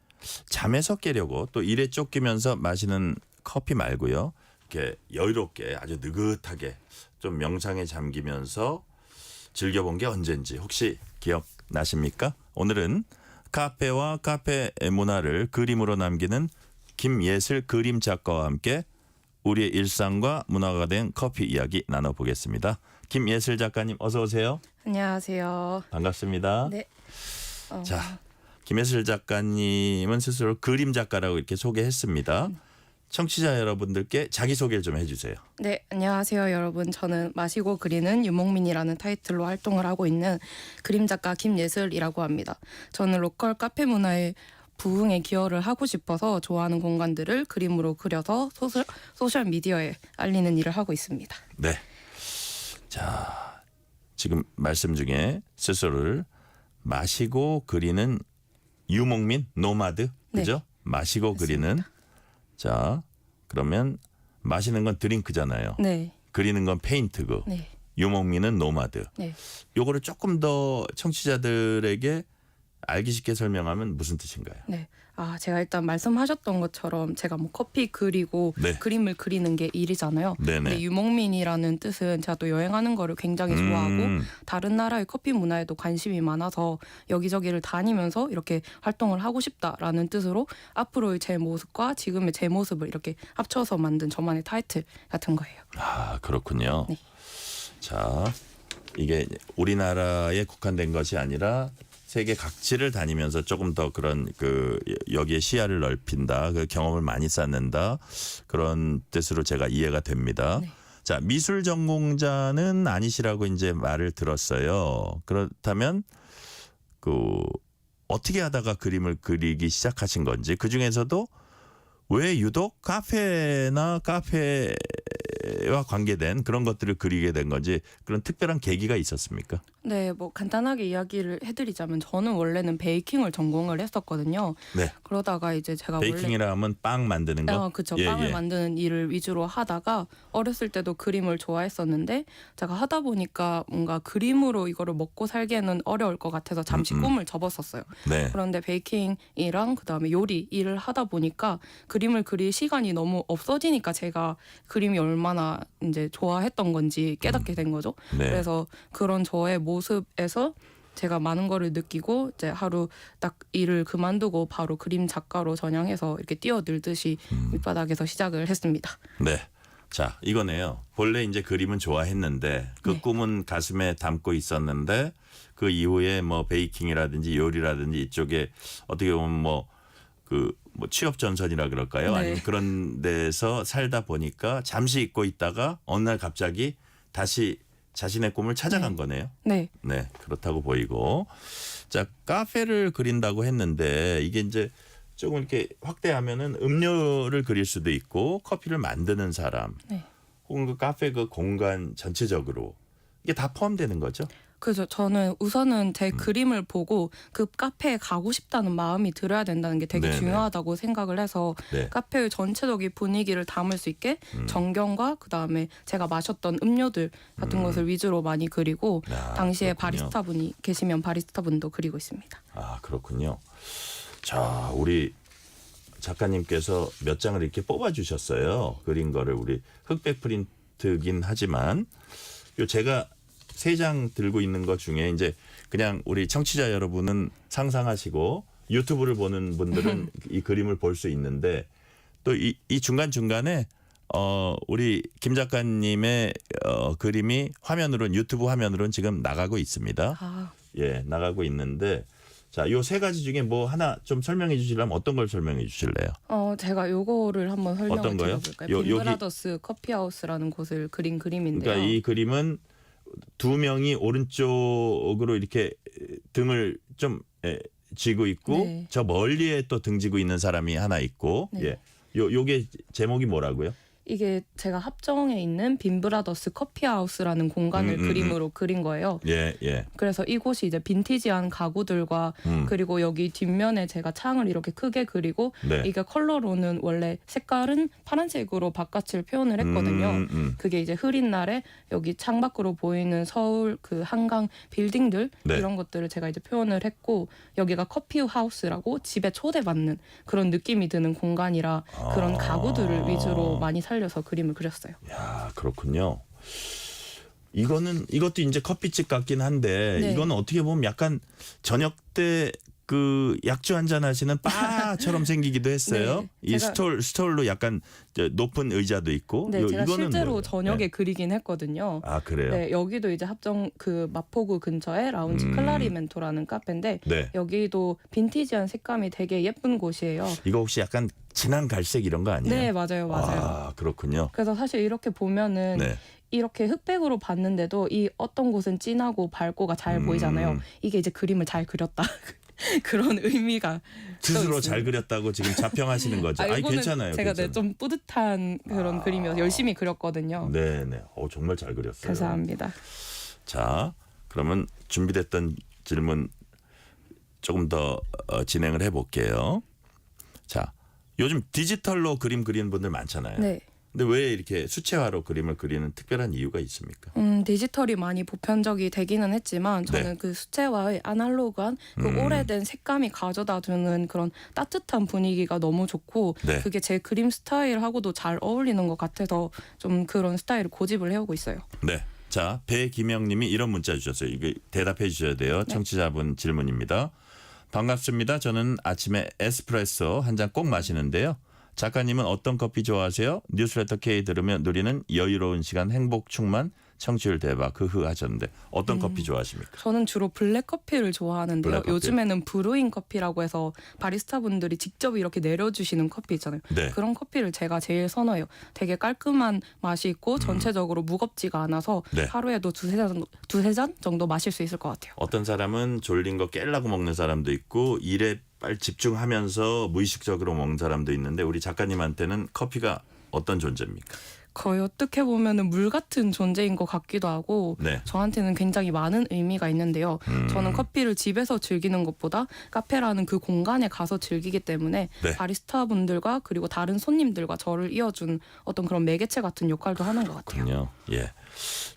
잠에서 깨려고 또 일에 쫓기면서 마시는 커피 말고요. 이렇게 여유롭게 아주 느긋하게 좀 명상에 잠기면서 즐겨본 게 언젠지 혹시 기억나십니까? 오늘은 카페와 카페 문화를 그림으로 남기는 김예슬 그림 작가와 함께 우리의 일상과 문화가 된 커피 이야기 나눠보겠습니다. 김예슬 작가님 어서 오세요. 안녕하세요. 반갑습니다. 네. 자, 김예슬 작가님은 스스로 그림 작가라고 이렇게 소개했습니다. 청취자 여러분들께 자기소개를 좀 해주세요. 네, 안녕하세요 여러분. 저는 마시고 그리는 유목민이라는 타이틀로 활동을 하고 있는 그림 작가 김예슬이라고 합니다. 저는 로컬 카페 문화의 부흥에 기여를 하고 싶어서 좋아하는 공간들을 그림으로 그려서 소셜 미디어에 알리는 일을 하고 있습니다. 네. 자, 지금 말씀 중에 스스로를 마시고 그리는 유목민, 노마드, 그죠? 마시고 그리는. 자, 그러면 마시는 건 드링크잖아요. 네. 그리는 건 페인트고. 네. 유목민은 노마드. 네. 요거를 조금 더 청취자들에게 알기 쉽게 설명하면 무슨 뜻인가요? 네. 제가 일단 말씀하셨던 것처럼 제가 뭐 커피 그리고 그림을 그리는 게 일이잖아요. 근데 유목민이라는 뜻은 제가 또 여행하는 거를 굉장히 좋아하고 다른 나라의 커피 문화에도 관심이 많아서 여기저기를 다니면서 이렇게 활동을 하고 싶다라는 뜻으로 앞으로의 제 모습과 지금의 제 모습을 이렇게 합쳐서 만든 저만의 타이틀 같은 거예요. 아, 그렇군요. 네. 자, 이게 우리나라에 국한된 것이 아니라 세계 각지를 다니면서 조금 더 그런 여기에 시야를 넓힌다, 그 경험을 많이 쌓는다 그런 뜻으로 제가 이해가 됩니다. 자, 미술 전공자는 아니시라고 이제 말을 들었어요. 그렇다면 어떻게 하다가 그림을 그리기 시작하신 건지, 그 중에서도 왜 유독 카페와 관계된 그런 것들을 그리게 된 건지 그런 특별한 계기가 있었습니까? 네, 뭐 간단하게 이야기를 해드리자면 저는 원래는 베이킹을 전공을 했었거든요. 네. 그러다가 이제 제가 베이킹이라 하면 빵 만드는 거? 그렇죠. 빵을 만드는 일을 위주로 하다가 어렸을 때도 그림을 좋아했었는데 제가 하다 보니까 뭔가 그림으로 이거를 먹고 살기에는 어려울 것 같아서 잠시 꿈을 접었었어요. 네. 그런데 베이킹이랑 그다음에 요리 일을 하다 보니까 그림을 그릴 시간이 너무 없어지니까 제가 그림이 얼마나 이제 좋아했던 건지 깨닫게 된 거죠. 네. 그래서 그런 저의 모습에서 제가 많은 거를 느끼고 이제 하루 딱 일을 그만두고 바로 그림 작가로 전향해서 이렇게 뛰어들듯이 밑바닥에서 시작을 했습니다. 네. 자, 이거네요. 본래 이제 그림은 좋아했는데 그 꿈은 가슴에 담고 있었는데 그 이후에 뭐 베이킹이라든지 요리라든지 이쪽에 어떻게 보면 뭐 그 뭐 취업 전선이라 그럴까요? 네. 아니면 그런 데서 살다 보니까 잠시 잊고 있다가 어느 날 갑자기 다시 자신의 꿈을 찾아간 거네요. 네. 네, 그렇다고 보이고. 자, 카페를 그린다고 했는데 이게 이제 조금 이렇게 확대하면은 음료를 그릴 수도 있고 커피를 만드는 사람, 네. 혹은 그 카페 그 공간 전체적으로 이게 다 포함되는 거죠. 그래서 저는 우선은 제 그림을 보고 그 카페에 가고 싶다는 마음이 들어야 된다는 게 되게 네네. 중요하다고 생각을 해서 네. 카페의 전체적인 분위기를 담을 수 있게 전경과 그다음에 제가 마셨던 음료들 같은 것을 위주로 많이 그리고 당시에 그렇군요. 바리스타분이 계시면 바리스타분도 그리고 있습니다. 아, 그렇군요. 자, 우리 작가님께서 몇 장을 이렇게 뽑아주셨어요. 그린 거를 우리 흑백 프린트긴 하지만 요 제가 3장 들고 있는 것 중에 이제 그냥 우리 청취자 여러분은 상상하시고 유튜브를 보는 분들은 이 그림을 볼 수 있는데 또 이 중간중간에 우리 김 작가님의 그림이 화면으로는 유튜브 화면으로는 지금 나가고 있습니다. 아. 예, 나가고 있는데 자, 요 3가지 중에 뭐 하나 좀 설명해 주시려면 어떤 걸 설명해 주실래요? 제가 요거를 한번 설명을 어떤 거요? 드려볼까요? 빈브라더스 커피하우스라는 곳을 그린 그림인데요. 그러니까 이 그림은 2명이 오른쪽으로 이렇게 등을 좀 쥐고 있고 네. 저 멀리에 또 등 쥐고 있는 사람이 하나 있고 네. 예. 요게 제목이 뭐라고요? 이게 제가 합정에 있는 빈브라더스 커피하우스라는 공간을 그림으로 그린 거예요. 예, 예. 그래서 이곳이 이제 빈티지한 가구들과 그리고 여기 뒷면에 제가 창을 이렇게 크게 그리고 네. 이게 컬러로는 원래 색깔은 파란색으로 바깥을 표현을 했거든요. 그게 이제 흐린 날에 여기 창밖으로 보이는 서울 그 한강 빌딩들 네. 이런 것들을 제가 이제 표현을 했고 여기가 커피하우스라고 집에 초대받는 그런 느낌이 드는 공간이라 그런 가구들을 위주로 많이 살려서 그림을 그렸어요. 야, 그렇군요. 이것도 이제 커피집 같긴 한데 네. 이거는 어떻게 보면 약간 저녁 때 그 약주 한잔 하시는 바처럼 생기기도 했어요. 네, 이 스톨로 약간 높은 의자도 있고. 네, 제가 이거는 실제로 뭐예요? 저녁에 네. 그리긴 했거든요. 아, 그래요? 네, 여기도 이제 합정 그 마포구 근처에 라운지 클라리멘토라는 카페인데 네. 여기도 빈티지한 색감이 되게 예쁜 곳이에요. 이거 혹시 약간 진한 갈색 이런 거 아니에요? 네, 맞아요. 아, 그렇군요. 그래서 사실 이렇게 보면은 네. 이렇게 흑백으로 봤는데도 이 어떤 곳은 진하고 밝고가 잘 보이잖아요. 이게 이제 그림을 잘 그렸다. 그런 의미가 스스로 잘 그렸다고 지금 자평하시는 거죠. 아니, 이거는 괜찮아요. 제가 괜찮아요. 좀 뿌듯한 그런 그림이어서 열심히 그렸거든요. 네네. 정말 잘 그렸어요. 감사합니다. 자, 그러면 준비됐던 질문 조금 더 진행을 해볼게요. 자, 요즘 디지털로 그림 그리는 분들 많잖아요. 네. 근데 왜 이렇게 수채화로 그림을 그리는 특별한 이유가 있습니까? 디지털이 많이 보편적이 되기는 했지만 저는 네. 그 수채화의 아날로그한 그 오래된 색감이 가져다주는 그런 따뜻한 분위기가 너무 좋고 네. 그게 제 그림 스타일하고도 잘 어울리는 것 같아서 좀 그런 스타일을 고집을 해오고 있어요. 네. 자, 배김영님이 이런 문자 주셨어요. 이거 대답해 주셔야 돼요. 청취자분 질문입니다. 반갑습니다. 저는 아침에 에스프레소 한 잔 꼭 마시는데요. 작가님은 어떤 커피 좋아하세요? 뉴스레터 K 들으면 누리는 여유로운 시간 행복 충만 청취율 대박 하셨는데 어떤 커피 좋아하십니까? 저는 주로 블랙 커피를 좋아하는데요. 블랙 커피. 요즘에는 브루잉 커피라고 해서 바리스타 분들이 직접 이렇게 내려주시는 커피 있잖아요. 네. 그런 커피를 제가 제일 선호해요. 되게 깔끔한 맛이 있고 전체적으로 무겁지가 않아서 네. 하루에도 두세 잔 정도 마실 수 있을 것 같아요. 어떤 사람은 졸린 거 깰라고 먹는 사람도 있고 일에 빨리 집중하면서 무의식적으로 먹는 사람도 있는데 우리 작가님한테는 커피가 어떤 존재입니까? 거의 어떻게 보면은 물 같은 존재인 것 같기도 하고 네. 저한테는 굉장히 많은 의미가 있는데요. 저는 커피를 집에서 즐기는 것보다 카페라는 그 공간에 가서 즐기기 때문에 네. 바리스타 분들과 그리고 다른 손님들과 저를 이어준 어떤 그런 매개체 같은 역할도 하는 것 같아요. 그렇군요. 예.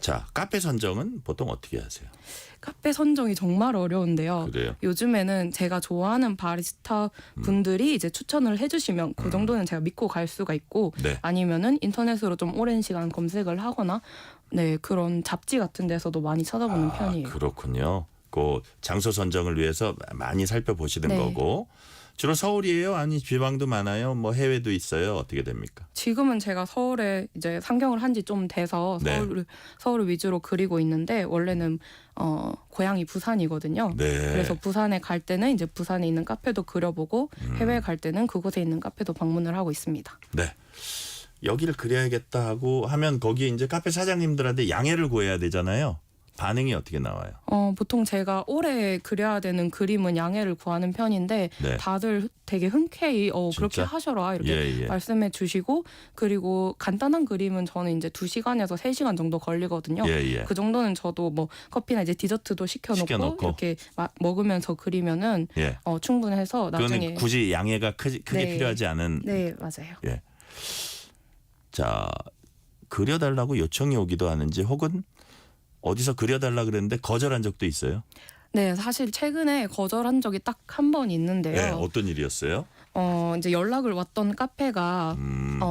자, 카페 선정은 보통 어떻게 하세요? 카페 선정이 정말 어려운데요. 그래요? 요즘에는 제가 좋아하는 바리스타 분들이 이제 추천을 해주시면 그 정도는 제가 믿고 갈 수가 있고 네. 아니면은 인터넷으로 좀 오랜 시간 검색을 하거나 네 그런 잡지 같은 데서도 많이 찾아보는 편이에요. 그렇군요. 그 장소 선정을 위해서 많이 살펴보시는 네. 거고 주로 서울이에요? 아니 지방도 많아요? 뭐 해외도 있어요? 어떻게 됩니까? 지금은 제가 서울에 이제 상경을 한 지 좀 돼서 네. 서울 위주로 그리고 있는데 원래는 고향이 부산이거든요. 네. 그래서 부산에 갈 때는 이제 부산에 있는 카페도 그려보고 해외에 갈 때는 그곳에 있는 카페도 방문을 하고 있습니다. 네. 여기를 그려야겠다 하고 하면 거기에 이제 카페 사장님들한테 양해를 구해야 되잖아요. 반응이 어떻게 나와요? 보통 제가 올해 그려야 되는 그림은 양해를 구하는 편인데 네. 다들 되게 흔쾌히 그렇게 진짜? 하셔라 이렇게 예. 말씀해 주시고 그리고 간단한 그림은 저는 이제 2시간에서 3시간 정도 걸리거든요. 예. 그 정도는 저도 뭐 커피나 이제 디저트도 시켜놓고 이렇게 먹으면서 그리면은 예. 충분해서 나중에 그거는 굳이 양해가 크게 네. 필요하지 않은. 네 맞아요. 예. 자, 그려달라고 요청이 오기도 하는지 혹은 어디서 그려달라 그랬는데 거절한 적도 있어요? 네 사실 최근에 거절한 적이 딱 한 번 있는데요. 네, 어떤 일이었어요? 이제 연락을 왔던 카페가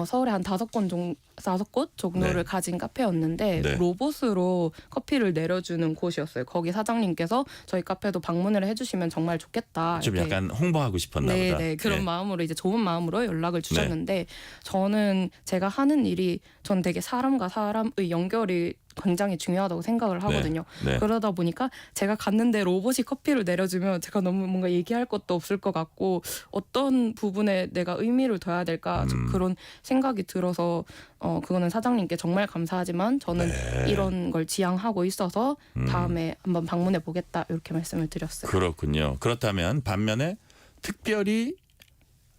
서울에 한 5곳 정도를 네. 가진 카페였는데 네. 로봇으로 커피를 내려주는 곳이었어요. 거기 사장님께서 저희 카페도 방문을 해주시면 정말 좋겠다. 좀 이렇게. 약간 홍보하고 싶었나 보다. 네, 그런 예. 마음으로 이제 좋은 마음으로 연락을 주셨는데 저는 제가 하는 일이 전 되게 사람과 사람의 연결이 굉장히 중요하다고 생각을 하거든요. 네. 그러다 보니까 제가 갔는데 로봇이 커피를 내려주면 제가 너무 뭔가 얘기할 것도 없을 것 같고 어떤 부분에 내가 의미를 둬야 될까 좀 그런 생각이 들어서 그거는 사장님께 정말 감사하지만 저는 네. 이런 걸 지향하고 있어서 다음에 한번 방문해 보겠다 이렇게 말씀을 드렸어요. 그렇군요. 그렇다면 반면에 특별히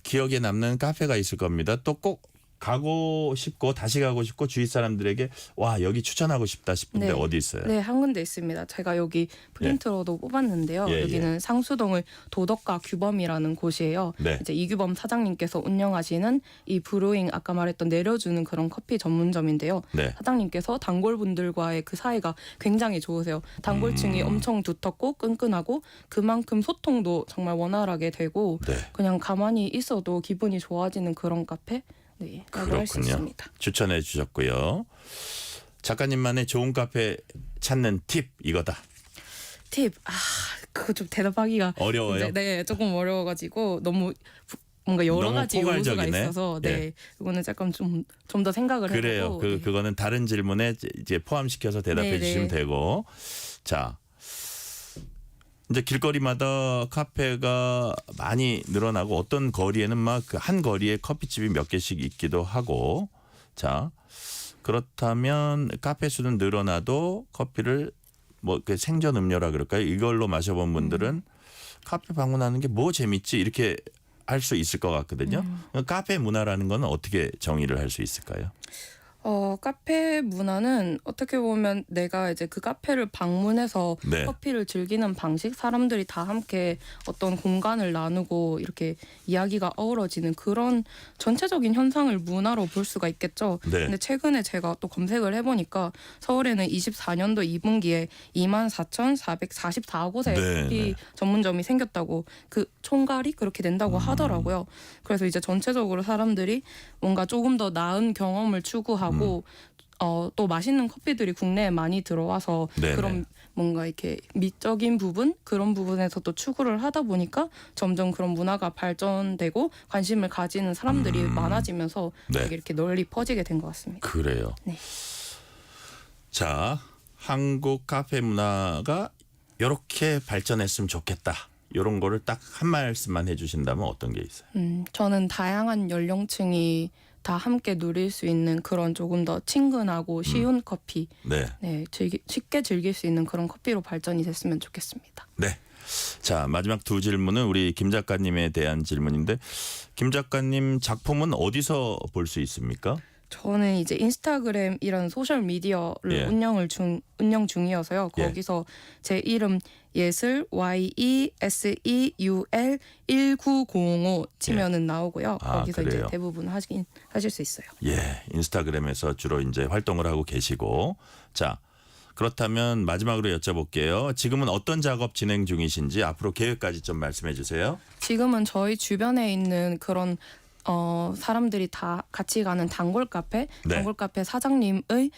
기억에 남는 카페가 있을 겁니다. 또 꼭 가고 싶고 다시 가고 싶고 주위 사람들에게 와 여기 추천하고 싶다 싶은데 네. 어디 있어요? 네, 한 군데 있습니다. 제가 여기 프린트로도 뽑았는데요. 예, 여기는 상수동의 도덕가 규범이라는 곳이에요. 네. 이제 이규범 사장님께서 운영하시는 이 브루잉 아까 말했던 내려주는 그런 커피 전문점인데요. 네. 사장님께서 단골분들과의 그 사이가 굉장히 좋으세요. 단골층이 엄청 두텁고 끈끈하고 그만큼 소통도 정말 원활하게 되고 네. 그냥 가만히 있어도 기분이 좋아지는 그런 카페? 네, 라고 할 수 그렇군요. 있습니다. 추천해 주셨고요. 작가님만의 좋은 카페 찾는 팁 이거다. 팁, 그거 좀 대답하기가 어려워요? 네, 조금 어려워가지고 너무 뭔가 여러 너무 가지 요소가 포괄적이네. 있어서 예. 이거는 약간 좀 더 생각을 그래요. 해보고 그거는 다른 질문에 이제 포함시켜서 대답해 네, 주시면 네. 되고. 자, 이제 길거리마다 카페가 많이 늘어나고 어떤 거리에는 막 한 거리에 커피집이 몇 개씩 있기도 하고. 자, 그렇다면 카페 수는 늘어나도 커피를 뭐 그 생전 음료라 그럴까요? 이걸로 마셔본 분들은 카페 방문하는 게 뭐 재밌지 이렇게 할 수 있을 것 같거든요. 카페 문화라는 건 어떻게 정의를 할 수 있을까요? 카페 문화는 어떻게 보면 내가 이제 그 카페를 방문해서 네. 커피를 즐기는 방식, 사람들이 다 함께 어떤 공간을 나누고 이렇게 이야기가 어우러지는 그런 전체적인 현상을 문화로 볼 수가 있겠죠. 네. 근데 최근에 제가 또 검색을 해보니까 서울에는 24년도 2분기에 24,444곳의 네, 커피 네. 전문점이 생겼다고 그 총괄이 그렇게 된다고 하더라고요. 그래서 이제 전체적으로 사람들이 뭔가 조금 더 나은 경험을 추구하고 또 맛있는 커피들이 국내에 많이 들어와서 네네. 그런 뭔가 이렇게 미적인 부분 그런 부분에서 또 추구를 하다 보니까 점점 그런 문화가 발전되고 관심을 가지는 사람들이 많아지면서 네. 되게 이렇게 널리 퍼지게 된 것 같습니다. 그래요. 네. 자, 한국 카페 문화가 이렇게 발전했으면 좋겠다. 이런 거를 딱 한 말씀만 해주신다면 어떤 게 있어요? 저는 다양한 연령층이 다 함께 누릴 수 있는 그런 조금 더 친근하고 쉬운 커피, 네. 쉽게 즐길 수 있는 그런 커피로 발전이 됐으면 좋겠습니다. 네. 자, 마지막 두 질문은 우리 김 작가님에 대한 질문인데 김 작가님 작품은 어디서 볼 수 있습니까? 저는 이제 인스타그램 이런 소셜 미디어를 예. 운영 중이어서요. 예. 거기서 제 이름 예슬 YESEUL 1905 치면은 나오고요. 아, 거기서 이제 그래요? 대부분 하실 수 있어요. 예, 인스타그램에서 주로 이제 활동을 하고 계시고 자, 그렇다면 마지막으로 여쭤볼게요. 지금은 어떤 작업 진행 중이신지 앞으로 계획까지 좀 말씀해 주세요. 지금은 저희 주변에 있는 그런 사람들이 다 같이 가는 단골 카페, 네. 단골 카페 사장님의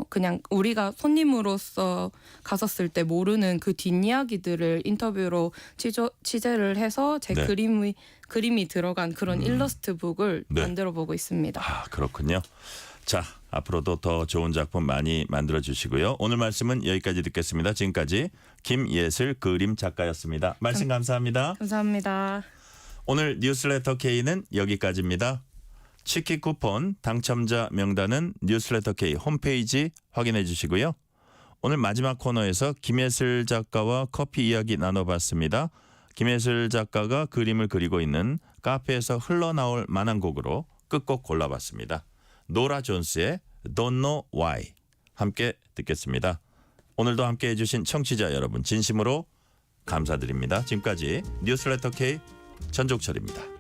그냥 우리가 손님으로서 갔었을 때 모르는 그 뒷이야기들을 인터뷰로 취재를 해서 제 네. 그림이 들어간 그런 일러스트북을 네. 만들어 보고 있습니다. 아, 그렇군요. 자, 앞으로도 더 좋은 작품 많이 만들어 주시고요. 오늘 말씀은 여기까지 듣겠습니다. 지금까지 김예슬 그림 작가였습니다. 말씀 감사합니다. 감사합니다. 오늘 뉴스레터 K는 여기까지입니다. 치킨 쿠폰 당첨자 명단은 뉴스레터 K 홈페이지 확인해 주시고요. 오늘 마지막 코너에서 김예슬 작가와 커피 이야기 나눠봤습니다. 김예슬 작가가 그림을 그리고 있는 카페에서 흘러나올 만한 곡으로 끝곡 골라봤습니다. 노라 존스의 Don't Know Why 함께 듣겠습니다. 오늘도 함께해 주신 청취자 여러분 진심으로 감사드립니다. 지금까지 뉴스레터 K 전종철입니다.